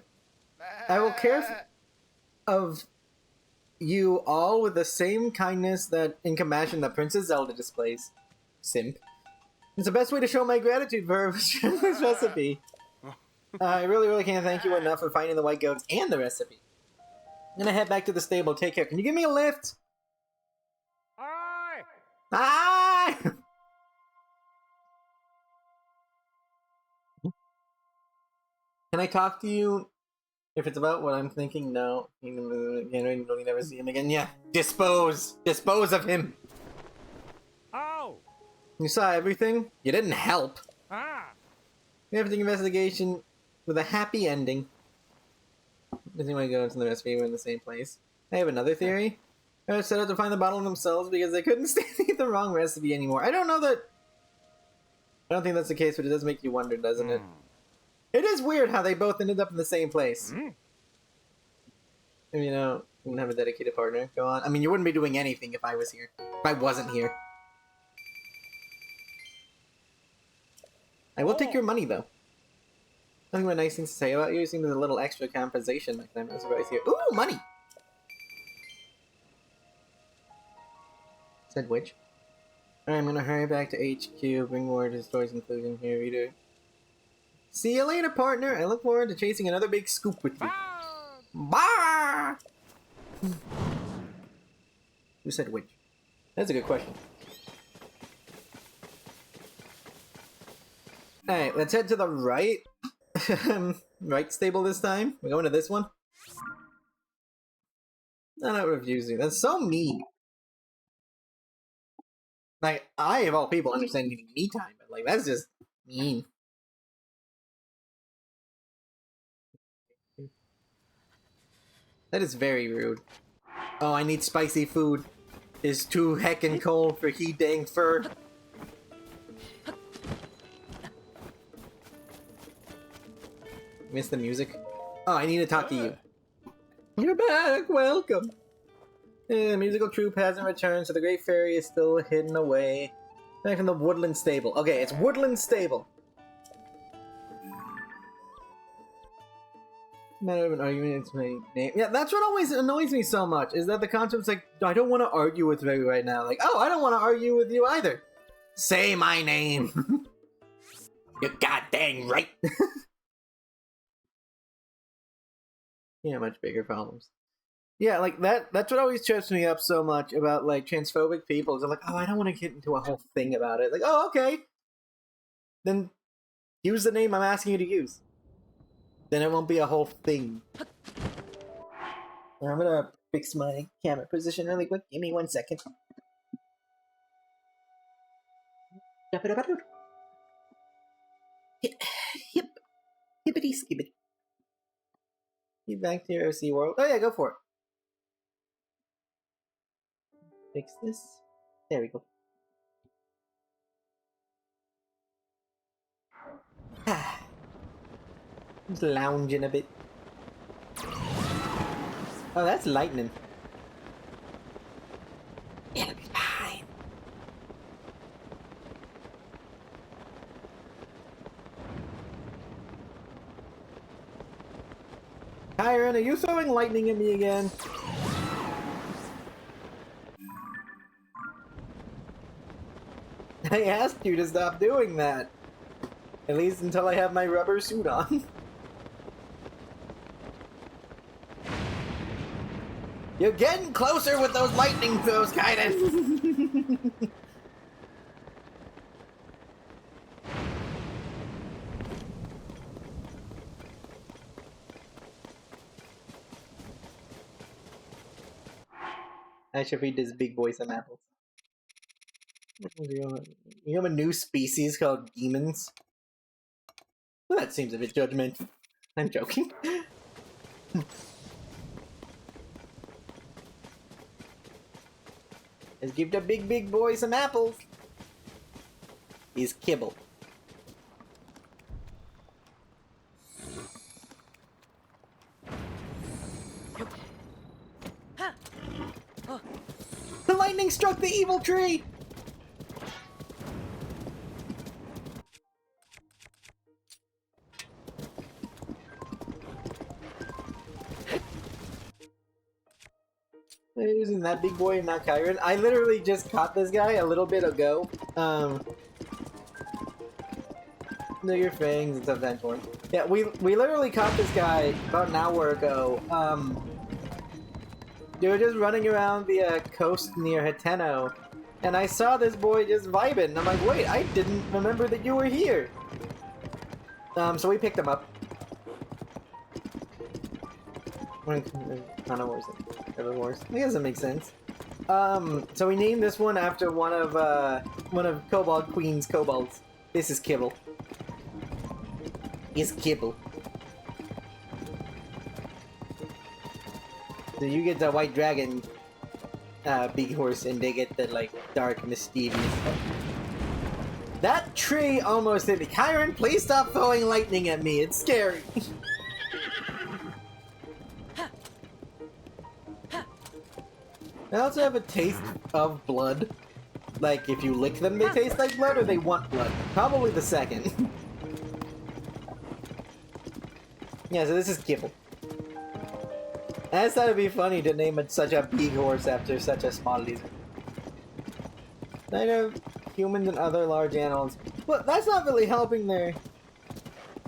of you all with the same kindness and compassion that Princess Zelda displays. Simp. It's the best way to show my gratitude for her sharing this recipe. I really can't thank you enough for finding the white goats and the recipe. I'm gonna head back to the stable. Take care. Can you give me a lift? Aye! Aye! Can I talk to you? If it's about what I'm thinking, no. You really never see him again. Yeah. Dispose of him. Oh! You saw everything? You didn't help. We have to investigation with a happy ending. Doesn't want to go into the recipe. We're in the same place. I have another theory. I set out to find the bottle themselves because they couldn't stand to eat the wrong recipe anymore. I don't think that's the case, but it does make you wonder, doesn't it? It is weird how they both ended up in the same place. You know, you wouldn't have a dedicated partner. Go on. I mean, you wouldn't be doing anything if I was here. If I wasn't here. I will take your money, though. Nothing but nice things to say about you. You seem there's a little extra compensation next time. I'm surprised here. Ooh, money! Said which? Alright, I'm gonna hurry back to HQ, bring more to the story's conclusion here, reader. See you later, partner! I look forward to chasing another big scoop with you. Bah! Who said which? That's a good question. Alright, let's head to the right. Right stable this time. We're going to this one. I'm not refusing. That's so mean. Like, I, of all people, understand needing me time, but, like, that's just mean. That is very rude. Oh, I need spicy food. It's too heckin' cold for he dang fur. Miss the music? Oh, I need to talk to you. You're back! Welcome! The musical troupe hasn't returned, so the Great Fairy is still hidden away. Back from the Woodland Stable. Okay, it's Woodland Stable. Matter of an argument, it's my name. Yeah, that's what always annoys me so much, is that the concept's like, I don't want to argue with you right now. Like, oh, I don't want to argue with you either. Say my name! You're goddamn right! Yeah, much bigger problems. Yeah, like, that's what always trips me up so much about, like, transphobic people. They're like, oh, I don't want to get into a whole thing about it. Like, oh, okay. Then use the name I'm asking you to use. Then it won't be a whole thing. I'm gonna fix my camera position really quick. Give me 1 second. Yep. Hippity skibbity. You back to your OC world? Oh yeah, go for it. Fix this. There we go. Just lounging a bit. Oh, that's lightning. It'll be fine. Kyron, are you throwing lightning at me again? I asked you to stop doing that. At least until I have my rubber suit on. You're getting closer with those lightning throws, Kaiden! I should feed this big boy some apples. You have a new species called demons? Well, that seems a bit judgmental. I'm joking. Let's give the big boy some apples. He's kibble. The lightning struck the evil tree! They're using that big boy and not Kyron. I literally just caught this guy a little bit ago. No, your fangs and stuff that for. Yeah, we literally caught this guy about an hour ago. They were just running around the coast near Hateno, and I saw this boy just vibing, and I'm like, wait, I didn't remember that you were here. So we picked him up. Carnivores and herbivores. I guess that makes sense. So we named this one after one of Kobold Queen's kobolds. This is Kibble. It's Kibble. So you get the white dragon big horse, and they get the like dark mischievous stuff. That tree almost hit me. Kyron, please stop throwing lightning at me. It's scary. I also have a taste of blood. Like, if you lick them, they taste like blood, or they want blood. Probably the second. Yeah, so this is Kibble. I just thought it'd be funny to name it such a big horse after such a small lizard. I know humans and other large animals. But that's not really helping there.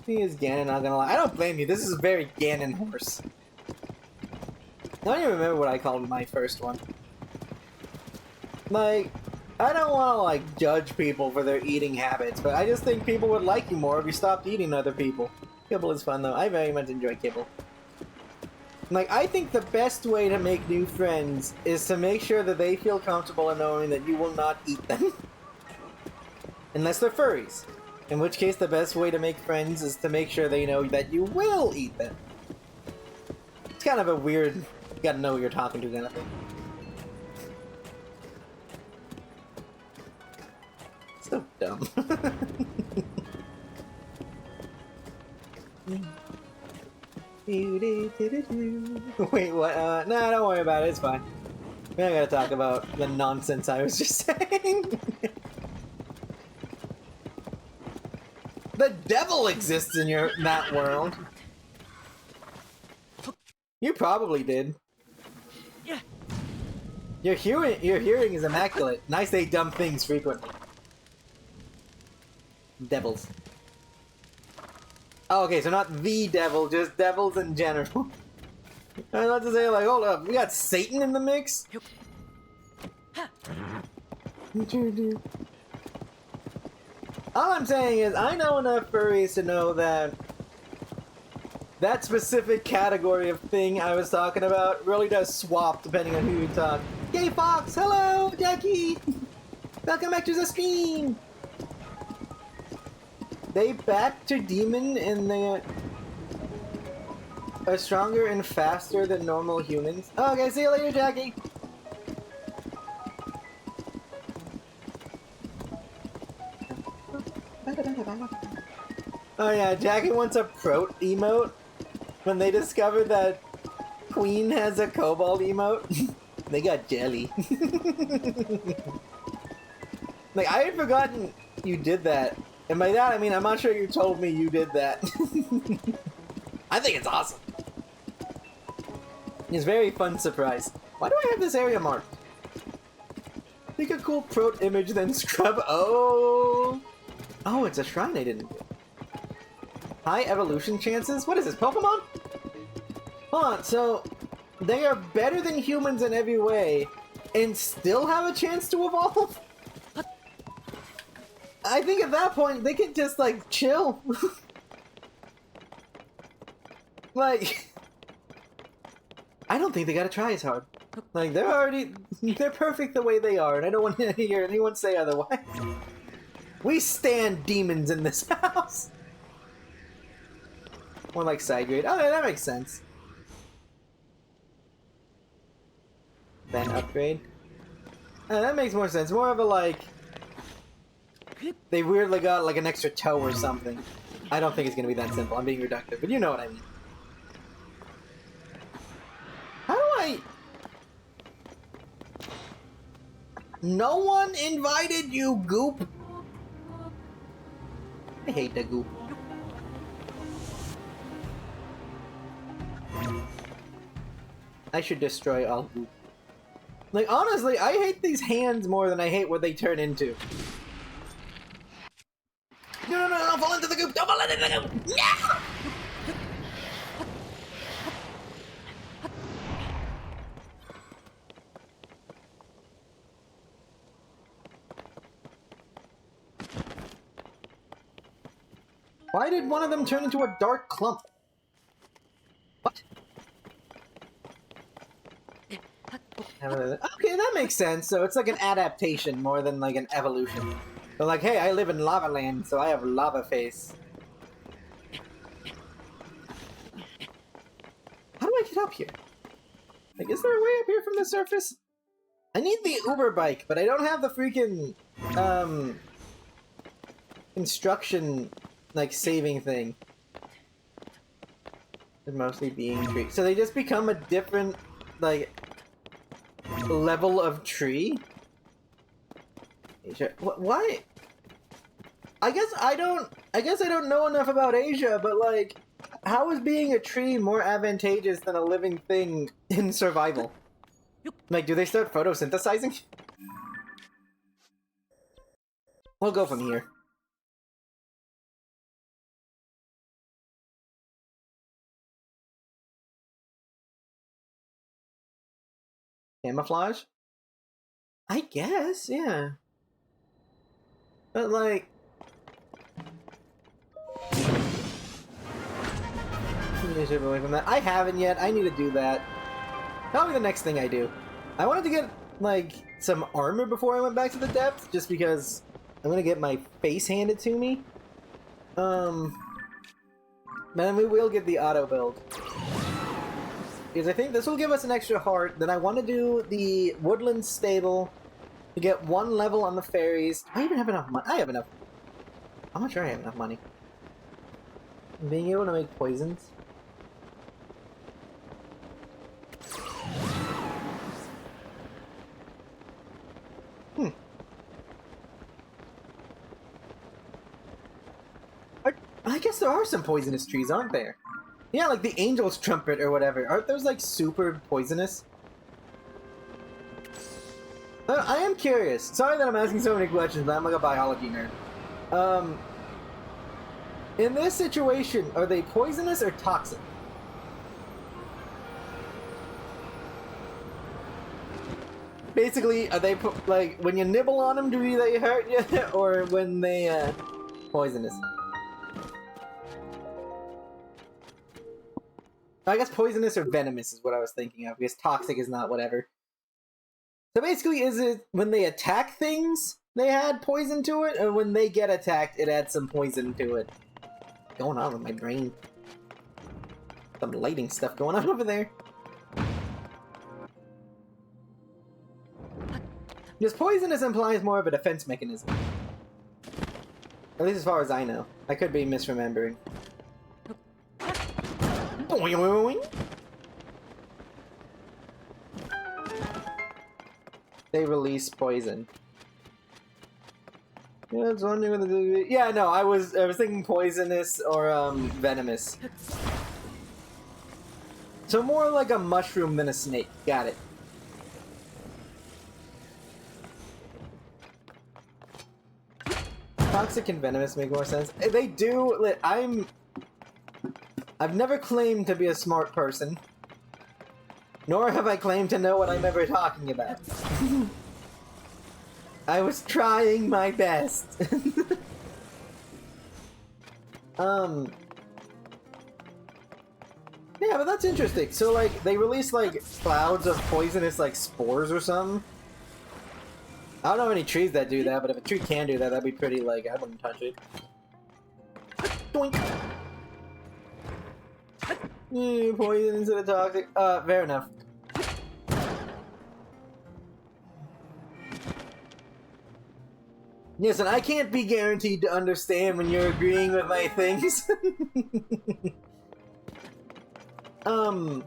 He is Ganon, not gonna lie. I don't blame you, this is a very Ganon horse. I don't even remember what I called my first one. Like, I don't want to like judge people for their eating habits, but I just think people would like you more if you stopped eating other people. Kibble is fun though. I very much enjoy kibble. Like, I think the best way to make new friends is to make sure that they feel comfortable in knowing that you will not eat them. Unless they're furries. In which case, the best way to make friends is to make sure they know that you will eat them. It's kind of a weird, you gotta know who you're talking to kind of thing. So dumb. Wait, what? Nah, don't worry about it, it's fine. We don't gotta talk about the nonsense I was just saying. The devil exists in that world. You probably did. Your hearing is immaculate. And I say dumb things frequently. Devils. Oh, okay, so not the devil, just devils in general. I was about to say, like, hold up, we got Satan in the mix? All I'm saying is, I know enough furries to know that that specific category of thing I was talking about really does swap depending on who you talk. Yay, Fox! Hello, Jackie! Welcome back to the stream! They back to demon and they are stronger and faster than normal humans. Oh, okay, see you later, Jackie! Oh yeah, Jackie wants a Prote emote. When they discovered that Queen has a Cobalt emote, they got jelly. Like, I had forgotten you did that. And by that, I mean, I'm not sure you told me you did that. I think it's awesome. It's a very fun surprise. Why do I have this area marked? Take a cool Prote image, then scrub. Oh! Oh, it's a shrine I didn't do. High evolution chances? What is this, Pokemon? Hold on, so they are better than humans in every way and still have a chance to evolve? I think at that point they can just like chill. Like, I don't think they gotta try as hard. Like, they're perfect the way they are, and I don't want to hear anyone say otherwise. We stand demons in this house. More like side grade. Oh, yeah, that makes sense. Then upgrade. That makes more sense. More of a like, they weirdly got like an extra toe or something. I don't think it's gonna be that simple. I'm being reductive, but you know what I mean. How do I? No one invited you, Goop. I hate the Goop. I should destroy all Goop. Like, honestly, I hate these hands more than I hate what they turn into. No, don't fall into the Goop! Don't fall into the Goop! No! Why did one of them turn into a dark clump? What? Okay, that makes sense. So it's like an adaptation more than like an evolution. They're like, hey, I live in lava land, so I have lava face. How do I get up here? Like, is there a way up here from the surface? I need the Uber bike, but I don't have the freaking, instruction, like, saving thing. They're mostly being tree. So they just become a different, like, level of tree? Asia. Why? I guess I don't know enough about Asia, but like, how is being a tree more advantageous than a living thing in survival? Like, do they start photosynthesizing? We'll go from here. Camouflage? I guess, yeah. But like... away from that. I haven't yet. I need to do that. Probably the next thing I do. I wanted to get, like, some armor before I went back to the depths, just because I'm gonna get my face handed to me. Then we will get the auto build. Because I think this will give us an extra heart. Then I want to do the woodland stable to get 1 level on the fairies. Do I even have enough money? I have enough. I'm not sure I have enough money. Being able to make poisons. I guess there are some poisonous trees, aren't there? Yeah, like the Angel's Trumpet or whatever. Aren't those like super poisonous? I am curious. Sorry that I'm asking so many questions, but I'm like a biology nerd. In this situation, are they poisonous or toxic? Basically, are they like when you nibble on them, do they hurt you, or when they poisonous? I guess poisonous or venomous is what I was thinking of, because toxic is not whatever. So basically, is it when they attack things, they add poison to it, or when they get attacked, it adds some poison to it? What's going on with my brain? Some lighting stuff going on over there. Because poisonous implies more of a defense mechanism. At least as far as I know. I could be misremembering. They release poison. Yeah, I was wondering whether they... Yeah, no, I was thinking poisonous or venomous. So more like a mushroom than a snake. Got it. Toxic and venomous make more sense. They do. I've never claimed to be a smart person. Nor have I claimed to know what I'm ever talking about. I was trying my best. Yeah, but that's interesting. So, like, they release, like, clouds of poisonous, like, spores or something. I don't know any trees that do that, but if a tree can do that, that'd be pretty, like, I wouldn't touch it. Doink! Poison instead of toxic. Fair enough. Yes, and I can't be guaranteed to understand when you're agreeing with my things. Are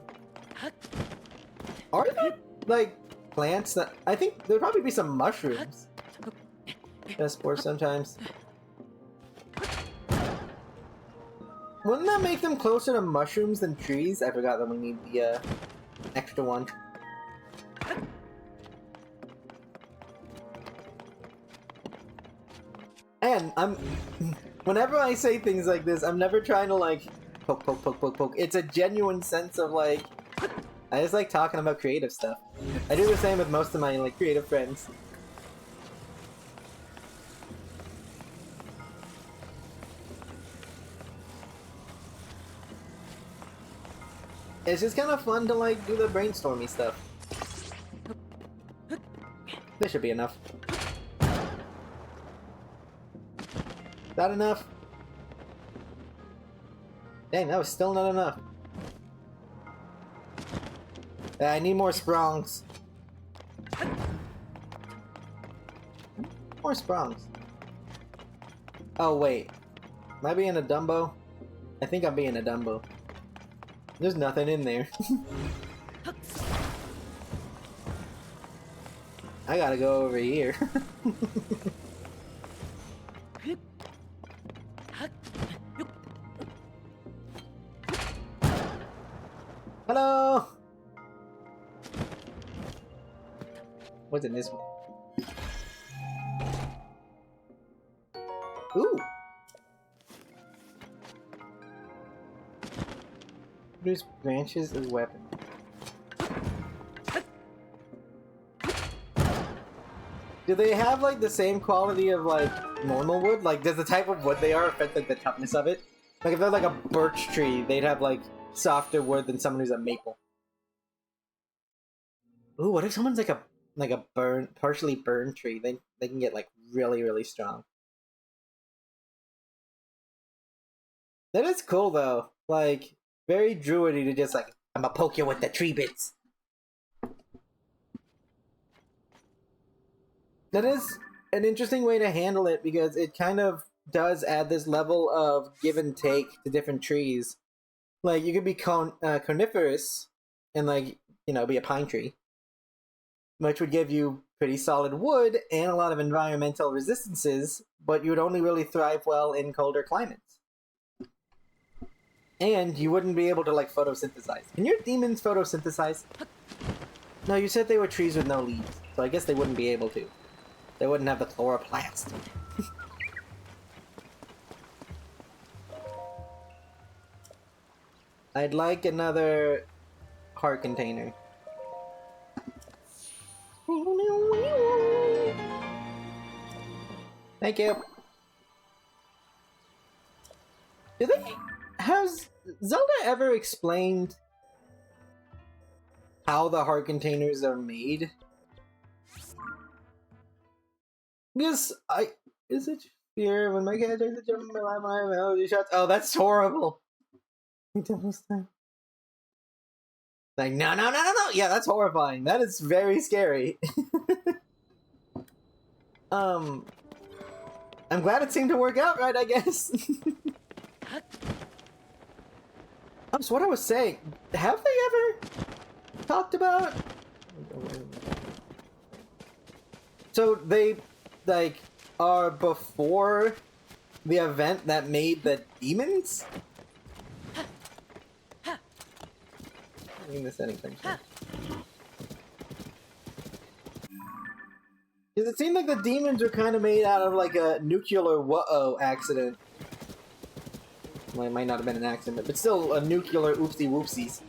there, like, plants that... I think there'd probably be some mushrooms. Best spores sometimes. Wouldn't that make them closer to mushrooms than trees? I forgot that we need the, extra one. And whenever I say things like this, I'm never trying to, like, poke, poke, poke, poke, poke. It's a genuine sense of, like, I just like talking about creative stuff. I do the same with most of my, like, creative friends. It's just kind of fun to, like, do the brainstormy stuff. This should be enough. That enough? Dang, that was still not enough. I need more sprongs. More sprongs. Oh, wait. Am I being a Dumbo? I think I'm being a Dumbo. There's nothing in there. I gotta go over here. Hello! What's in this one? Ooh! Produce branches as weapons. Do they have like the same quality of like normal wood? Like, does the type of wood they are affect like the toughness of it? Like, if they're like a birch tree, they'd have like softer wood than someone who's a maple. Ooh, what if someone's like a partially burned tree? They can get like really, really strong. That is cool though. Like, very druidy to just like, I'm gonna poke you with the tree bits. That is an interesting way to handle it because it kind of does add this level of give and take to different trees. Like, you could be coniferous and, like, you know, be a pine tree, which would give you pretty solid wood and a lot of environmental resistances, but you would only really thrive well in colder climates. And you wouldn't be able to, like, photosynthesize. Can your demons photosynthesize? No, you said they were trees with no leaves, so I guess they wouldn't be able to. They wouldn't have the chloroplast. I'd like another heart container. Thank you. Has Zelda ever explained how the heart containers are made? Because is it fear when my cat takes a jump in my melody shots? Oh, that's horrible. Like, no. Yeah, that's horrifying. That is very scary. I'm glad it seemed to work out right, I guess. So what I was saying, have they ever talked about? So they, like, are before the event that made the demons? In the setting function. Because it seemed like the demons were kind of made out of like a nuclear accident. Well, it might not have been an accident, but still a nuclear oopsie whoopsies.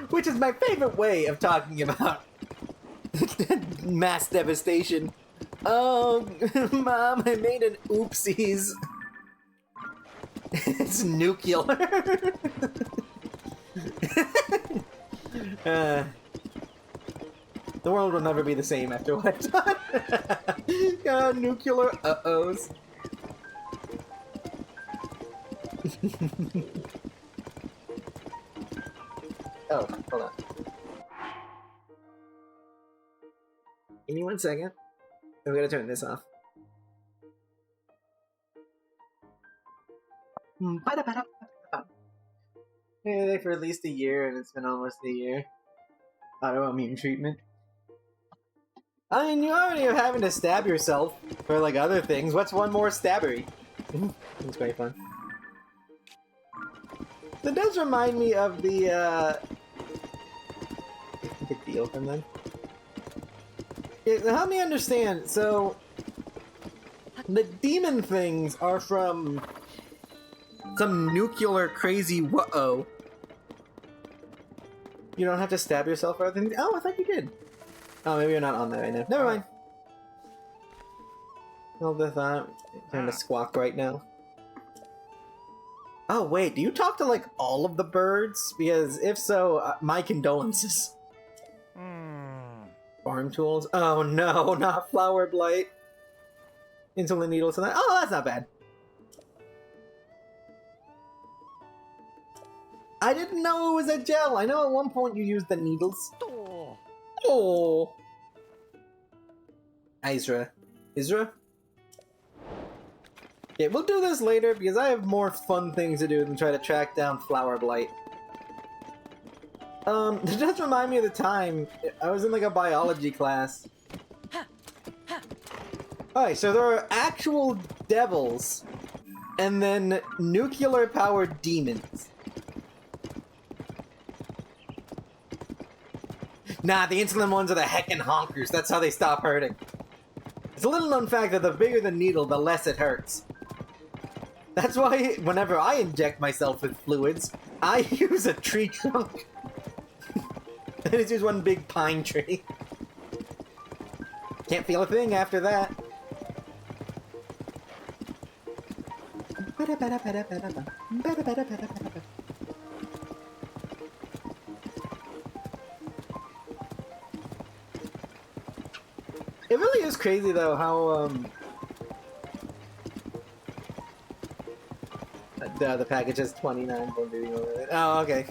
Which is my favorite way of talking about mass devastation. Oh, Mom, I made an oopsies. It's nuclear. The world will never be the same after what I've done. Nuclear uh-ohs. Oh, hold on. Give me 1 second. I'm gonna turn this off. Yeah, for at least a year, and it's been almost a year. Autoimmune treatment. I mean, you already are having to stab yourself for, like, other things. What's one more stabbery? It's quite fun. That does remind me of the, Get the open then. Yeah, help me understand. So, the demon things are from some nuclear crazy whoa. You don't have to stab yourself or anything. Oh, I thought you did. Oh, maybe you're not on there right now. Never mind. Hold the thought. Time to squawk right now. Oh, wait. Do you talk to, like, all of the birds? Because if so, my condolences. Farm tools? Oh, no. Not flower blight. Insulin needles and that. Oh, that's not bad. I didn't know it was a gel. I know at one point you used the needles. Oh. Isra. Okay, we'll do this later because I have more fun things to do than try to track down flower blight. It does remind me of the time I was in like a biology class. Alright, so there are actual devils and then nuclear powered demons. Nah, the insulin ones are the heckin' honkers. That's how they stop hurting. It's a little known fact that the bigger the needle, the less it hurts. That's why whenever I inject myself with fluids, I use a tree trunk. I just use one big pine tree. Can't feel a thing after that. It really is crazy though how the package has 29. Oh, okay.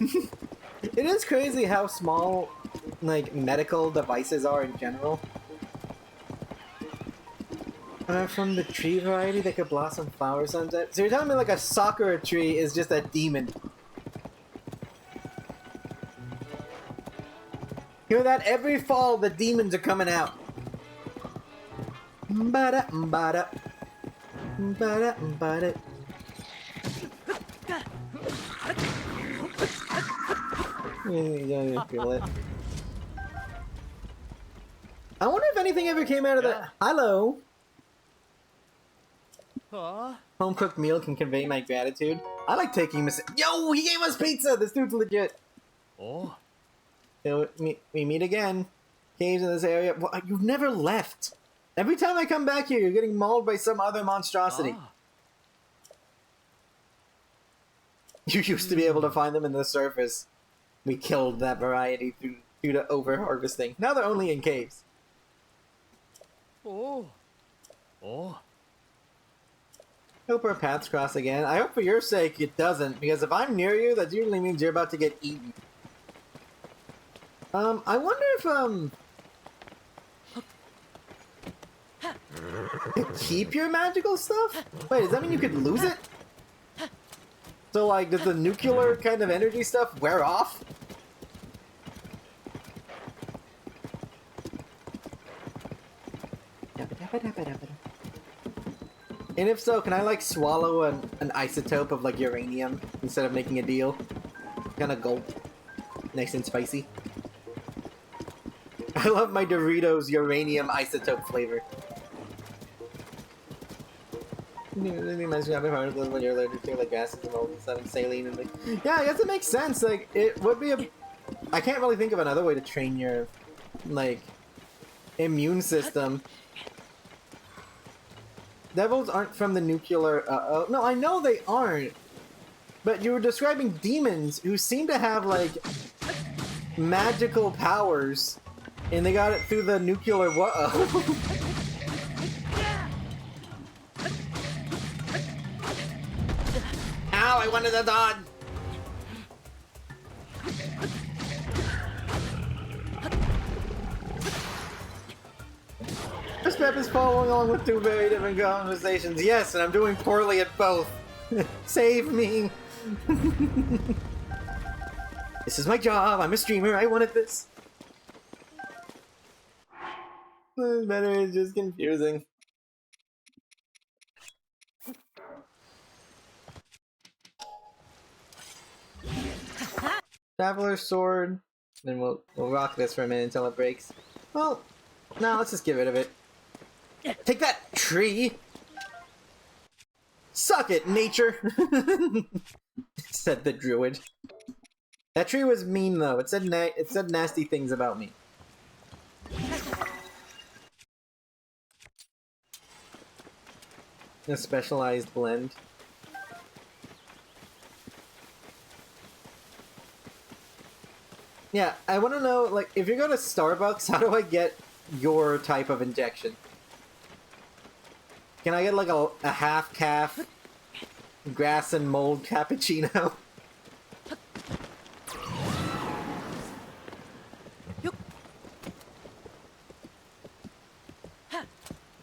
It is crazy how small like medical devices are in general. From the tree variety that could blossom flowers sometimes. So you're telling me like a sakura tree is just a demon? Hear that? Every fall the demons are coming out. Bada bada bada bada. You feel it. I wonder if anything ever came out of that. Hello. Home cooked meal can convey my gratitude. I like taking Yo, he gave us pizza. This dude's legit. Oh. So we meet again. Caves in this area. Well, you've never left. Every time I come back here, you're getting mauled by some other monstrosity. You used to be able to find them in the surface. We killed that variety due to over-harvesting. Now they're only in caves. Oh. Hope our paths cross again. I hope for your sake it doesn't, because if I'm near you, that usually means you're about to get eaten. I wonder if, keep your magical stuff? Wait, does that mean you could lose it? So, like, does the nuclear kind of energy stuff wear off? And if so, can I, like, swallow an isotope of, like, uranium instead of making a deal? Kinda gulp. Nice and spicy. I love my Doritos uranium isotope flavor. When you're allergic to like gases and all this stuff and saline and like, yeah, I guess it makes sense. Like it would be I can't really think of another way to train your like immune system. Devils aren't from the nuclear. No, I know they aren't. But you were describing demons who seem to have like magical powers, and they got it through the nuclear. Ow! I wanted to dodge. This map is following along with two very different conversations. Yes, and I'm doing poorly at both. Save me. This is my job. I'm a streamer. I wanted this. Better is just confusing. Traveler's sword. Then we'll rock this for a minute until it breaks. Well, no, let's just get rid of it. Take that, tree! Suck it, nature! Said the druid. That tree was mean though. It said nasty things about me. A specialized blend. Yeah, I want to know, like, if you go to Starbucks, how do I get your type of injection? Can I get, like, a half-calf grass and mold cappuccino?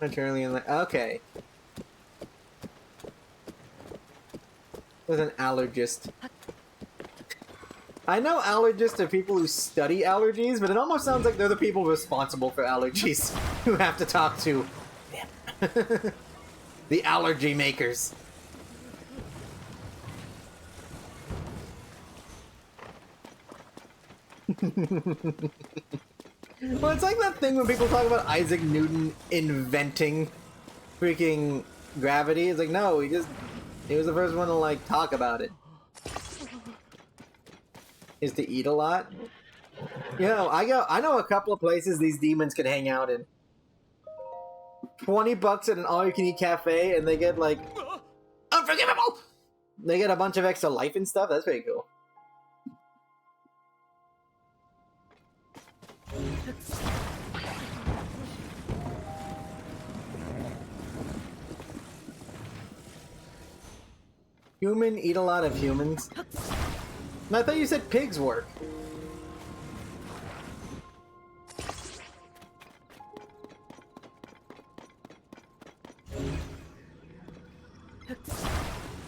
Eternally in the... Okay. With an allergist. I know allergists are people who study allergies, but it almost sounds like they're the people responsible for allergies who have to talk to them. The allergy makers. Well, it's like that thing when people talk about Isaac Newton inventing freaking gravity. It's like, no, he was the first one to, like, talk about it. Is to eat a lot. You know, I know a couple of places these demons could hang out in. $20 at an all-you-can-eat cafe, and they get like unforgivable. They get a bunch of extra life and stuff. That's pretty cool. Human eat a lot of humans. I thought you said pigs work.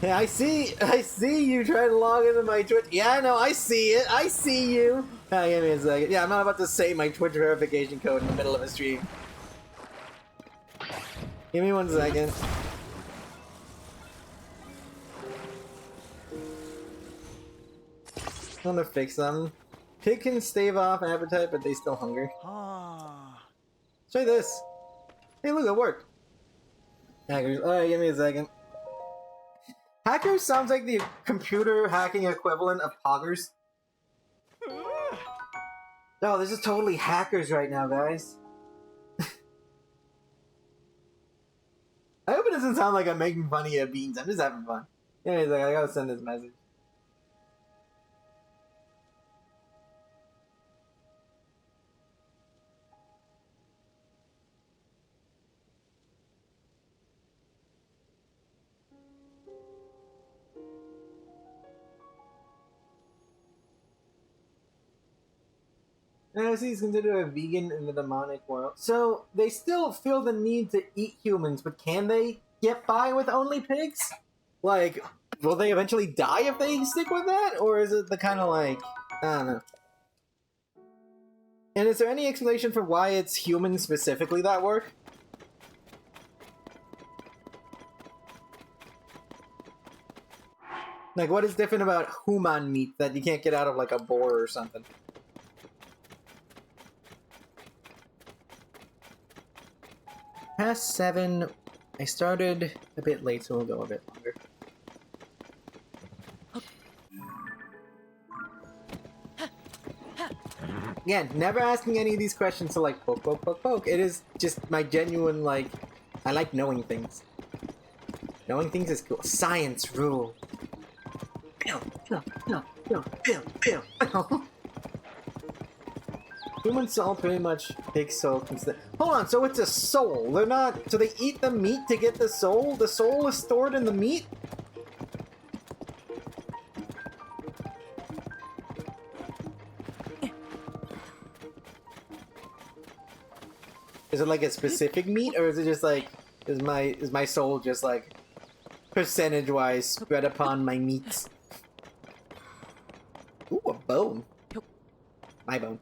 Yeah, I see you trying to log into my Twitch. Yeah, I know, I see it. I see you. Give me a second. Yeah, I'm not about to say my Twitch verification code in the middle of a stream. Give me 1 second. I'm gonna fix them. Pig can stave off appetite, but they still hunger. Try this. Hey, look, it worked. Hackers. Alright, give me a second. Hackers sounds like the computer hacking equivalent of poggers. No, this is totally hackers right now, guys. I hope it doesn't sound like I'm making fun of you, Beans. I'm just having fun. Anyways, I gotta send this message. NOC is considered a vegan in the demonic world. So, they still feel the need to eat humans, but can they get by with only pigs? Like, will they eventually die if they stick with that? Or is it the kind of like, I don't know. And is there any explanation for why it's humans specifically that work? Like, what is different about human meat that you can't get out of like a boar or something? Past 7, I started a bit late, so we'll go a bit longer. Again, never asking any of these questions to like poke, poke, poke, poke. It is just my genuine, like, I like knowing things. Knowing things is cool. Science rule. Humans all pretty much pig soul. Hold on, so it's a soul. They're not. So they eat the meat to get the soul? The soul is stored in the meat? Is it like a specific meat, or is it just like, is my soul just like percentage-wise spread upon my meats? Ooh, a bone. My bone.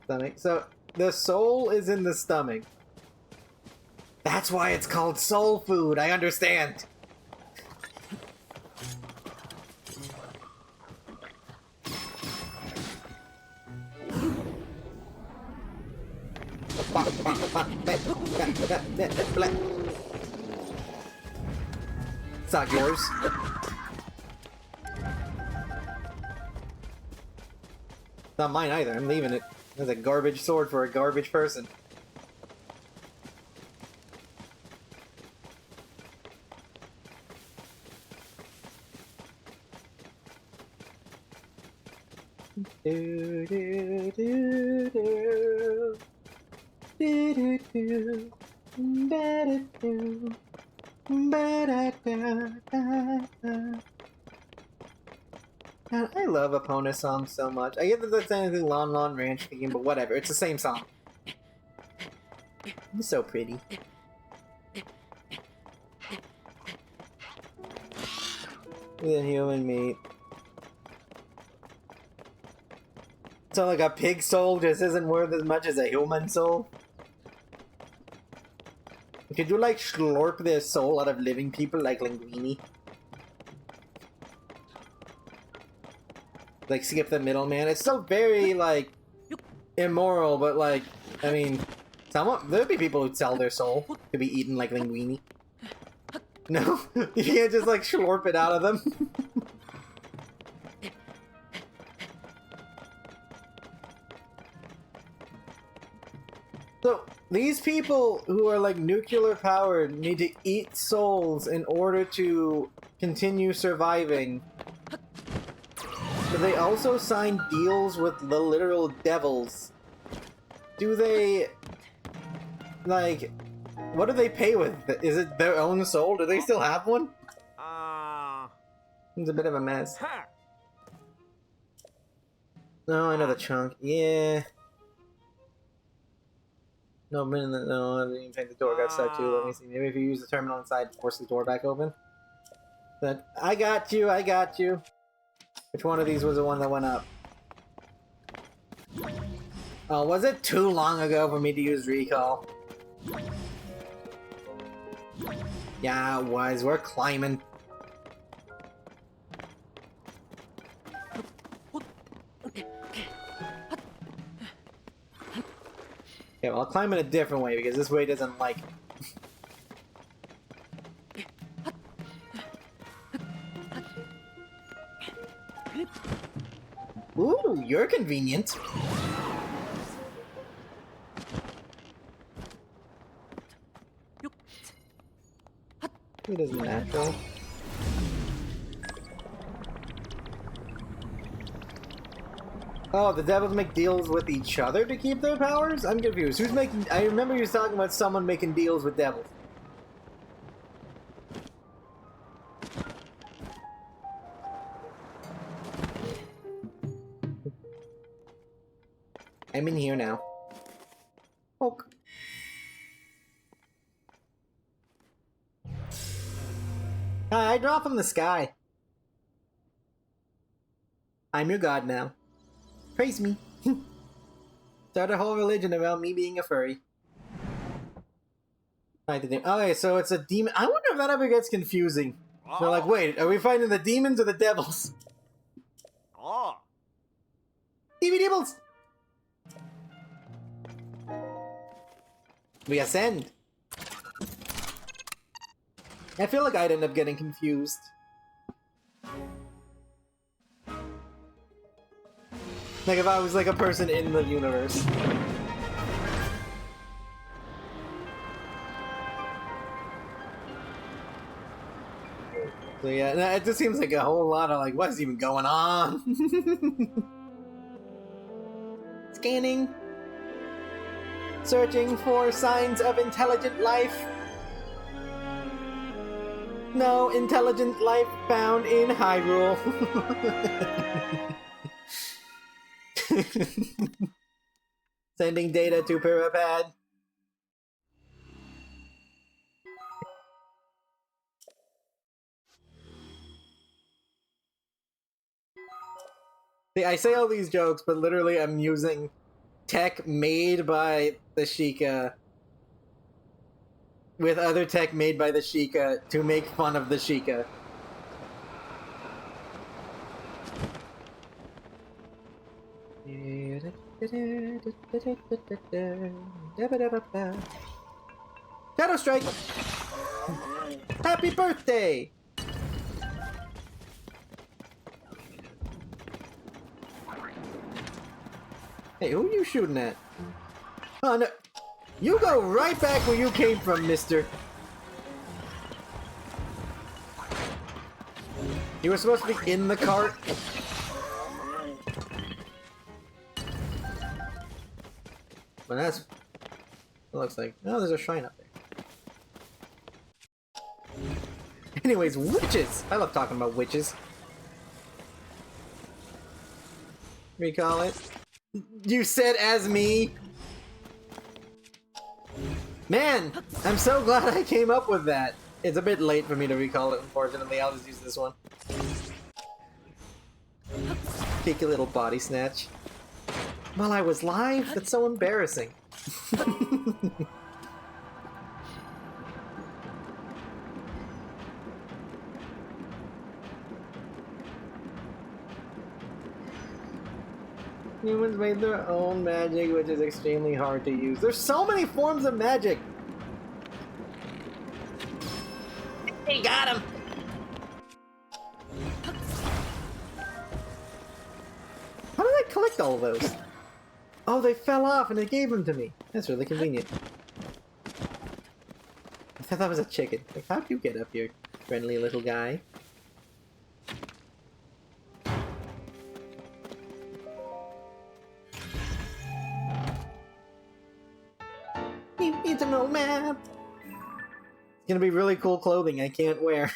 Stomach. So the soul is in the stomach. That's why it's called soul food. I understand. It's not yours. It's not mine either. I'm leaving it. There's a garbage sword for a garbage person. Do do do do do do do ba da do ba da da da da. God, I love Epona songs so much. I get that that's anything Lon Lon Ranch theme, but whatever. It's the same song. It's so pretty. The human meat. So like a pig soul just isn't worth as much as a human soul? Could you like slurp their soul out of living people like linguini? Like skip the middleman. It's still very like immoral, but like I mean, there'd be people who'd sell their soul to be eaten like linguini. No, you can't just like slurp it out of them. So, these people who are like nuclear powered need to eat souls in order to continue surviving. But they also sign deals with the literal devils. Do they... like... what do they pay with? Is it their own soul? Do they still have one? It's a bit of a mess. Oh, another chunk. Yeah. No, no, I didn't think the door got stuck too. Let me see. Maybe if you use the terminal inside, force the door back open. But I got you, I got you. Which one of these was the one that went up? Oh, was it too long ago for me to use recall? Yeah, it was. We're climbing. Okay, well, I'll climb in a different way because this way doesn't like it. Ooh, you're convenient. It isn't natural. Oh, the devils make deals with each other to keep their powers? I'm confused. Who's making... I remember you was talking about someone making deals with devils. I'm in here now. Poke. Hi, I drop from the sky. I'm your god now. Praise me. Start a whole religion about me being a furry. Okay, so it's a demon. I wonder if that ever gets confusing. They're like, wait, are we fighting the demons or the devils? TV devils! We ascend. I feel like I'd end up getting confused. Like if I was like a person in the universe. So yeah, it just seems like a whole lot of like, what's even going on? Scanning. Searching for signs of intelligent life. No intelligent life found in Hyrule. Sending data to Pyrapad. See, I say all these jokes, but literally I'm using tech made by the Sheikah with other tech made by the Sheikah to make fun of the Sheikah. Shadow Strike! Happy birthday! Hey, who are you shooting at? Oh no! You go right back where you came from, mister! You were supposed to be in the cart. But that's... it looks like... oh, there's a shrine up there. Anyways, witches! I love talking about witches. Recall it. You said as me? Man! I'm so glad I came up with that. It's a bit late for me to recall it, unfortunately. I'll just use this one. Cheeky little body snatch. While I was live? That's so embarrassing. Humans made their own magic, which is extremely hard to use. There's so many forms of magic! Hey, got him! How did I collect all of those? Oh, they fell off and they gave them to me. That's really convenient. I thought that was a chicken. Like, how'd you get up here, friendly little guy? It's an old map. It's gonna be really cool clothing I can't wear.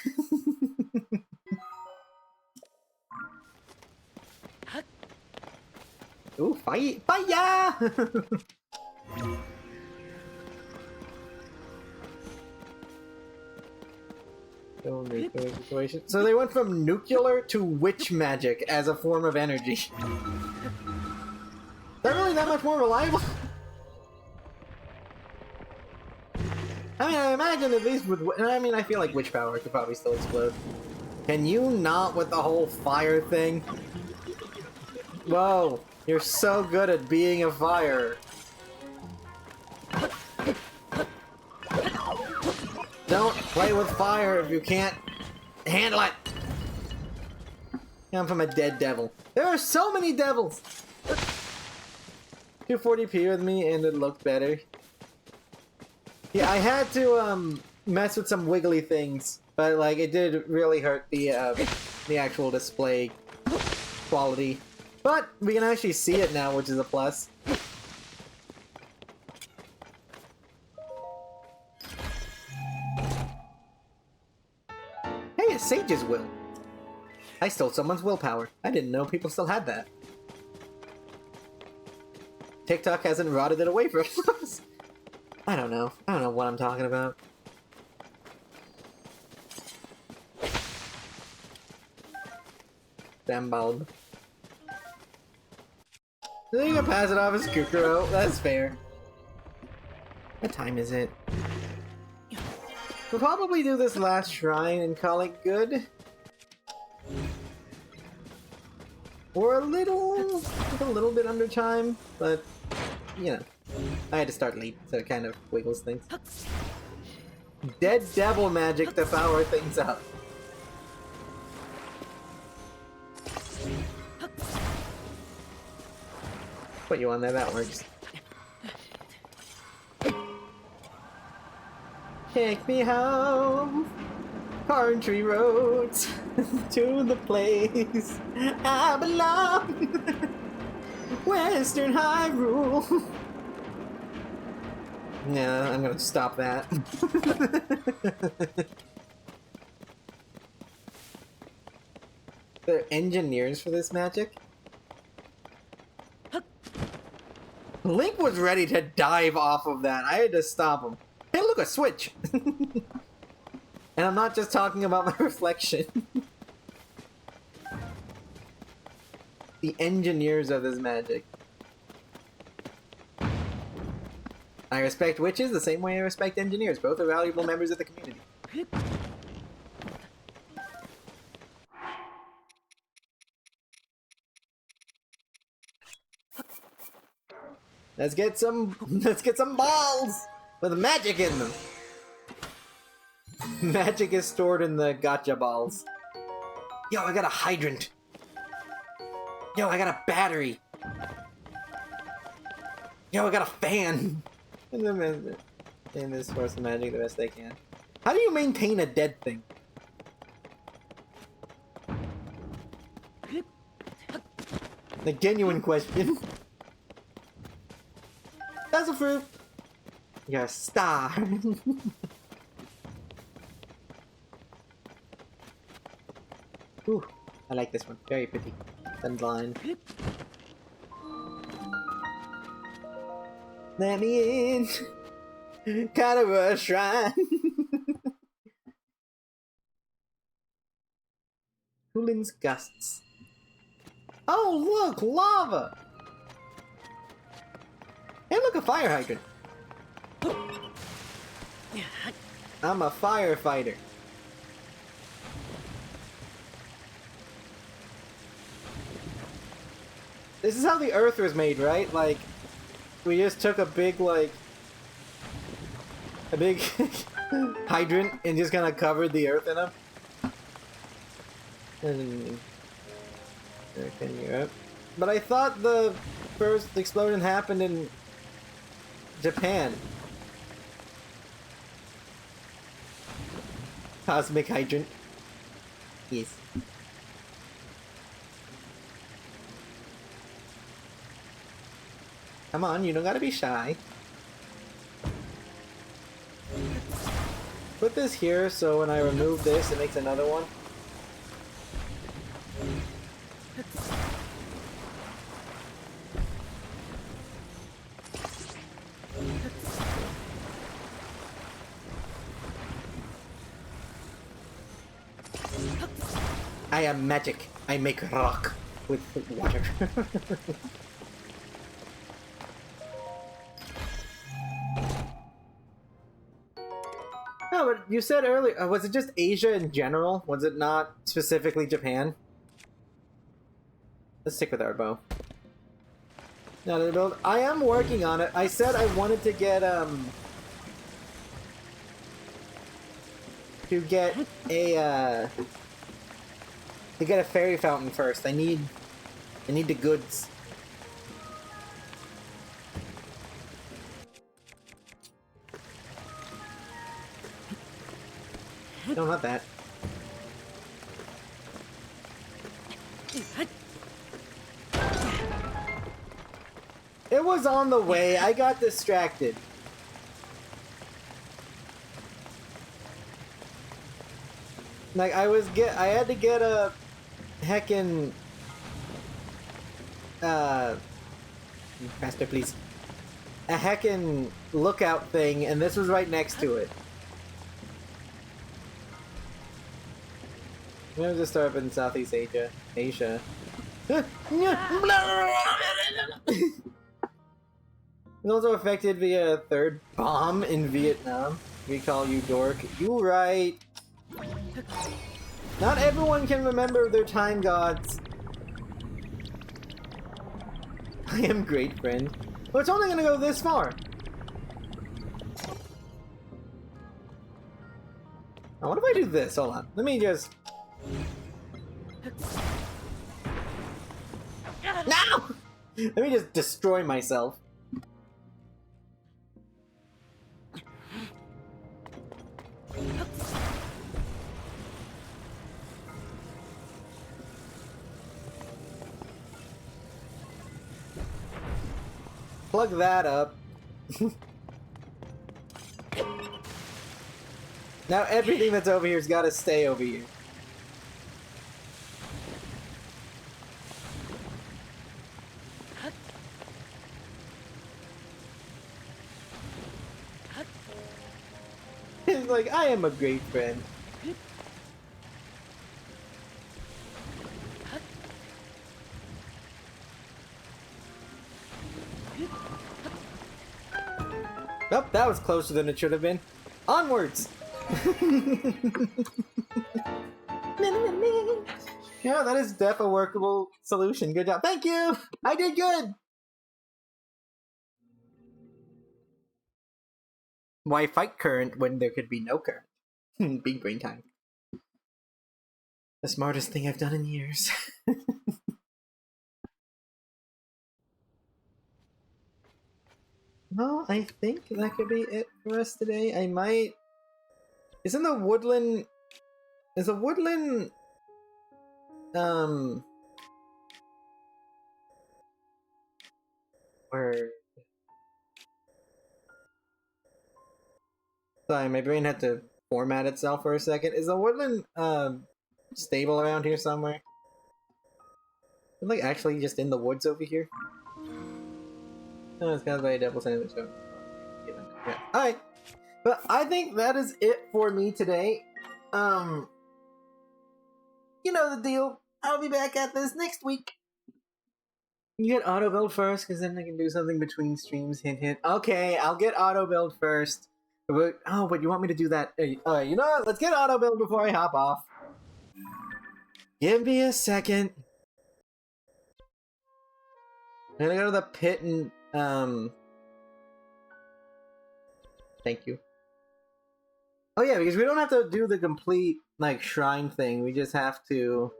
Ooh, fight! Fire! So they went from nuclear to witch magic as a form of energy. Is that really that much more reliable? I mean, I imagine at least with... I mean, I feel like witch power could probably still explode. Can you not with the whole fire thing? Whoa, you're so good at being a fire. Don't play with fire if you can't handle it. I'm from a dead devil. There are so many devils. 240p with me and it looked better. Yeah, I had to mess with some wiggly things, but like it did really hurt the actual display quality. But we can actually see it now, which is a plus. Hey, a sage's will. I stole someone's willpower. I didn't know people still had that. TikTok hasn't rotted it away from us. I don't know. I don't know what I'm talking about. Damn bulb. So you can pass it off as Kukuro. That's fair. What time is it? We'll probably do this last shrine and call it good. We're a little bit under time, but you know, I had to start late, so it kind of wiggles things. Dead devil magic to power things up. Put you on there, that works. Take me home, country roads, to the place I belong, Western Hyrule. Yeah, I'm gonna stop that. They're engineers for this magic? Link was ready to dive off of that. I had to stop him. Hey, look, a switch! And I'm not just talking about my reflection. The engineers of this magic. I respect witches the same way I respect engineers. Both are valuable members of the community. Let's get some balls with magic in them. Magic is stored in the gotcha balls. Yo, I got a hydrant. Yo, I got a battery. Yo, I got a fan. And this source of magic the best they can. How do you maintain a dead thing? The genuine question. That's a fruit. You're a star. Ooh, I like this one. Very pretty. Sunline. Let me in. Kind of a shrine. Hulin's gusts. Oh, look, lava. Hey, look, a fire hydrant. I'm a firefighter. This is how the Earth was made, right? Like, we just took a big, like, a big hydrant and just kind of covered the Earth in them. And Europe. But I thought the first explosion happened in Japan. Cosmic hydrant. Yes. Come on, you don't gotta be shy. Put this here so when I remove this, it makes another one. I am magic. I make rock with water. No, but you said earlier, was it just Asia in general? Was it not specifically Japan? Let's stick with our bow. Now to build. I am working on it. I said I wanted to get a fairy fountain first. I need the goods. No, not that. It was on the way. I got distracted. Like I had to get a heckin' faster please. A heckin' lookout thing, and this was right next to it. I'm gonna just start up in Southeast Asia. It's also affected via a third bomb in Vietnam. We call you dork. You right. Not everyone can remember their time gods. I am great, friend. Well, it's only gonna go this far. Now, what if I do this? Hold on. Let me just... No! Let me just destroy myself. Plug that up. Now everything that's over here's gotta stay over here. It's like, I am a great friend. Nope, that was closer than it should have been. Onwards! Yeah, that is def a workable solution. Good job. Thank you! I did good! Why fight current when there could be no current? Big brain time. The smartest thing I've done in years. No, I think that could be it for us today. I might... Isn't the woodland... Is the woodland... Where... Sorry, my brain had to format itself for a second. Is the woodland, stable around here somewhere? I'm like actually just in the woods over here? Oh, it's kind of like a double sandwich. Yeah. Alright. But I think that is it for me today. You know the deal. I'll be back at this next week. You get auto build first, because then I can do something between streams. Hint, hint. Okay, I'll get auto build first. But, oh, but you want me to do that? Alright, you know what? Let's get auto build before I hop off. Give me a second. I'm gonna go to the pit and, thank you. Oh yeah, because we don't have to do the complete, like, shrine thing. We just have to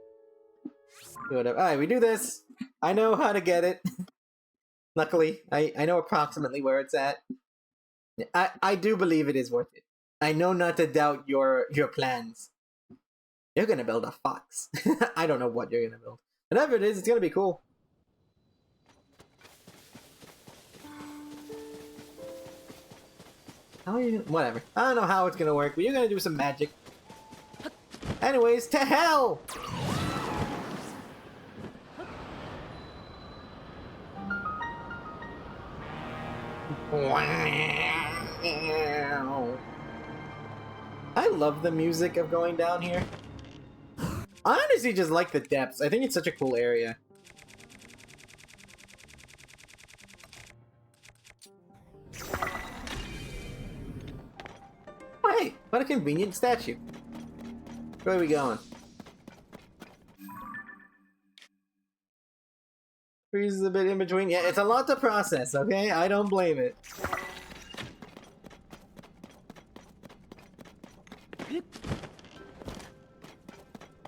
do whatever. Alright, we do this. I know how to get it. Luckily, I know approximately where it's at. I do believe it is worth it. I know not to doubt your plans. You're gonna build a fox. I don't know what you're gonna build. Whatever it is, it's gonna be cool. How are you gonna... Whatever. I don't know how it's gonna work, but you're gonna do some magic. Anyways, to hell! I love the music of going down here. I honestly just like the depths. I think it's such a cool area. Oh, hey, what a convenient statue. Where are we going? Freezes a bit in between. Yeah, it's a lot to process, okay? I don't blame it.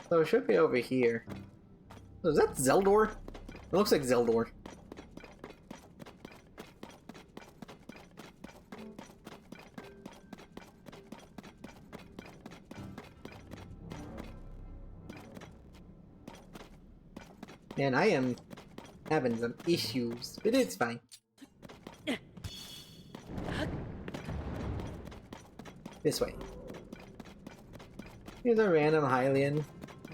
So it should be over here. So is that Zeldor? It looks like Zeldor. Man, I am having some issues, but it's fine. This way. Here's a random Hylian.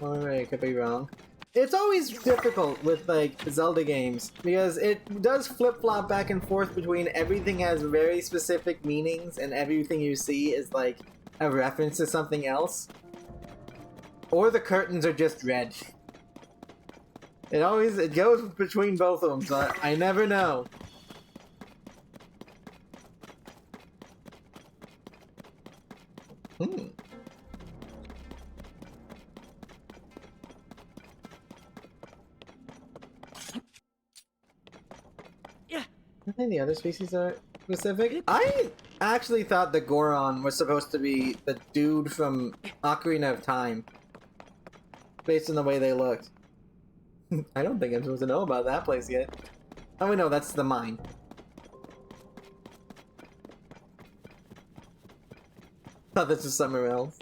Alright, I could be wrong. It's always difficult with, like, Zelda games, because it does flip-flop back and forth between everything has very specific meanings and everything you see is, like, a reference to something else. Or the curtains are just red. It goes between both of them, so I never know. I think the other species are specific. I actually thought the Goron was supposed to be the dude from Ocarina of Time. Based on the way they looked. I don't think I'm supposed to know about that place yet. Oh wait, no, that's the mine. Thought this was somewhere else.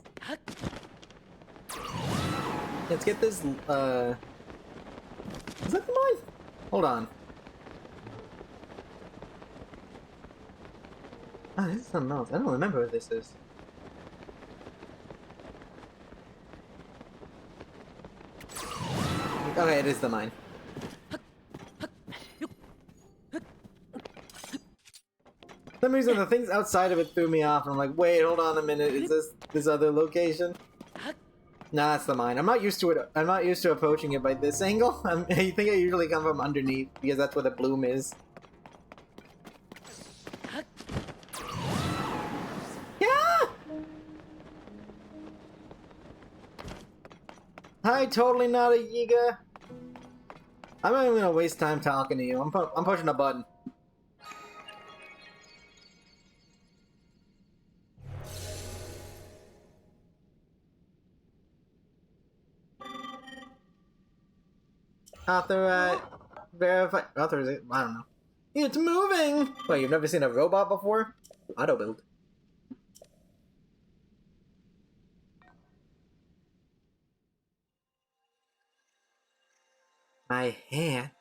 Let's get this, is that the mine? Hold on. Oh, this is something else. I don't remember what this is. Okay, it is the mine. For some reason, the things outside of it threw me off, and I'm like, wait, hold on a minute, is this other location? Nah, that's the mine. I'm not used to it. I'm not used to approaching it by this angle. I think I usually come from underneath, because that's where the bloom is. Hi, totally not a Yiga. I'm not even gonna waste time talking to you. I'm pushing a button. Authorize, verify, authorize. I don't know. It's moving. Wait, you've never seen a robot before? Auto build. My hand.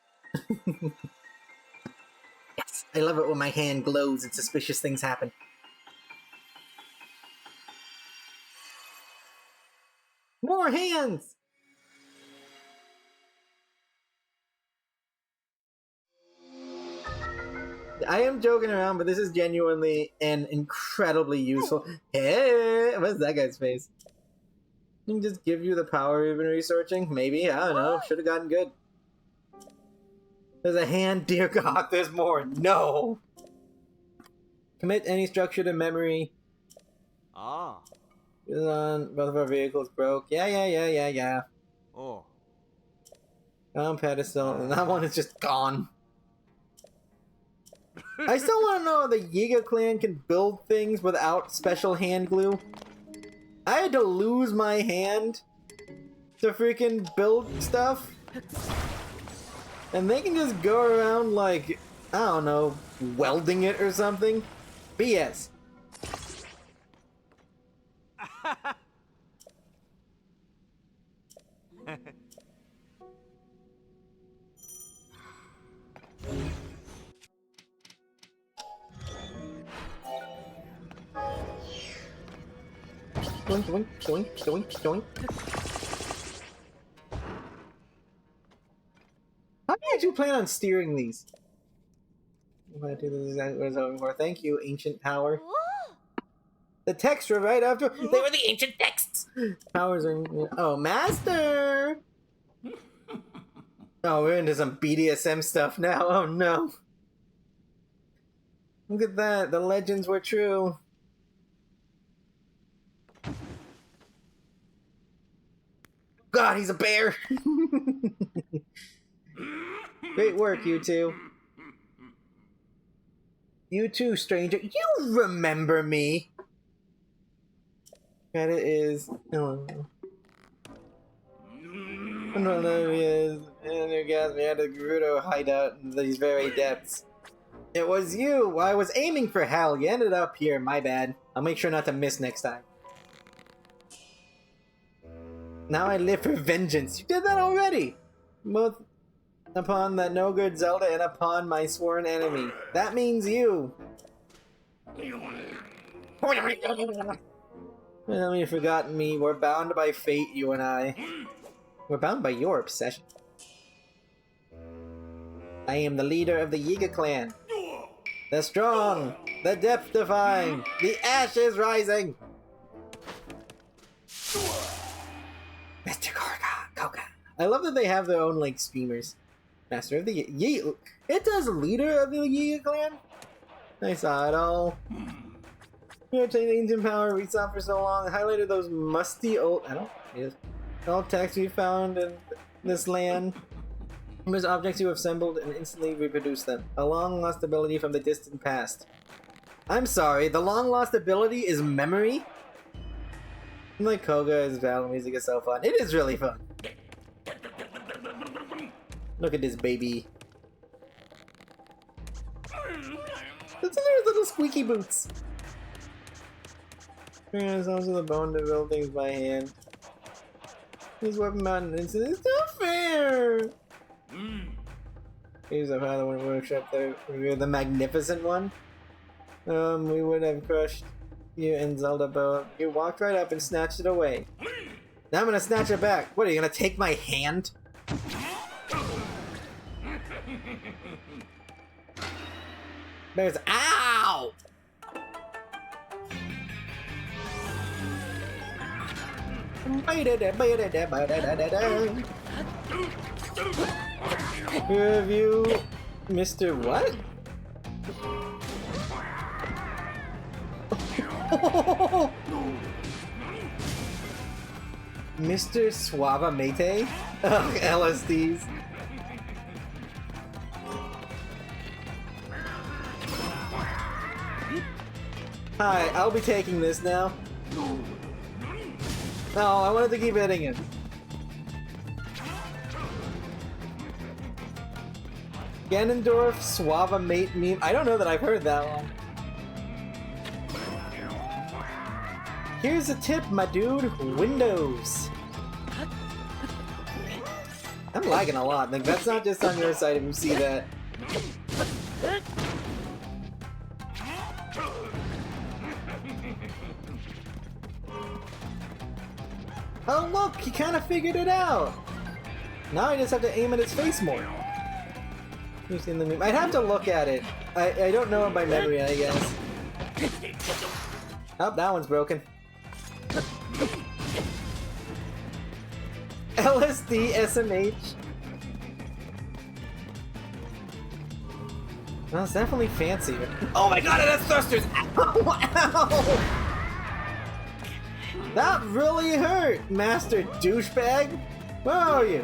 Yes, I love it when my hand glows and suspicious things happen. More hands! I am joking around, but this is genuinely and incredibly useful. Hey, what's that guy's face? Can just give you the power you've been researching? Maybe, I don't know. Should have gotten good. There's a hand, dear God, there's more. No! Commit any structure to memory. Ah. Both of our vehicles broke. Yeah. Oh. Pedestal, and that one is just gone. I still want to know how the Yiga clan can build things without special hand glue. I had to lose my hand to freaking build stuff. And they can just go around like I don't know, welding it or something? BS. Doink, doink, doink, doink, doink. How do you actually plan on steering these? If I do this exactly what I was hoping for. Thank you, ancient power. The texts were right after. They were the ancient texts! Powers are. Oh, master! Oh, we're into some BDSM stuff now. Oh no. Look at that. The legends were true. God, he's a bear! Great work, you two. You too, stranger. You remember me! Credit is. Oh. I don't know if he is. And you guys, we had a Gerudo hideout in these very depths. It was you! I was aiming for hell. You ended up here. My bad. I'll make sure not to miss next time. Now I live for vengeance. You did that already! Both upon that no-good Zelda and upon my sworn enemy. That means you! Well, you've forgotten me. We're bound by fate, you and I. We're bound by your obsession. I am the leader of the Yiga clan. The strong, the depth-defying, the ashes rising! Mr. Koga. I love that they have their own, like, streamers. Master of the Yiga. It does leader of the Yiga clan? I saw it all. We obtained ancient power we saw for so long. Highlighted those musty old. All texts we found in this land. Numerous objects you have assembled and instantly reproduced them. A long lost ability from the distant past. I'm sorry, the long lost ability is memory? Like Koga's battle music is so fun. It is really fun. Look at this baby. Listen to his little squeaky boots. There's also the bone to build things by hand. This weapon mountain incident is not fair! Here's a father one workshop there. We're the magnificent one. We would have crushed you and Zelda, but you walked right up and snatched it away. Now I'm gonna snatch it back. What, are you gonna take my hand? There's. Ow! Who have you, Mr. What? Mr. Suava Mate? Oh, LSDs. Hi, I'll be taking this now. No, I wanted to keep hitting him. Ganondorf Suava Mate meme. I don't know that I've heard that one. Here's a tip, my dude. Windows. I'm lagging a lot. Like, that's not just on your side if you see that. Oh look, he kind of figured it out. Now I just have to aim at his face more. You've seen the meme. I'd have to look at it. I don't know it by memory, I guess. Oh, that one's broken. LSD SMH. Well, it's definitely fancier. Oh my god, it has thrusters! Ow! That really hurt, Master Douchebag! Where are you?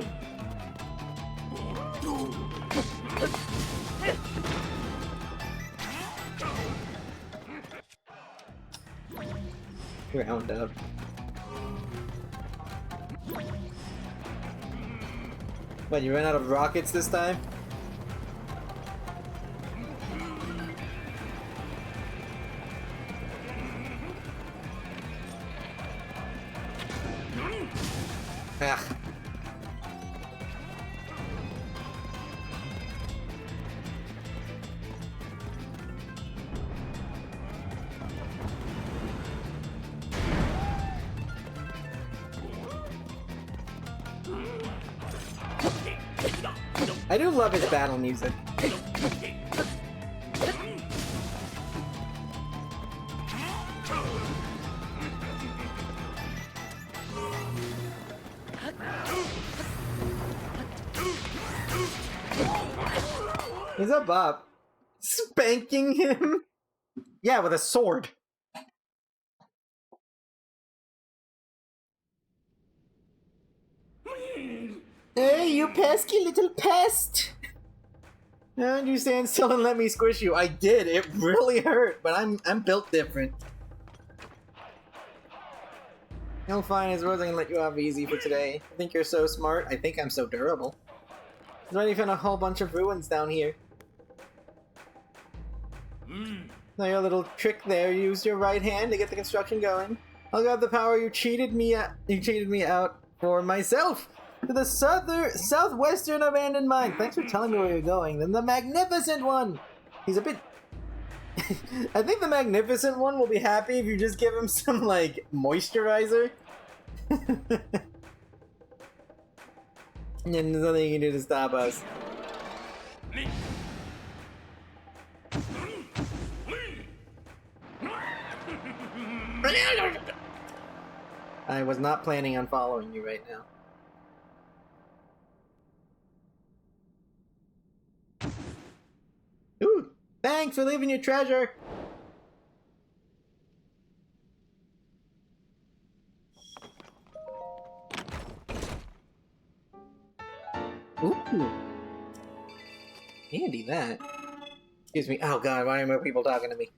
Round up. What, you ran out of rockets this time? Ugh. I do love his battle music. He's a bop. Spanking him? Yeah, with a sword. Hey, you pesky little pest! Don't you stand still and let me squish you. I did. It really hurt, but I'm built different. You'll find his words I can let you off easy for today. I think you're so smart. I think I'm so durable. There's already found a whole bunch of ruins down here. Now your little trick there. Use your right hand to get the construction going. I'll grab the power you cheated me out for myself. To the southwestern abandoned mine. Thanks for telling me where you're going. Then the magnificent one. He's a bit. I think the magnificent one will be happy if you just give him some like moisturizer. And there's nothing you can do to stop us. I was not planning on following you right now. Ooh, thanks for leaving your treasure. Ooh. Handy that. Excuse me. Oh god, why are more people talking to me?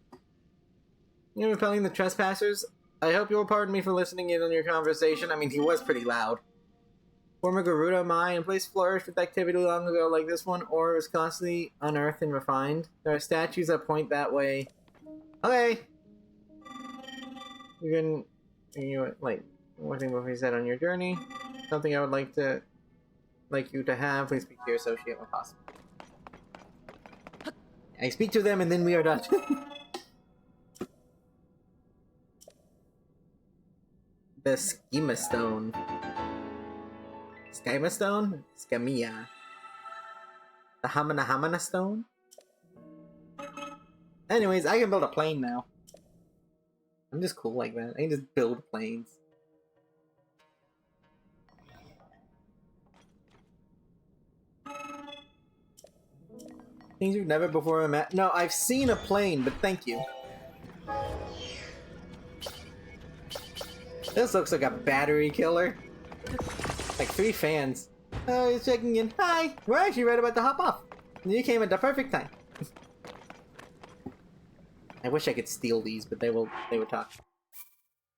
You're repelling the trespassers? I hope you'll pardon me for listening in on your conversation. I mean, he was pretty loud. Former Gerudo mine, place flourished with activity long ago like this one, ore was constantly unearthed and refined. There are statues that point that way. Okay! You like, one thing before you said on your journey. Something I would like you to have. Please speak to your associate when possible. I speak to them and then we are done. The Schema Stone. Schema Stone? Schemia. The Hamana Stone? Anyways, I can build a plane now. I'm just cool like that. I can just build planes. Things you've never before met. No, I've seen a plane, but thank you. This looks like a battery killer. Like 3 fans. Oh, he's checking in. Hi! We're actually right about to hop off. You came at the perfect time. I wish I could steal these, but they would talk.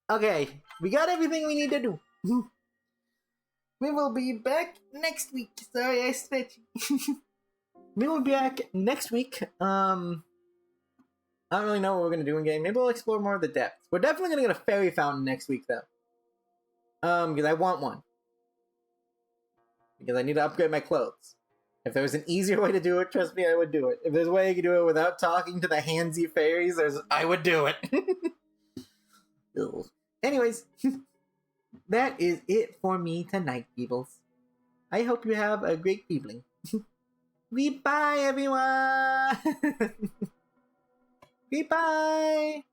Okay, we got everything we need to do. We will be back next week. Sorry, I stretched. We will be back next week. I don't really know what we're gonna do in game. Maybe we'll explore more of the depths. We're definitely gonna get a fairy fountain next week, though. Because I want one. Because I need to upgrade my clothes. If there was an easier way to do it, trust me, I would do it. If there's a way I could do it without talking to the handsy fairies, I would do it. Anyways, that is it for me tonight, peoples. I hope you have a great evening. Goodbye, everyone! Goodbye!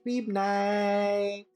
Good night!